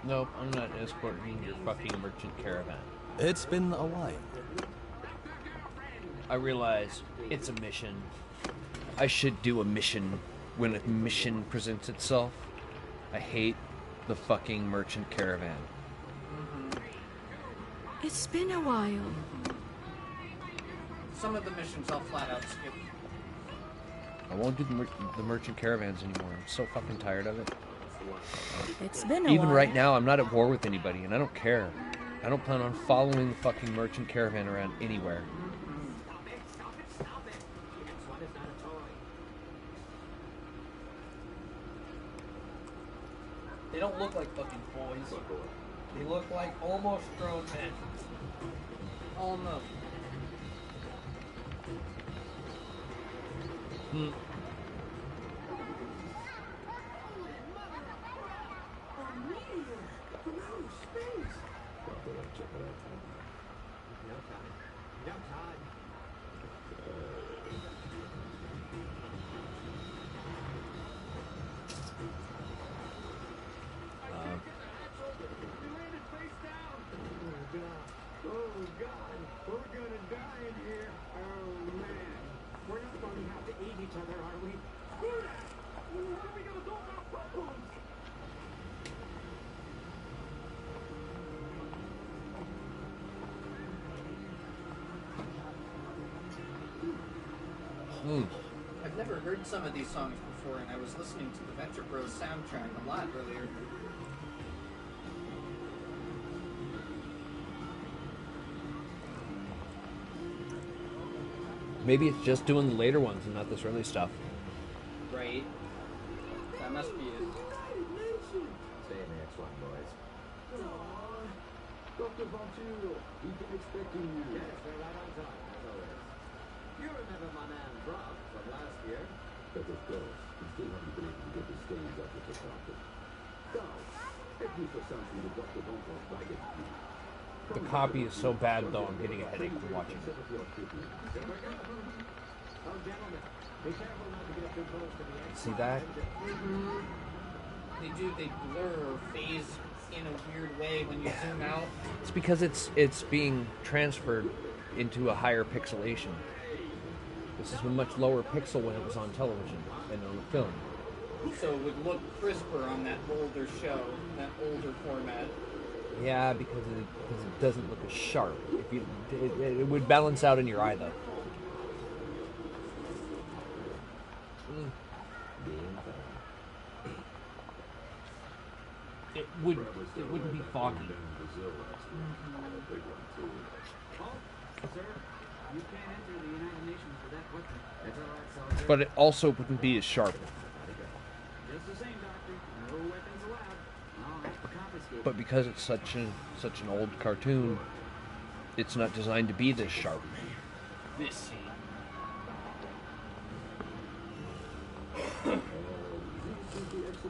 Nope, I'm not escorting your fucking merchant caravan. It's been a while. I realize it's a mission. I should do a mission when a mission presents itself. I hate the fucking merchant caravan. It's been a while. Some of the missions I'll flat out skip. I won't do the merchant caravans anymore. I'm so fucking tired of it. It's been a Even while. right now, I'm not at war with anybody, and I don't care. I don't plan on following the fucking merchant caravan around anywhere. They don't look like fucking boys. They look like almost grown men. Almost. I've never heard some of these songs before, and I was listening to the Venture Bros soundtrack a lot earlier. Maybe it's just doing the later ones and not this early stuff. Right. That must be it. Stay in the X1, boys. Dr. Von Tuel, we've been expecting you. Yes, we're right on time, as always. You remember my man Brock from last year? But of course, we still haven't been able to get the stains out of the carpet. So, head me for something that Dr. Von Tuel's baggage. The copy is so bad, though, I'm getting a headache from watching it. See that? They do, they blur or phase in a weird way when you zoom out. It's because it's being transferred into a higher pixelation. This is a much lower pixel when it was on television and on the film. So it would look crisper on that older show, that older format. Yeah, because it doesn't look as sharp. If you, it would balance out in your eye, though. It wouldn't be foggy. But it also wouldn't be as sharp. But because it's such an old cartoon, it's not designed to be this sharp. This scene.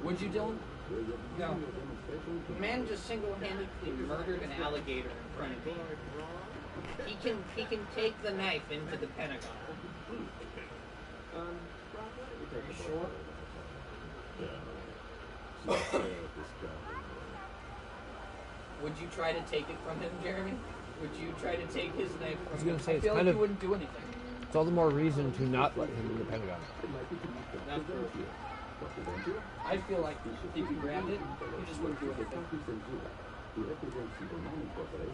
Would you, Dylan? No. The man just single-handedly murdered an alligator in front of me. He can take the knife into the Pentagon. Are you sure? Would you try to take it from him, Jeremy? Would you try to take his knife from him? I feel like you wouldn't do anything. It's all the more reason to not let him in the Pentagon. That's true. I feel like if you grabbed it, you just wouldn't do anything.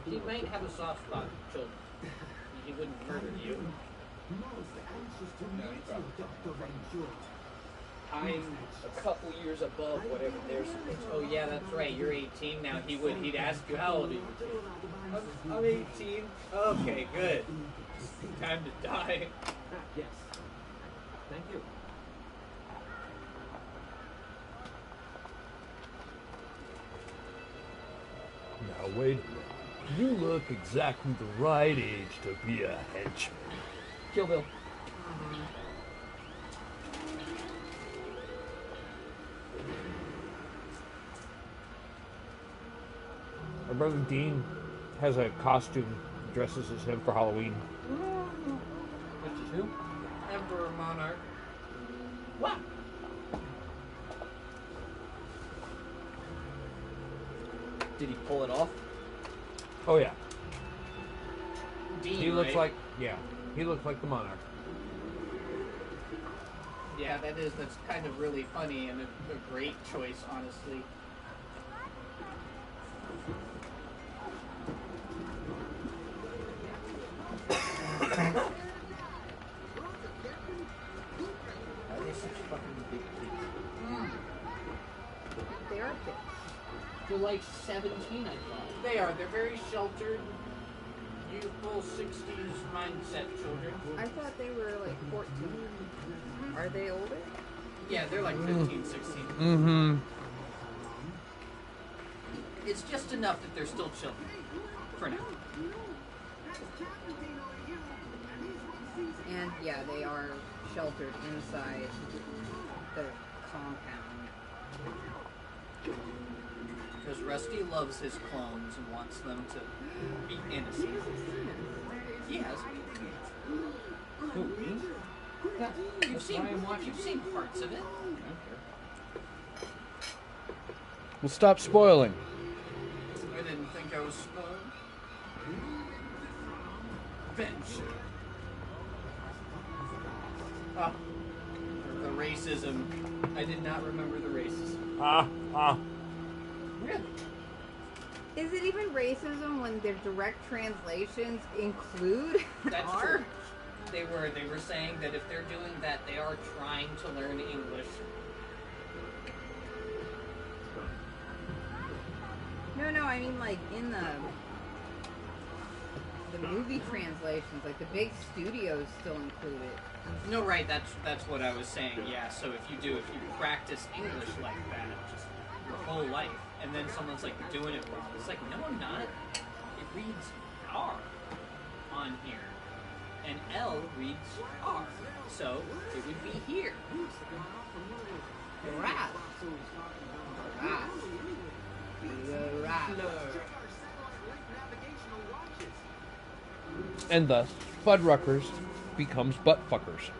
He might have a soft spot for children. He wouldn't murder you. I'm a couple years above whatever they're supposed to. Oh yeah, that's right. You're 18 now. He'd ask you how old are you? I'm 18. Okay, good. Time to die. Yes. Thank you. Now wait a minute. You look exactly the right age to be a henchman. Kill Bill. Our brother Dean has a costume, dresses as him for Halloween. Which is who? Emperor Monarch. What? Did he pull it off? Oh yeah. Dean, He looks right? he looks like the monarch. Yeah, that's kind of really funny and a great choice, honestly. They're such fucking big kids. They are kids. They're like 17, I thought. They are. They're very sheltered, youthful 60s mindset children. I thought they were like 14. Are they older? Yeah, they're like 15, 16. Mm-hmm. It's just enough that they're still children. For now. And yeah, they are sheltered inside the compound. Because Rusty loves his clones and wants them to be innocent. Yes. Who, me? Yeah, you've seen parts of it. Well, stop spoiling. I didn't think I was spoiled. Venture. Ah, the racism. I did not remember the racism. Really? Is it even racism when their direct translations include That's R? true. They were saying that if they're doing that, they are trying to learn English. No, I mean like in the movie translations, like the big studios still include it. No, right, that's what I was saying, yeah. So if you practice English like that just your whole life, and then someone's like, you're doing it wrong. It's like, no, I'm not. It reads R on here. And L reads R. So it would be here. Rat. And thus, Fuddruckers becomes buttfuckers.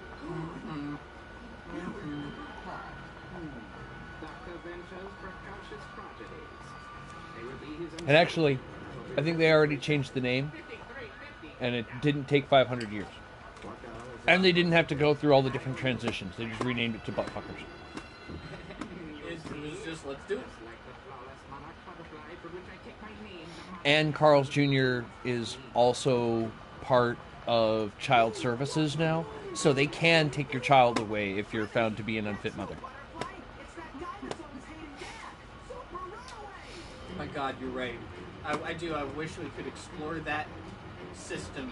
And actually, I think they already changed the name, and it didn't take 500 years. And they didn't have to go through all the different transitions. They just renamed it to buttfuckers. It was just, let's do it. And Carl's Jr. is also part of child services now, so they can take your child away if you're found to be an unfit mother. Oh my God, you're right. I do. I wish we could explore that system,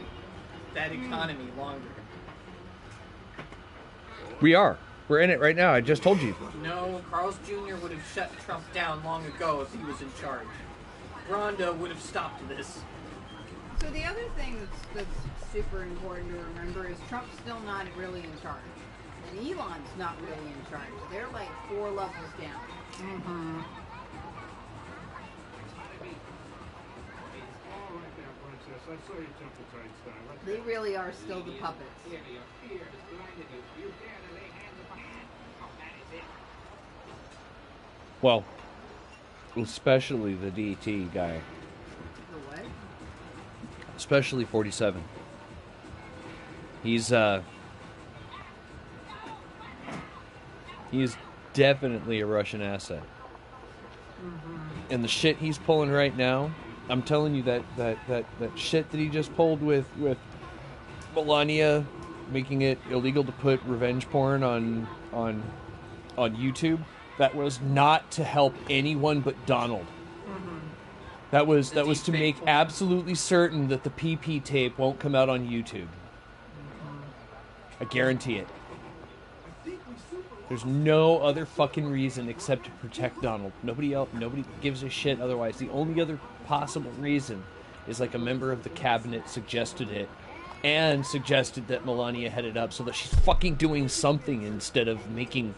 that economy longer. We are. We're in it right now. I just told you. No, Carl's Jr. would have shut Trump down long ago if he was in charge. Rhonda would have stopped this. So the other thing that's super important to remember is Trump's still not really in charge. And Elon's not really in charge. They're like 4 levels down. Mm-hmm. They really are still the puppets. Well, especially the DT guy. The what? Especially 47. He's definitely a Russian asset. Mm-hmm. And the shit he's pulling right now, I'm telling you that shit that he just pulled with Melania, making it illegal to put revenge porn on YouTube, that was not to help anyone but Donald. Mm-hmm. That was to make absolutely certain that the PP tape won't come out on YouTube. I guarantee it. There's no other fucking reason except to protect Donald. Nobody gives a shit otherwise. The only other possible reason is like a member of the cabinet suggested it and suggested that Melania head it up so that she's fucking doing something instead of making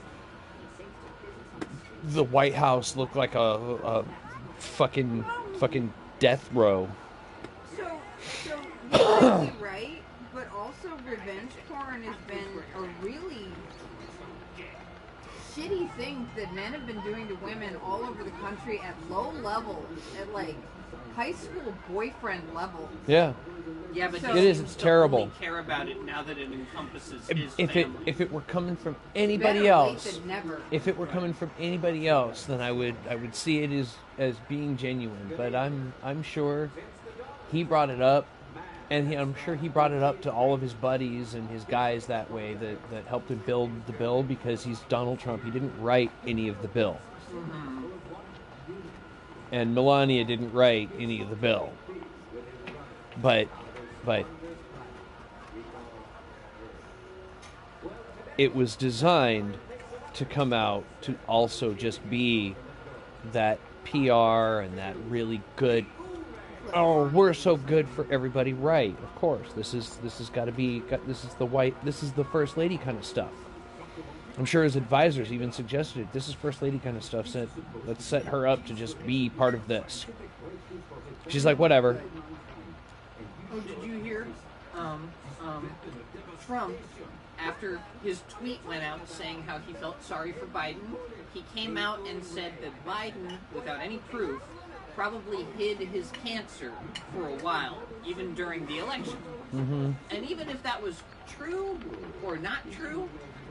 the White House look like a fucking death row. So you might be right, but also revenge porn has been a really shitty thing that men have been doing to women all over the country at low levels, at like high school boyfriend level. Yeah. Yeah, but it is. It's terrible. Only care about it now that it encompasses his If family. it were coming from anybody Better else, late than never. if it were coming from anybody else, then I would see it as being genuine. But I'm sure he brought it up, and I'm sure he brought it up to all of his buddies and his guys that way that helped him build the bill, because he's Donald Trump. He didn't write any of the bill, and Melania didn't write any of the bill, but it was designed to come out to also just be that PR and that really good, oh, we're so good for everybody, right? Of course, this is got to be, this is the first lady kind of stuff. I'm sure his advisors even suggested it. This is first lady kind of stuff. So let's set her up to just be part of this. She's like, whatever. Oh, did you hear? Trump, after his tweet went out saying how he felt sorry for Biden, he came out and said that Biden, without any proof, probably hid his cancer for a while, even during the election. Mm-hmm. And even if that was true or not true,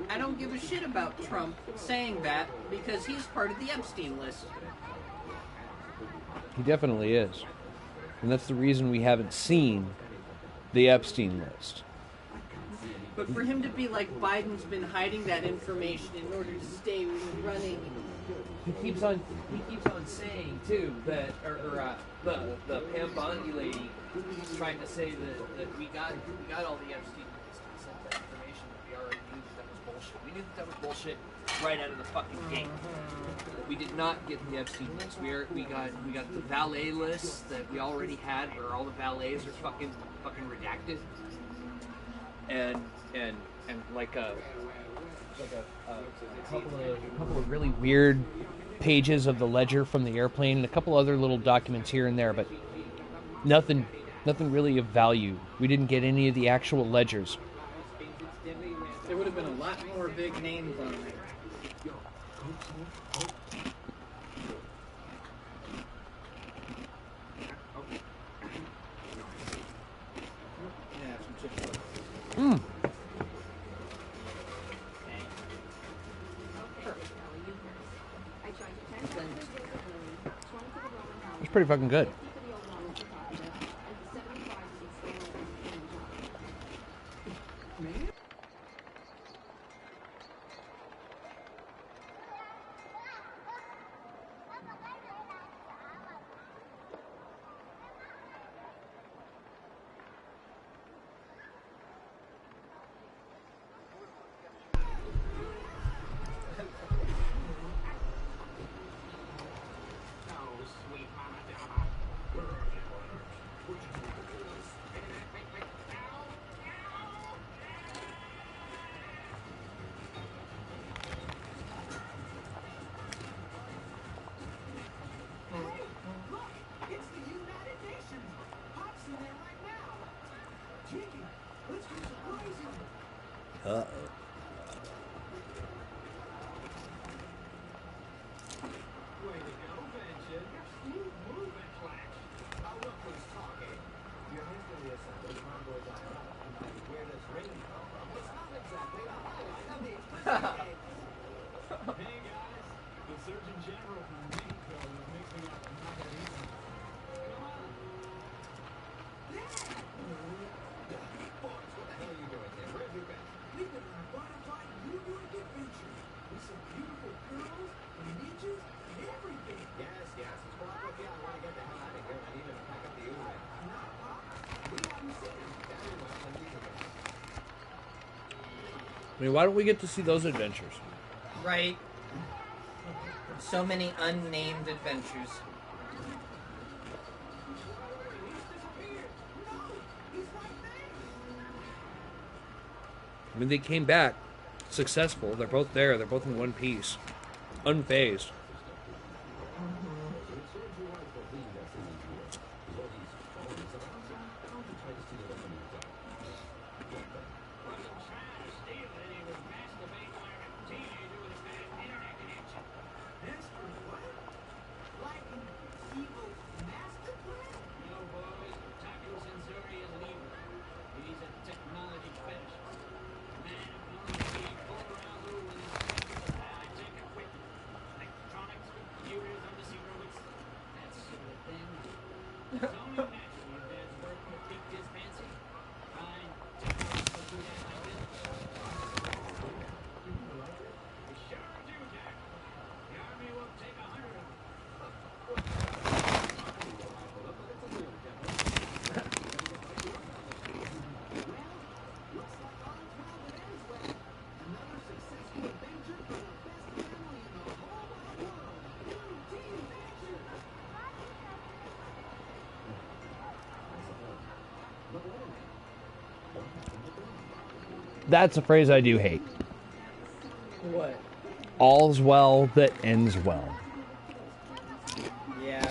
I don't give a shit about Trump saying that, because he's part of the Epstein list. He definitely is. And that's the reason we haven't seen the Epstein list. But for him to be like, Biden's been hiding that information in order to stay running. He keeps on saying too that, the Pam Bondi lady is trying to say that we got all the Epstein list and sent that information that we already knew that was bullshit. We knew that was bullshit right out of the fucking gate. We did not get the Epstein list. We got the valet list that we already had, where all the valets are fucking redacted, and like a couple of really weird pages of the ledger from the airplane, and a couple other little documents here and there, but nothing really of value. We didn't get any of the actual ledgers. There would have been a lot more big names on there. Mm. It's pretty fucking good. Uh-oh. I mean, why don't we get to see those adventures? Right. So many unnamed adventures. I mean, they came back successful. They're both there. They're both in one piece. Unfazed. That's a phrase I do hate. What? All's well that ends well. Yeah.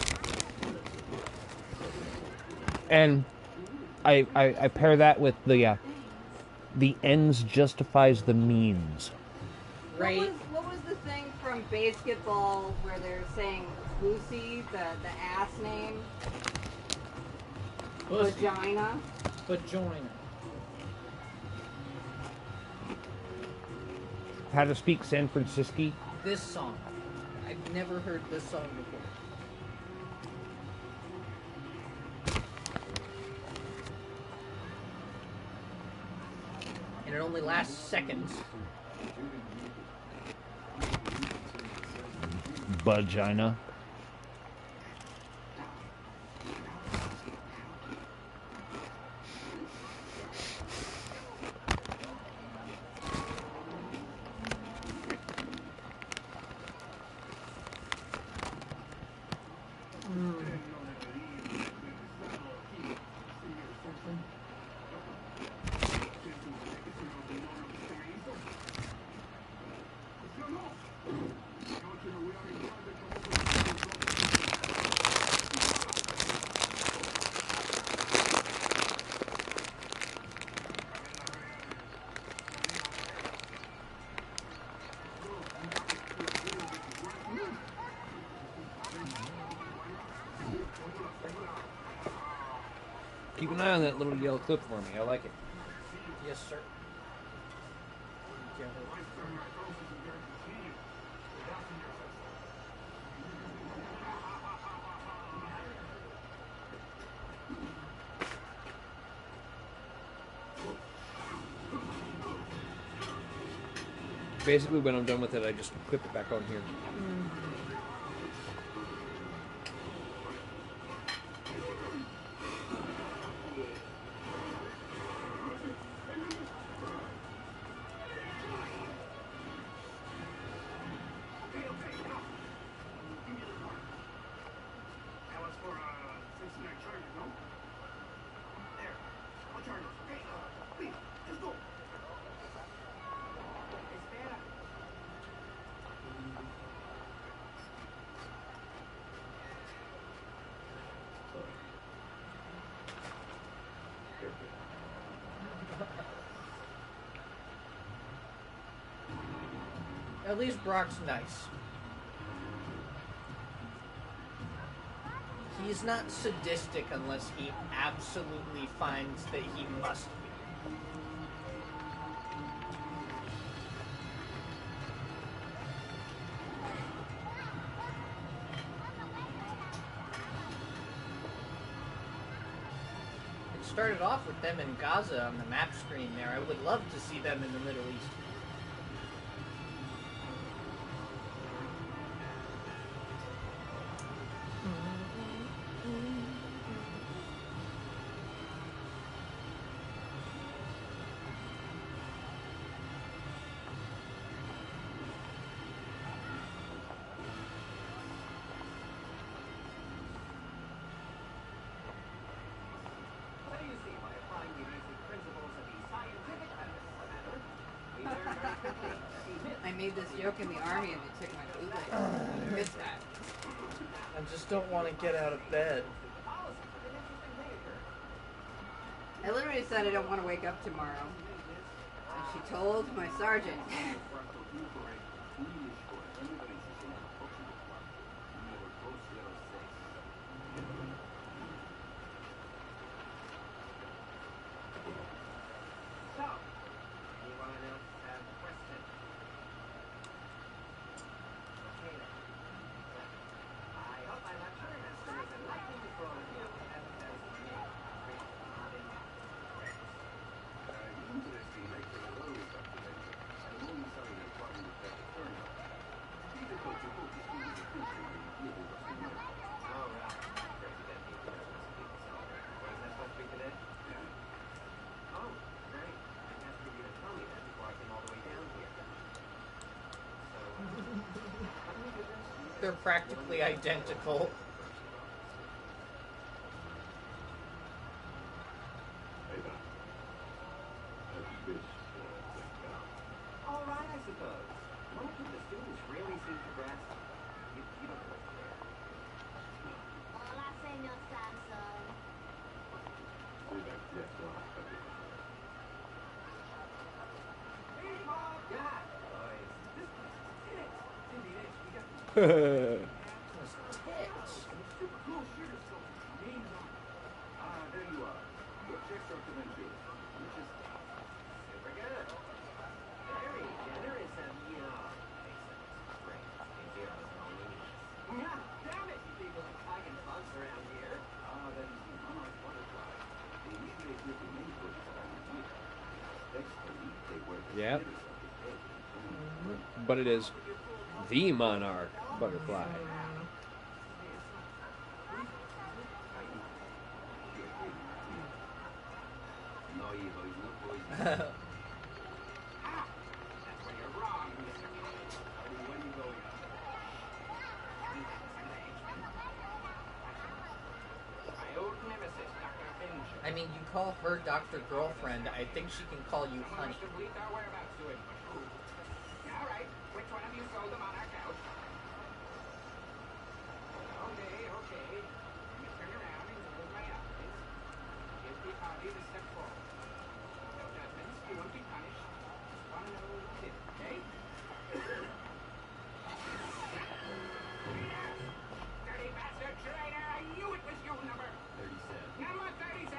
And I pair that with the ends justifies the means. Right. What was the thing from basketball where they're saying Lucy, the ass name? Vagina. Vagina. How to speak San Francisco? This song. I've never heard this song before. And it only lasts seconds. Vagina. Keep an eye on that little yellow clip for me. I like it. Yes, sir. Basically, when I'm done with it, I just clip it back on here. At least Brock's nice. He's not sadistic unless he absolutely finds that he must be. It started off with them in Gaza on the map screen there. I would love to see them in the Middle East. I made this joke in the army and they took my bootleg. I missed that. I just don't want to get out of bed. I literally said I don't want to wake up tomorrow. And she told my sergeant. They're practically identical. All right, I suppose. Most of the students really seem to grasp. You don't know what's there. Hola, señor Samson. Hey, Bob! Yeah, boys. This place is tits. Indeed, it's. We got Tits. super cool shooter scope. Names on it. Ah, there you are. Your checks are commended. Which is super good. Very generous of you. Makes sense. Great. Zeros are all needs. Yeah, damn it, you people are tagging bugs around here. Ah, that is the monarch butterfly. They usually appear to many bushes around here. Expectantly, they wear the Yep. feathers of the head and wings. But it is the monarch butterfly. No evil is no poison. Ah, that's where you're wrong, Mr. Cat. Where are you going? My old nemesis, Dr. Finch. I mean, you call her Dr. Girlfriend. I think she can call you honey. Must have leaked our whereabouts to him. All right, which one of you sold them on our couch? Okay. Let me turn around and close my eyes. Give the party the step forward. No judgments. You won't be punished. Just want to know who did it, okay? Dirty bastard traitor! I knew it was you, number 37. Number 37!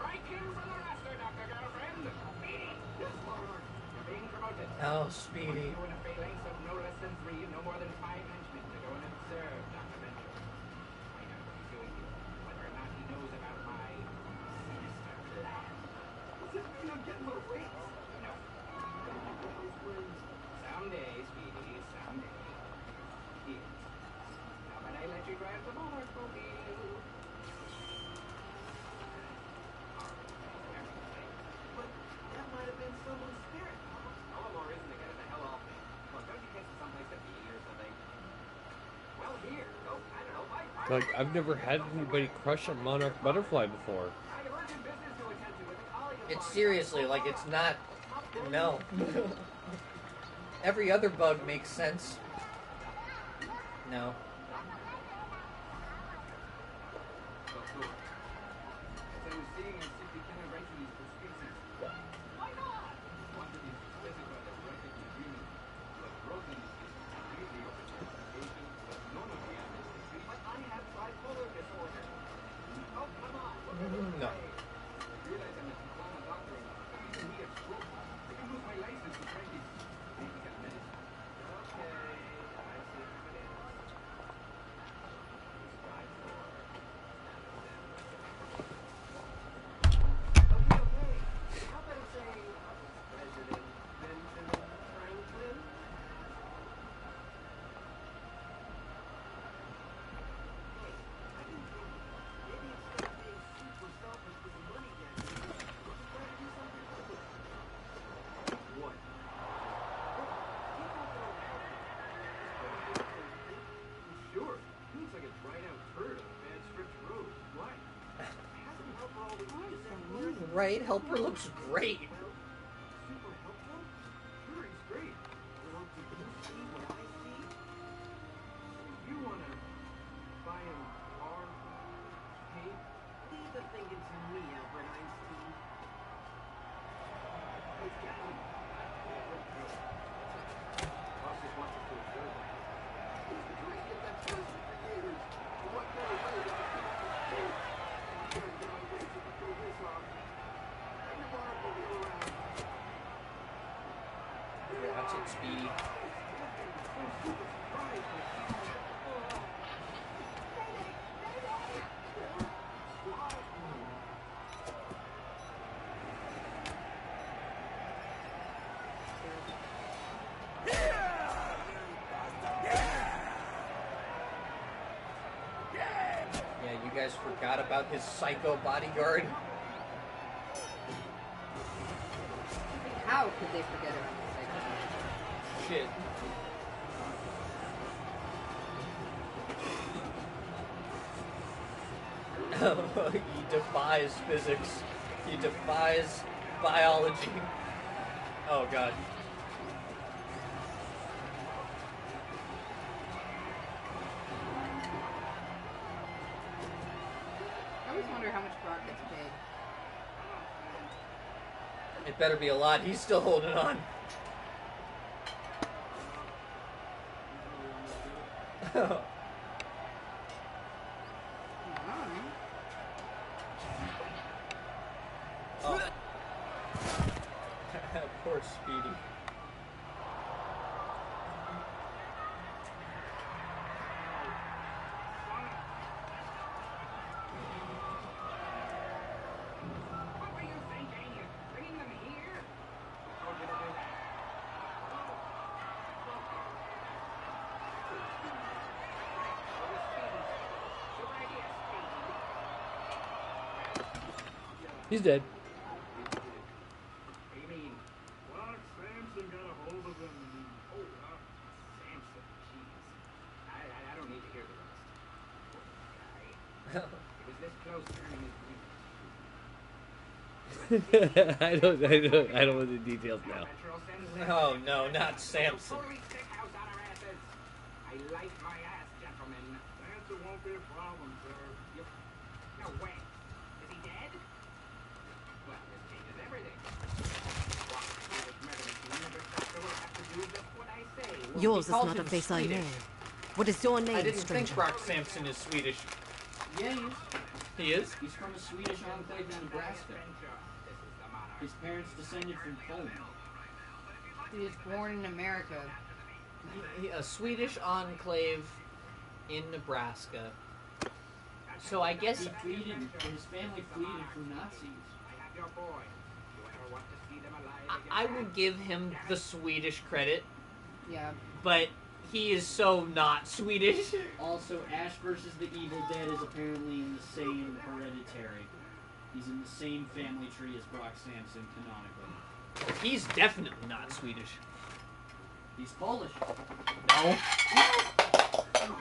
Right in from the raster, Dr. Girlfriend. Speedy! Yes, Lord. You're being promoted. Oh, Speedy. You in a phalanx of no less than 3 and no more than 5 henchmen to go and observe Dr. Venture. Find out what he's doing here, whether or not he knows about my sinister plan. Does this mean I'm getting more weights? No. Someday, Speedy, someday. Here. How about I let you drive the monarch mobile? But that might have been someone's spirit. All the more reason to get it the hell off me. Well, don't you get to someplace to be or something? Well, here. Oh, I don't know. Like, I've never had anybody crush a monarch butterfly before. I have urgent business to attend to with a colleague of It's mine. seriously, like, it's not... No. Every other bug makes sense. No. As I was saying, I simply cannot write to these prescriptions. Why not? Wanted you to specify that writing the agreement to have broken is completely open to investigation, but none of the administration. But I have bipolar disorder. Oh, come on. No. I realize I'm a diploma doctor and I'm using me at stroke. I can lose my license to practice. Maybe get medicine. Okay, I see how it is. Strive for. Okay. How about I say President Benjamin Franklin? Hey, I didn't think maybe instead of being super selfish with the money gathering, we should try to do something else. What? People go Sure. He looks like a dried out turd on a bad stripped road. Why? Hasn't helped all the Right? Helper looks great. Super helpful? Sure, he's great. Well, do you see what I see? You wanna buy him our tape? Leave the thinking to me, Albert Einstein? Hey, Captain. Boss just wants us to observe that. He's been trying to get that person for years. What better way to get the I'm trying to get my way to throw this off. And tomorrow we'll be around. Watch it, Speedy. Yeah, you guys forgot about his psycho bodyguard. How could they forget about the psycho? Shit. He defies physics. He defies biology. Oh god. I always wonder how much Brock gets paid. It better be a lot. He's still holding on. Oh. Poor Speedy. What were you thinking? Bringing them here? Who told you to do that? He's dead. You mean? Well, Samson got a hold of him and... Oh, Samson. Jeez. I don't need to hear the rest. It was this close to earning his I don't want the details now. Oh no, not Samson. I like my ass, gentlemen. Samson won't be a problem, sir. No way. Is he dead? Well, this changes everything. Yours is not a face I know. What is your name, I didn't stranger? think Brock Samson is Swedish. Yeah, he is. He is? He's from a Swedish enclave in Nebraska. His parents descended from Poland. He was born in America. A Swedish enclave in Nebraska. So I guess He pleaded, his family pleaded for Nazis. I will give him the Swedish credit. Yeah. But he is so not Swedish. Also, Ash versus the Evil Dead is apparently in the same hereditary. He's in the same family tree as Brock Samson canonically. He's definitely not Swedish. He's Polish. No.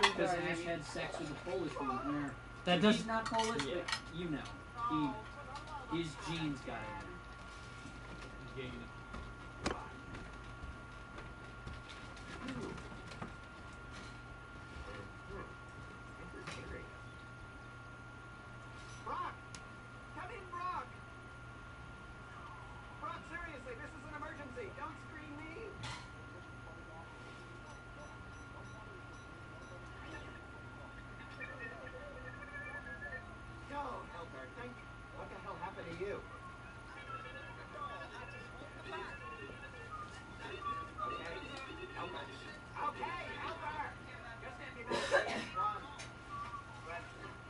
Because Ash had sex with a Polish woman. That So does- he's not Polish, but you know. His genes got in. Brock! Come in, Brock! Brock, seriously, this is an emergency. Don't screen me. No, Albert, thank you. What the hell happened to you? Okay, Albert. Okay, Albert! Just get me back to the one. But,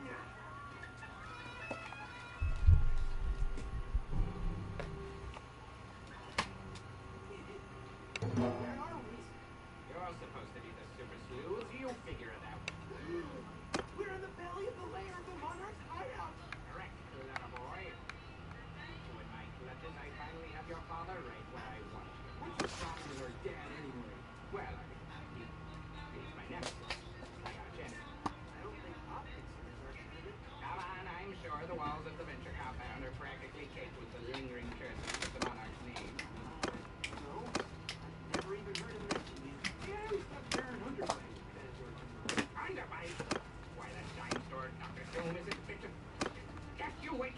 yeah. Where are we? You're supposed to be the super sleuth. You figure it out. We're in the belly of the lair of the monarch's hideout. Correct, little boy. With my clutches, I finally have your father right where I want him. What's your problem with our dad anyway? Well, he's my nemesis. My arch enemy. I don't think Pop considers our enemy. Come on, I'm sure the walls of the venture compound are practically caked with the lingering curses of the monarch's name. No, never even heard him mention it. Yeah, we stopped Baron Underbite. Underbite? Why, that dime store Dr. Doom isn't fiction. Just you wait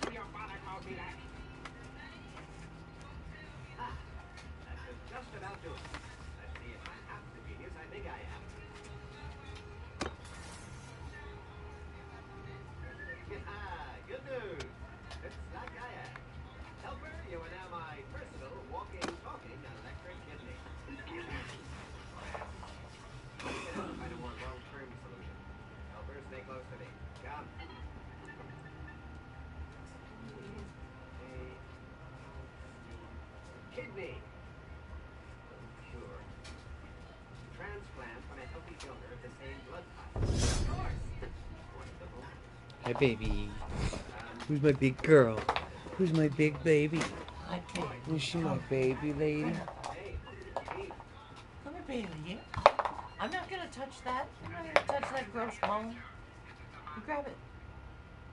Stay close to me. Come. Kidney. Cure. Transplant on a healthy donor of the same blood type. Of course. Wonderful. Hi, baby. Who's my big girl? Who's my big baby? Hi, baby. Is she my baby lady? Come here, baby. Yeah. I'm not gonna touch that. I'm not gonna touch that gross bone. You grab it.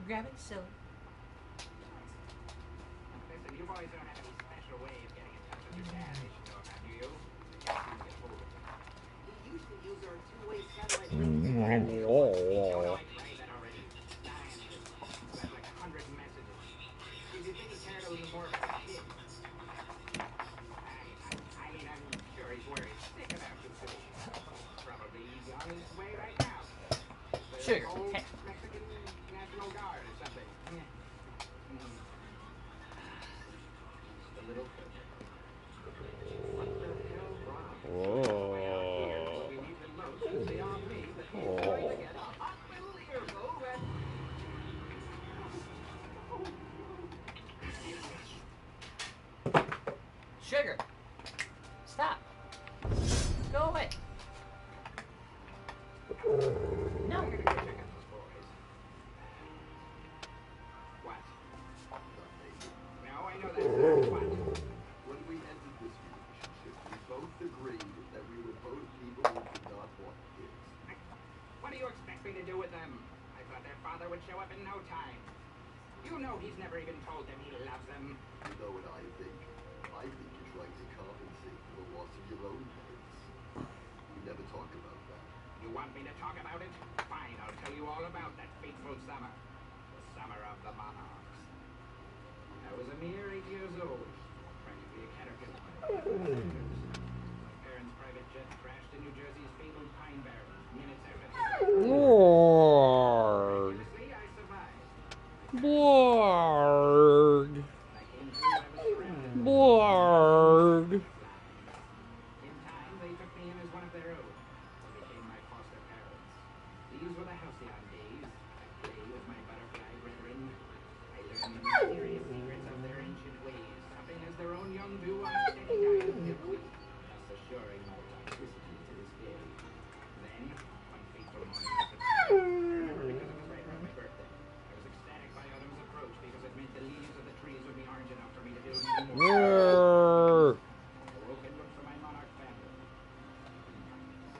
You grab it, silly. Listen, you boys don't have any special way of getting in touch with your dad, you know, have you? Get hold of him. We used to use our two-way satellite radio. Oh. Like 100 messages. Did you think he cared a little more about the kids? I mean, I'm sure he's worried sick about you too. Probably on his way right now. Sugar. Old Mexican National Guard or something. Just a little further. What the hell, Ron? We need the most is beyond me, but he's going to get a hot little earful that... Sugar. Stop. Go away. No. What? No, I know that's what. When we entered this relationship, we both agreed that we were both people who did not want kids. What do you expect me to do with them? I thought their father would show up in no time. You know he's never even told them he loves them. You know what I think? I think you're trying to compensate for the loss of your own kids. We never talked about that. You want me to talk about it? Fine, I'll tell you all about that fateful summer. The summer of the monarchs. I was a mere 8 years old. Practically a caterpillar. My parents' private jet crashed in New Jersey's fabled Pine Barrens minutes after Lord. Miraculously, I survived. Lord. I came through, I was surrounded. Lord. In time, they took me in as one of their own. They became my foster parents. These were the halcyon days. I played with my butterfly brethren. I learned the mysterious secrets of their ancient ways, something as their own young do on a steady diet of milkweed, thus assuring my toxicity to this day. Then, one fateful morning in September, I remember because it was right around my birthday. I was ecstatic by autumn's approach because it meant the leaves of the trees would be orange enough for me to build even more. I woke and looked for my monarch family.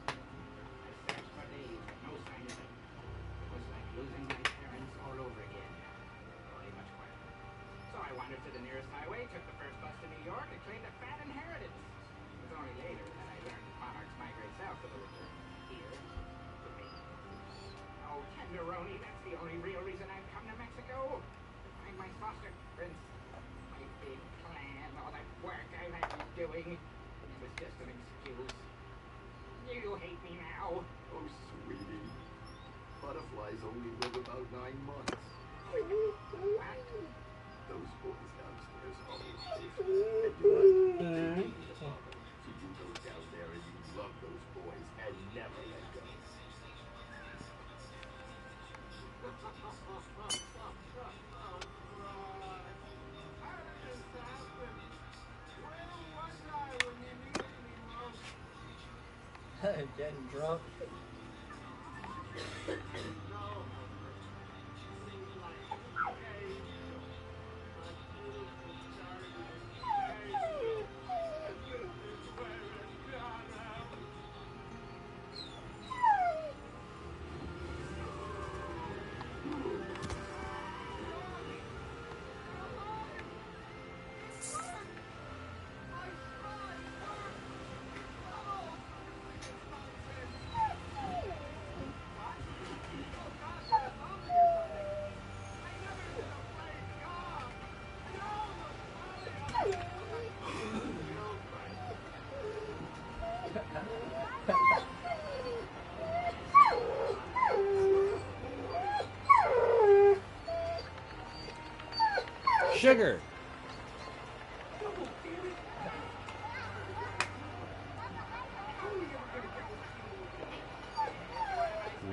I searched for days, but no sign of them. It was like losing my parents all over again, only much quieter. So I wandered to the nearest highway, took the first bus to New York, and claimed a fat inheritance. It was only later that I learned monarchs migrate south for the winter. Here, to me. Oh, tenderoni, that's the only real reason I've come to Mexico. To find my foster prince. My big plan, all that work I've had been doing. It was just an excuse. You hate me now. Oh, sweetie. Butterflies only live about 9 months. What? Those boys downstairs are always and you're right. They need the father. So you go down there and you love those boys and never let go. Getting drunk. Sugar.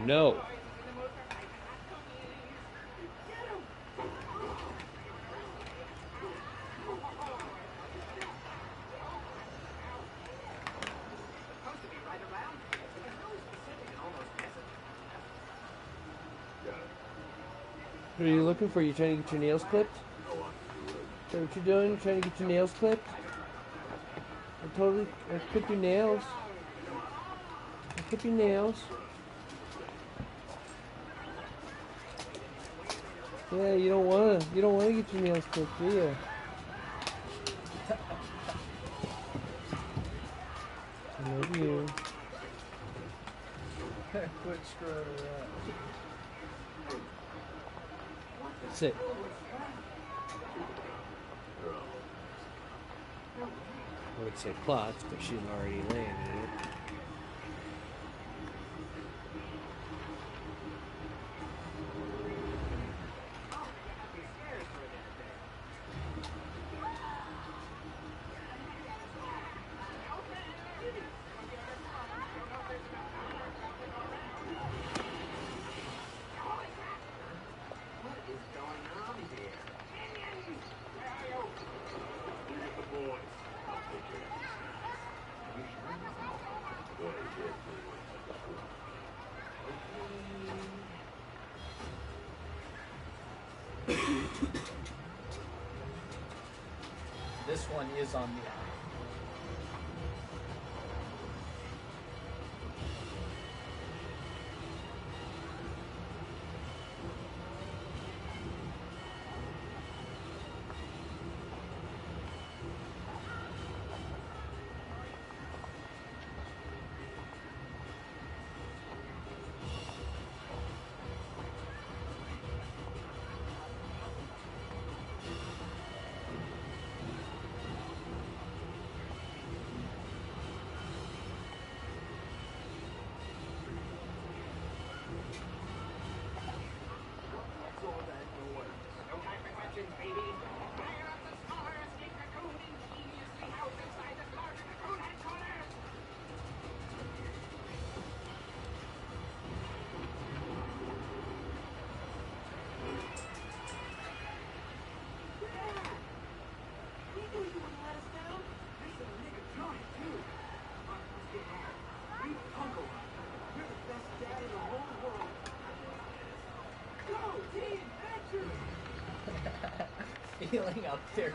No. What are you looking for? You trying to get your nails clipped? Is that what you're doing? You're trying to get your nails clipped? I clip your nails. I clip your nails. Yeah, you don't wanna get your nails clipped, do you? I love you. Quit screwing around. Sit. I would say cloth, but she's already laying in it. This one is on the eye. Feeling up there.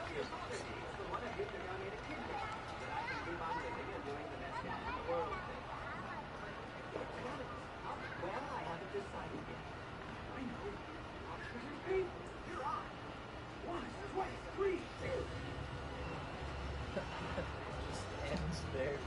Just ends there.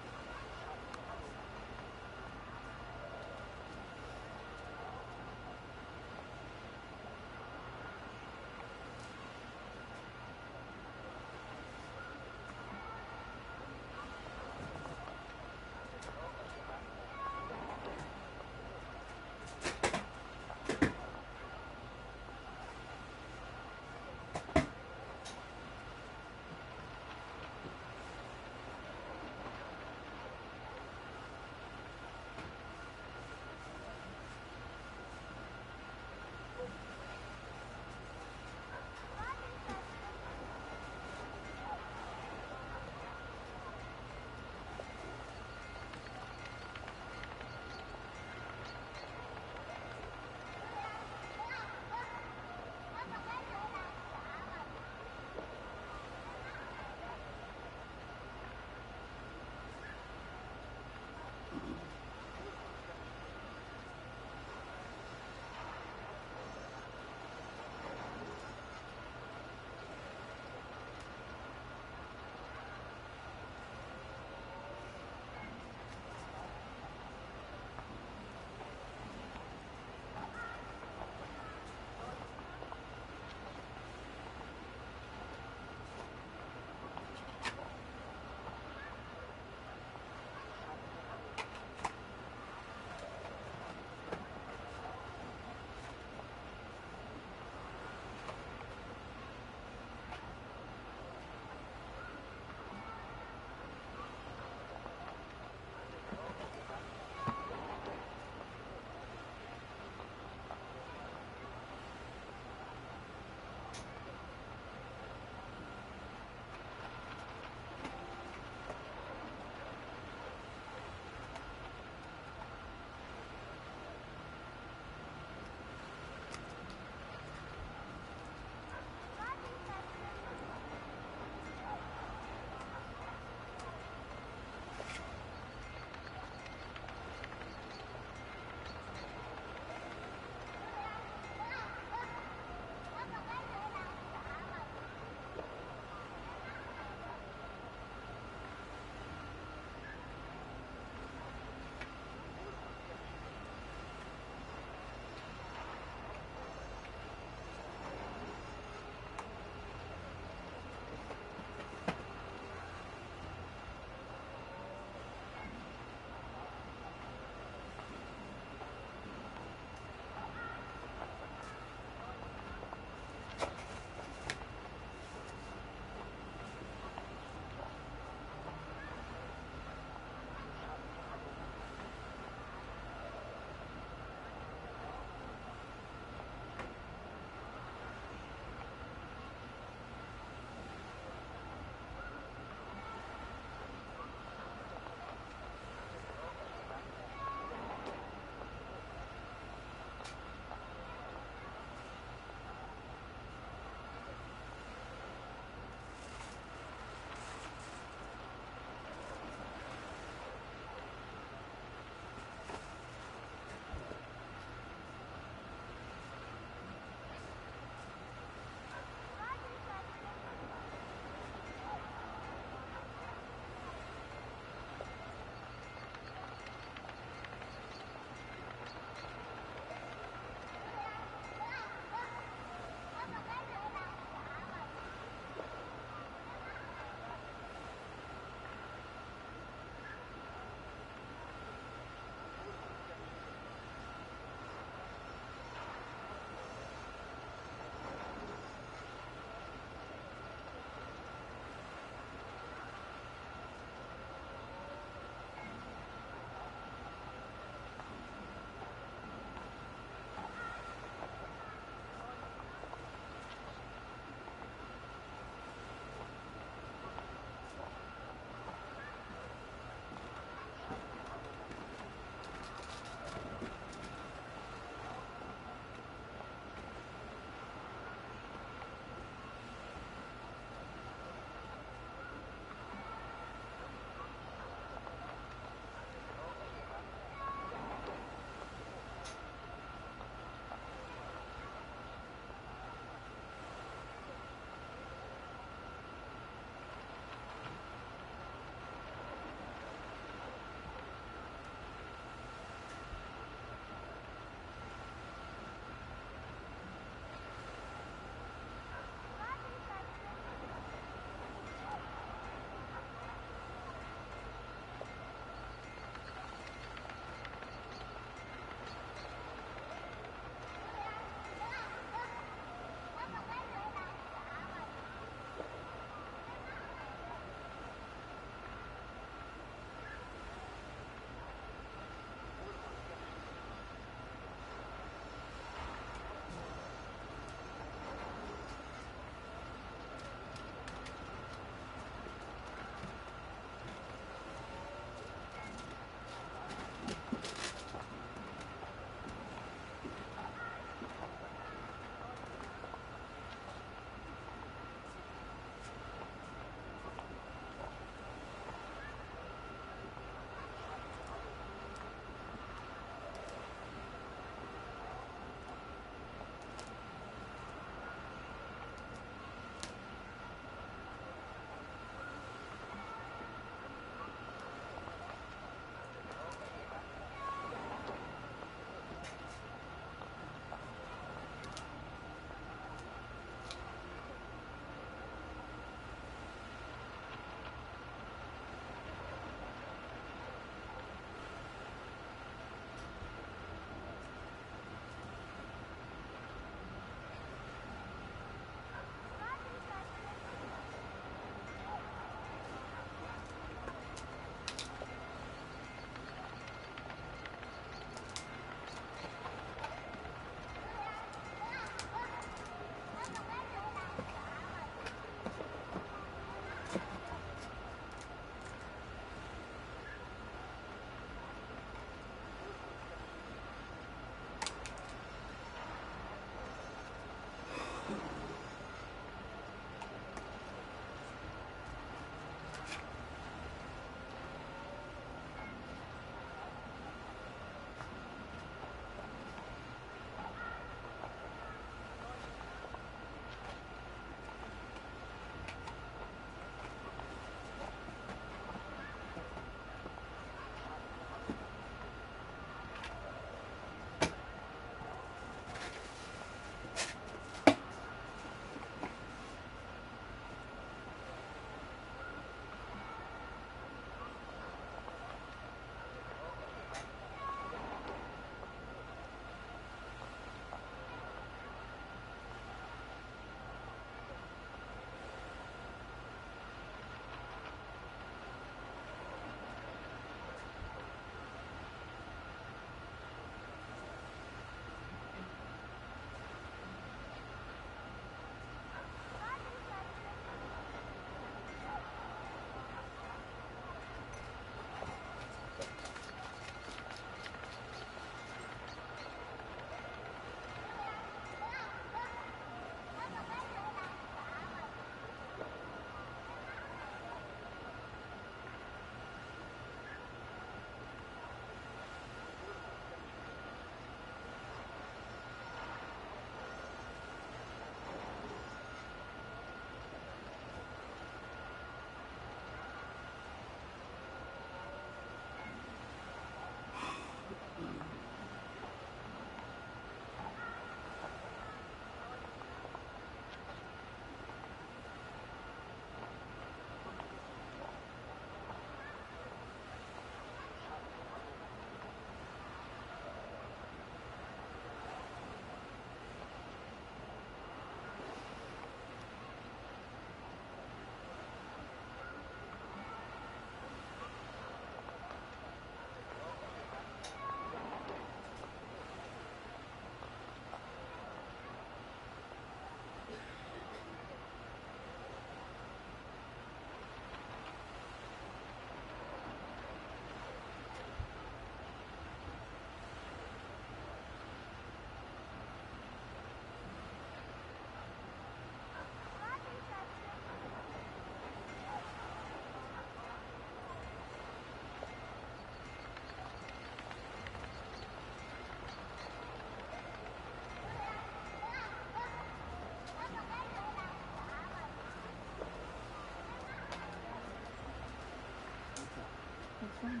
one?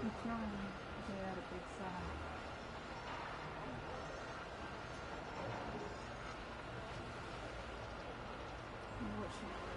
Which one? They had a big sign. What should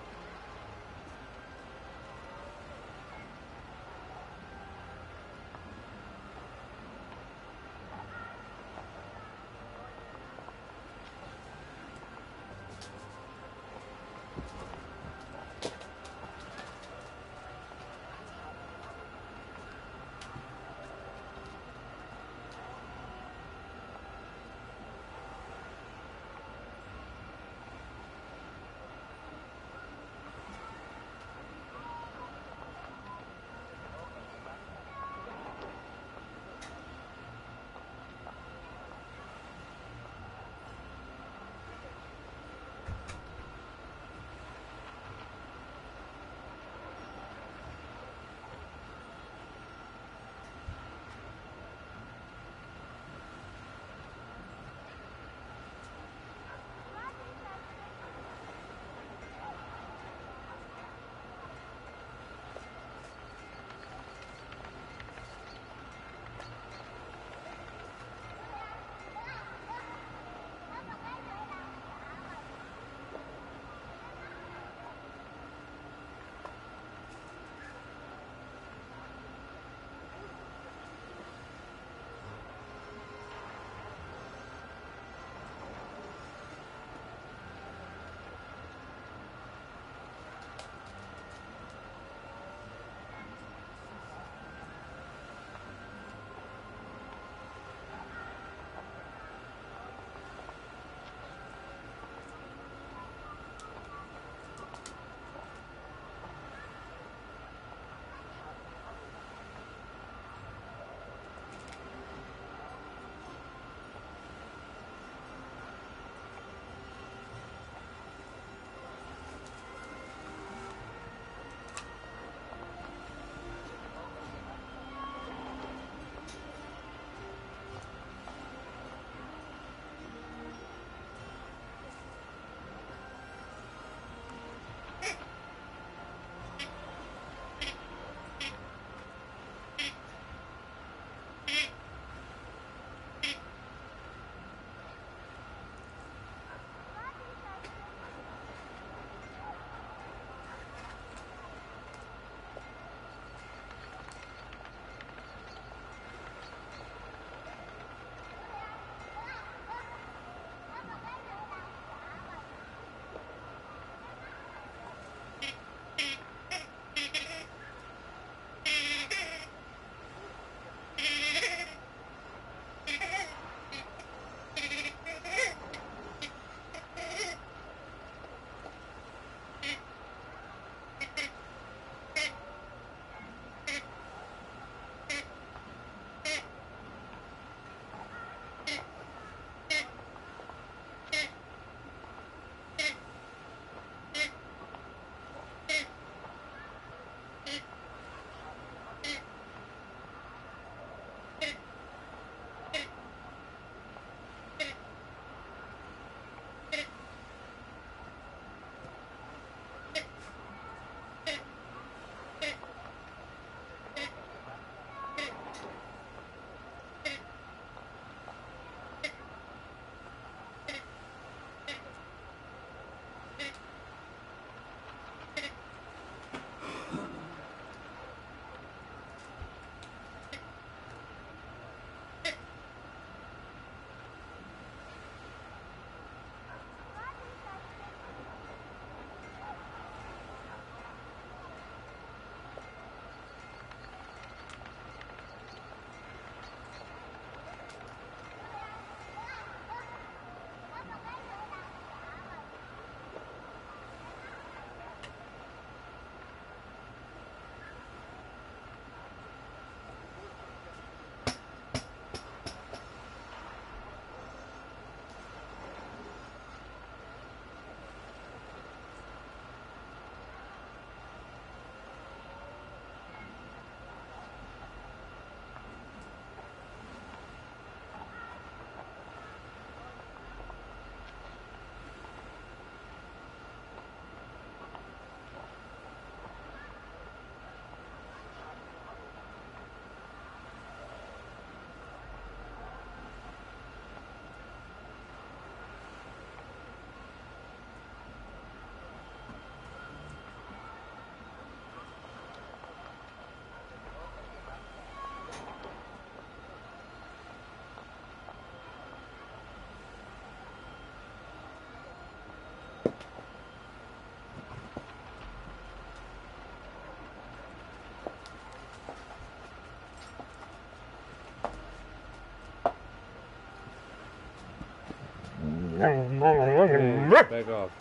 Back off.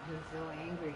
You're so angry.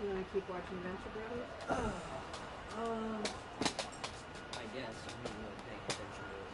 You want to keep watching Venture Brothers? I guess. I'm not really paying attention to it.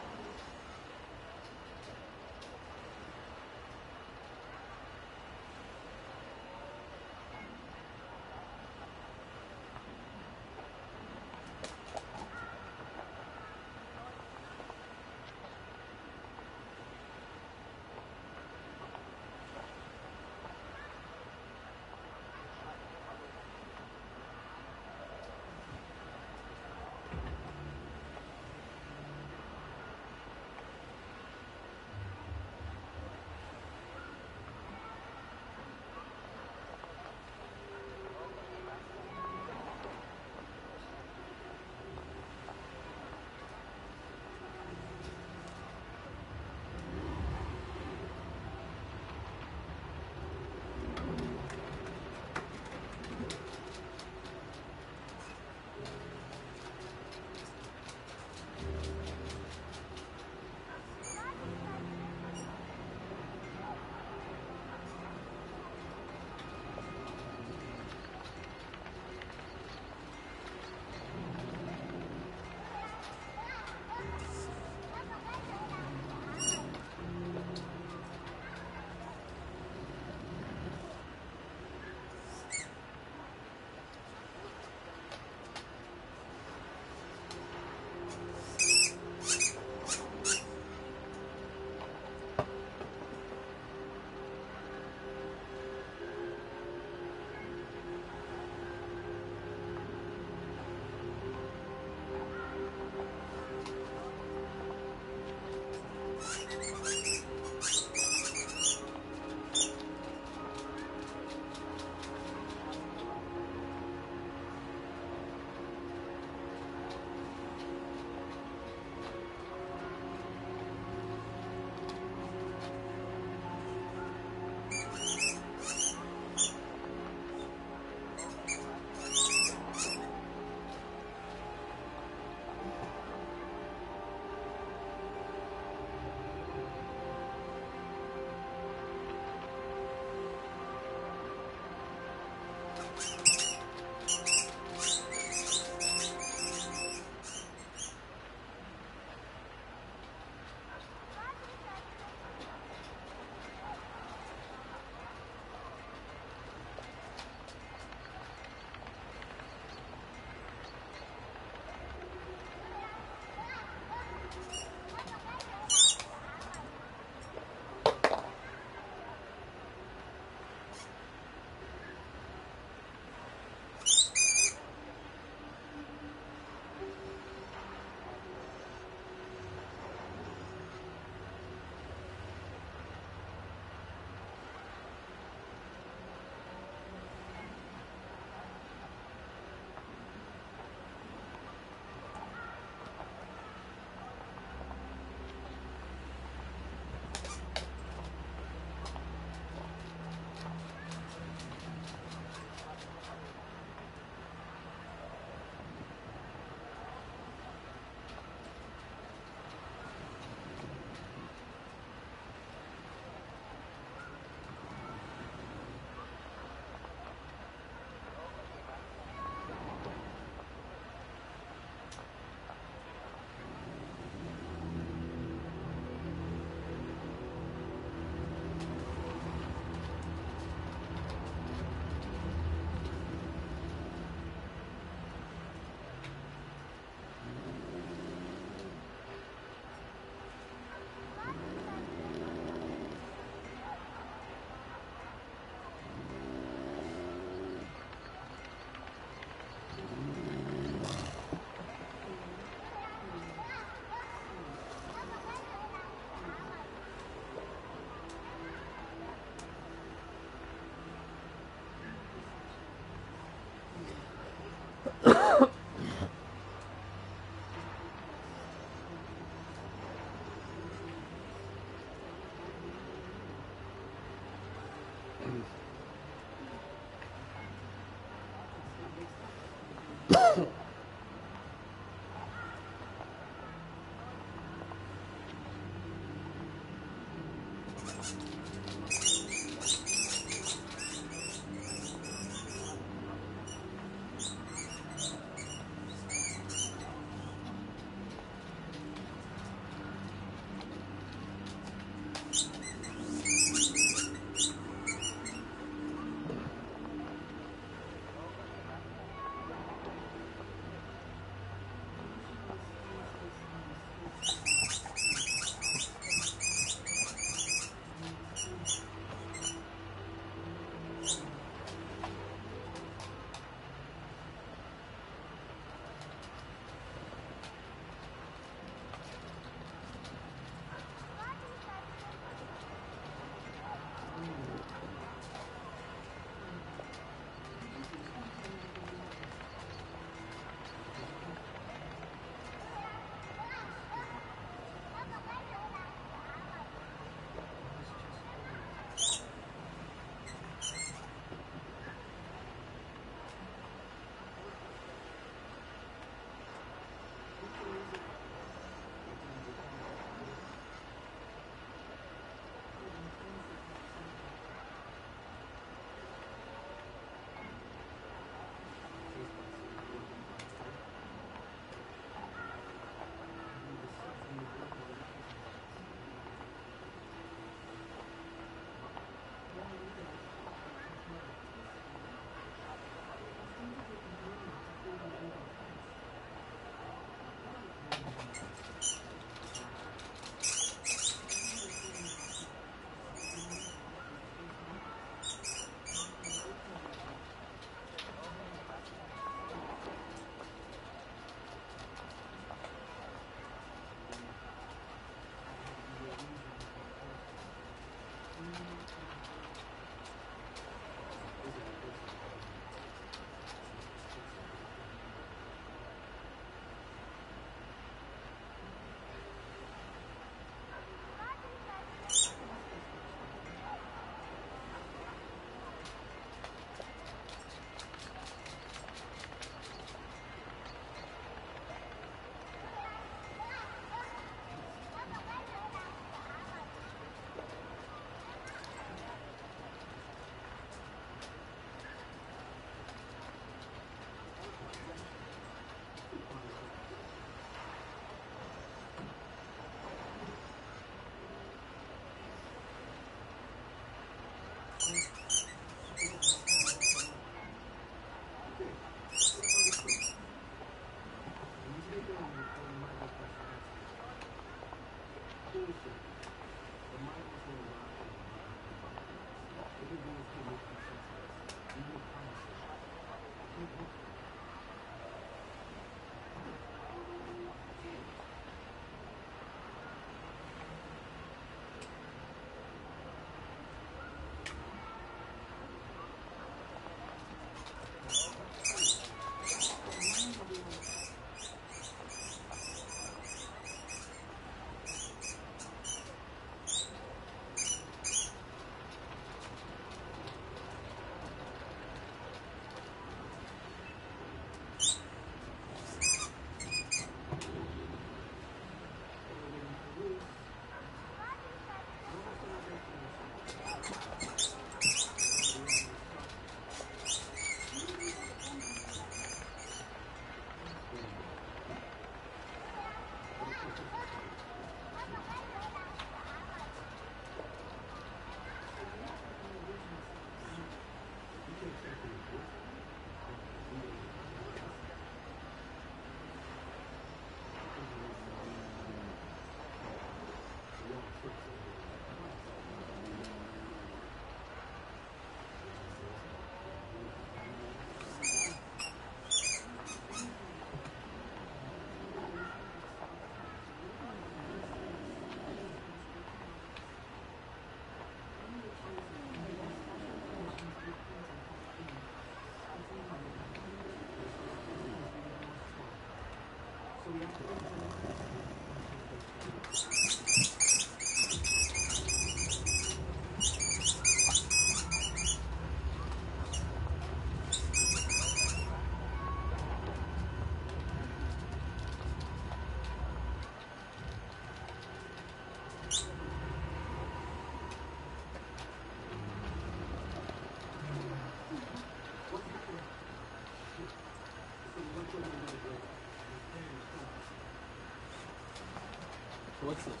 What's this?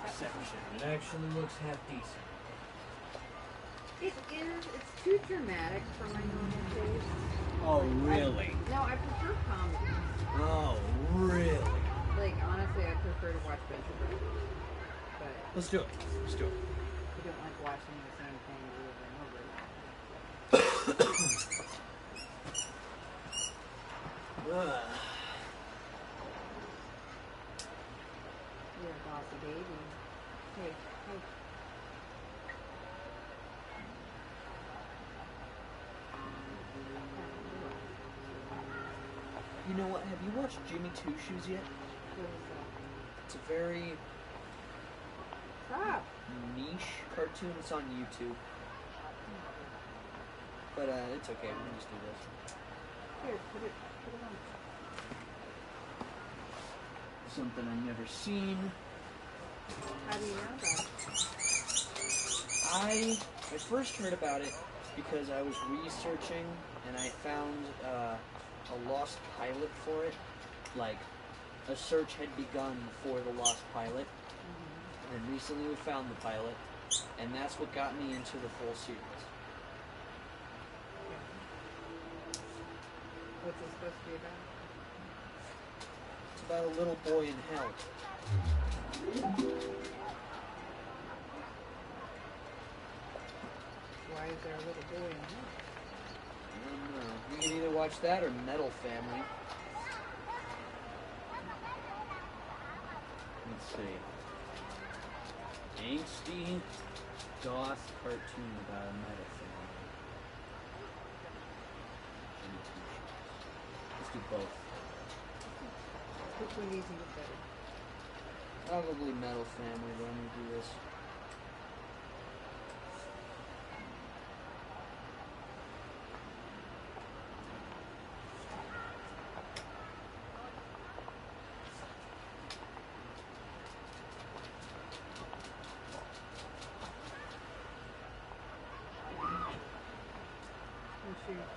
Exception. It actually looks half decent. It is. It's too dramatic for my normal taste. Oh, really? No, I prefer comedy. Oh, really? Like, honestly, I prefer to watch Venture Brothers. But Let's do it. Let's do it. I don't like watching the same thing over and over again. You're a bossy baby. Hey, hey. You know what? Have you watched Jimmy Two Shoes yet? What is that? It's a very Stop. niche cartoon. It's on YouTube. But it's okay. We can just do this. Here, put it on. Something I've never seen. How do you know that? I first heard about it because I was researching and I found a lost pilot for it. Like, a search had begun for the lost pilot, and recently we found the pilot, and that's what got me into the full series. What's it supposed to be about? It's about a little boy in hell. Why is there a little boy in here? I don't know. You can either watch that or Metal Family. Let's see. Angsty goth cartoon about a metal family. Let's do both. Which one do you think is better? Probably Metal Family, but I'm gonna do this. I'm sure you're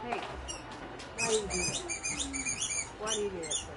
Hey, why do you do that? Why do you do that, sir?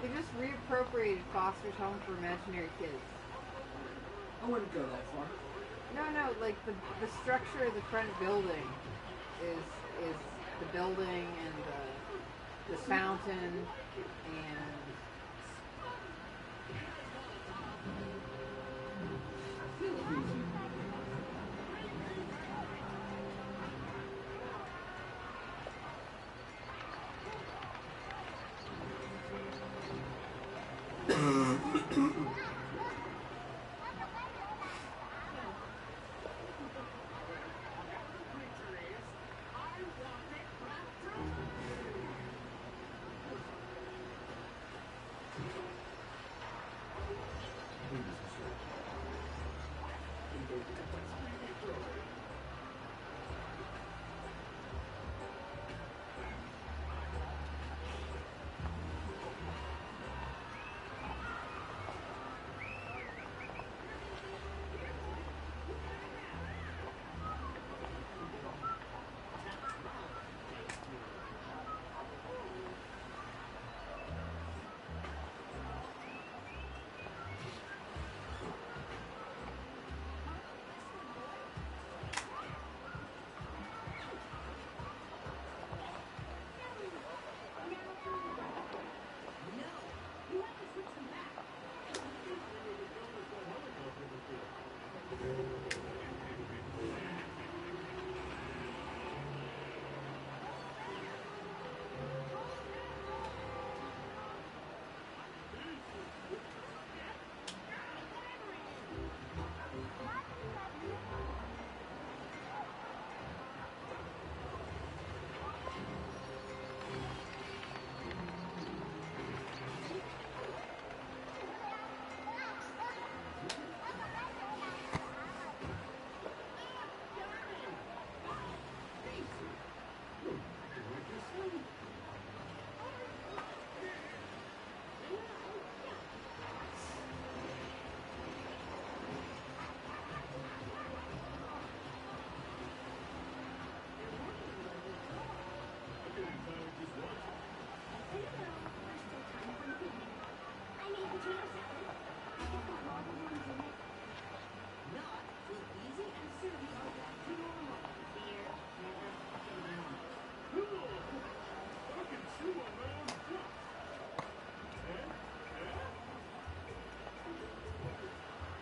They just reappropriated Foster's Home for Imaginary Kids. I wouldn't go that far. No, like the structure of the front building is the building and the fountain and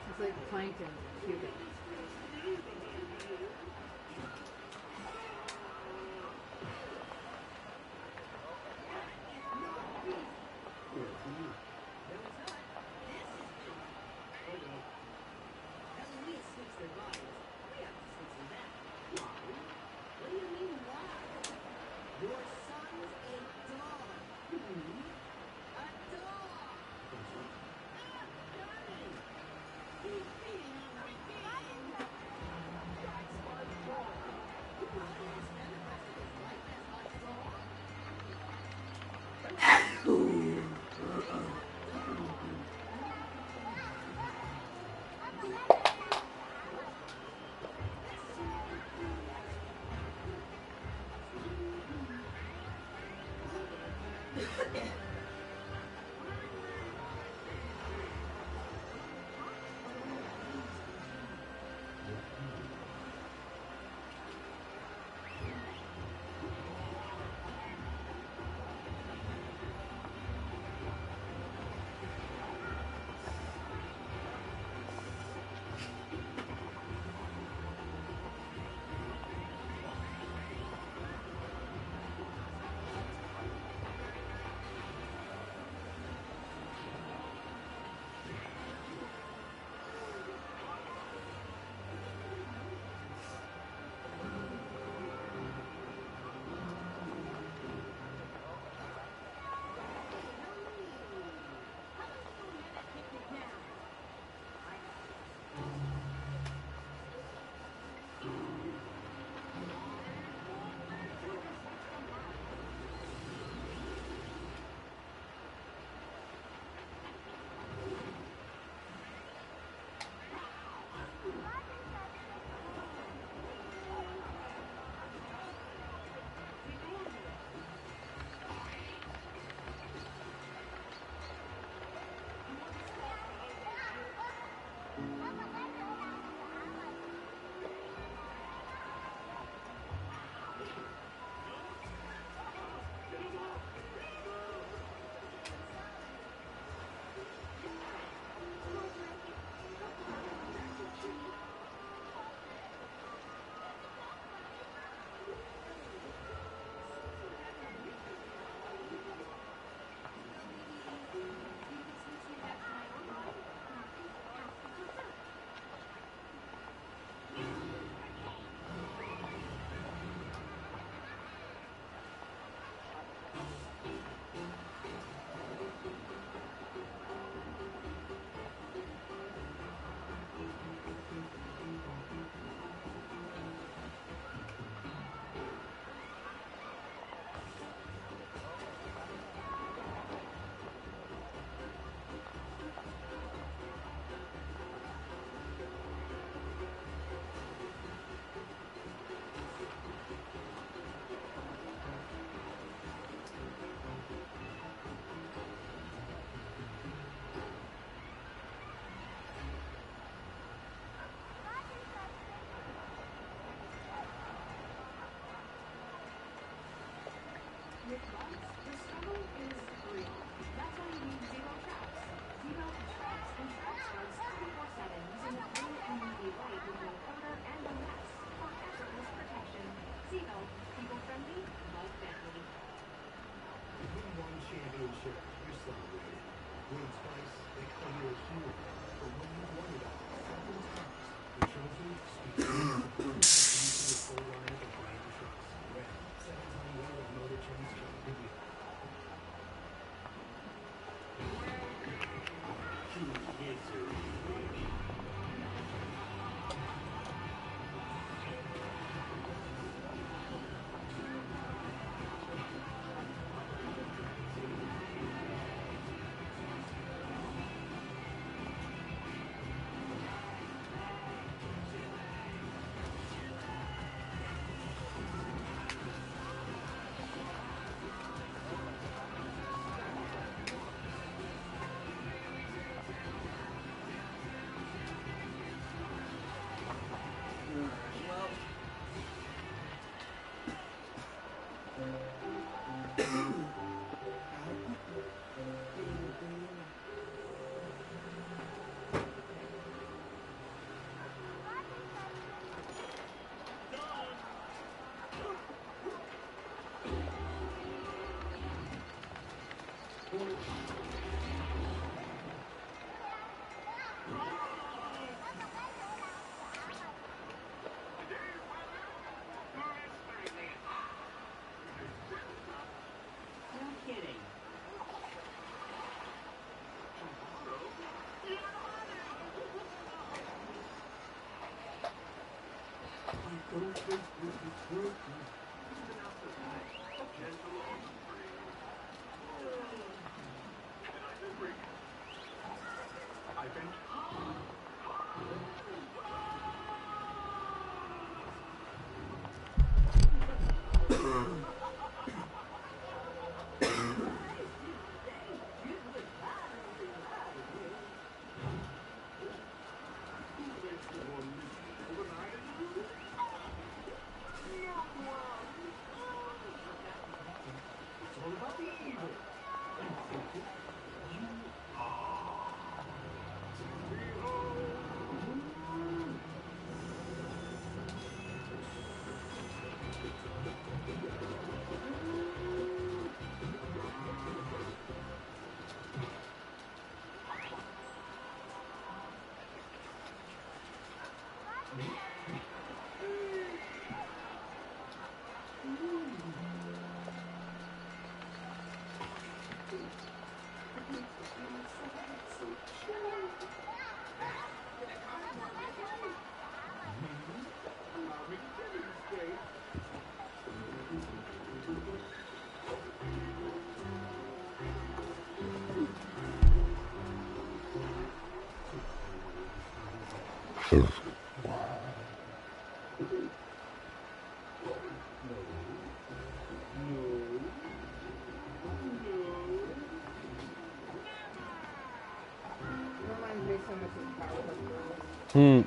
it's like plankton cubic. Championship, you're celebrated. Win twice, they call you a hero. But when you've won it all 7 times, the trophy speaks for you. The full lineup of brand trucks. Red, 7-ton wheel of Motor Trend's champion. Hmm.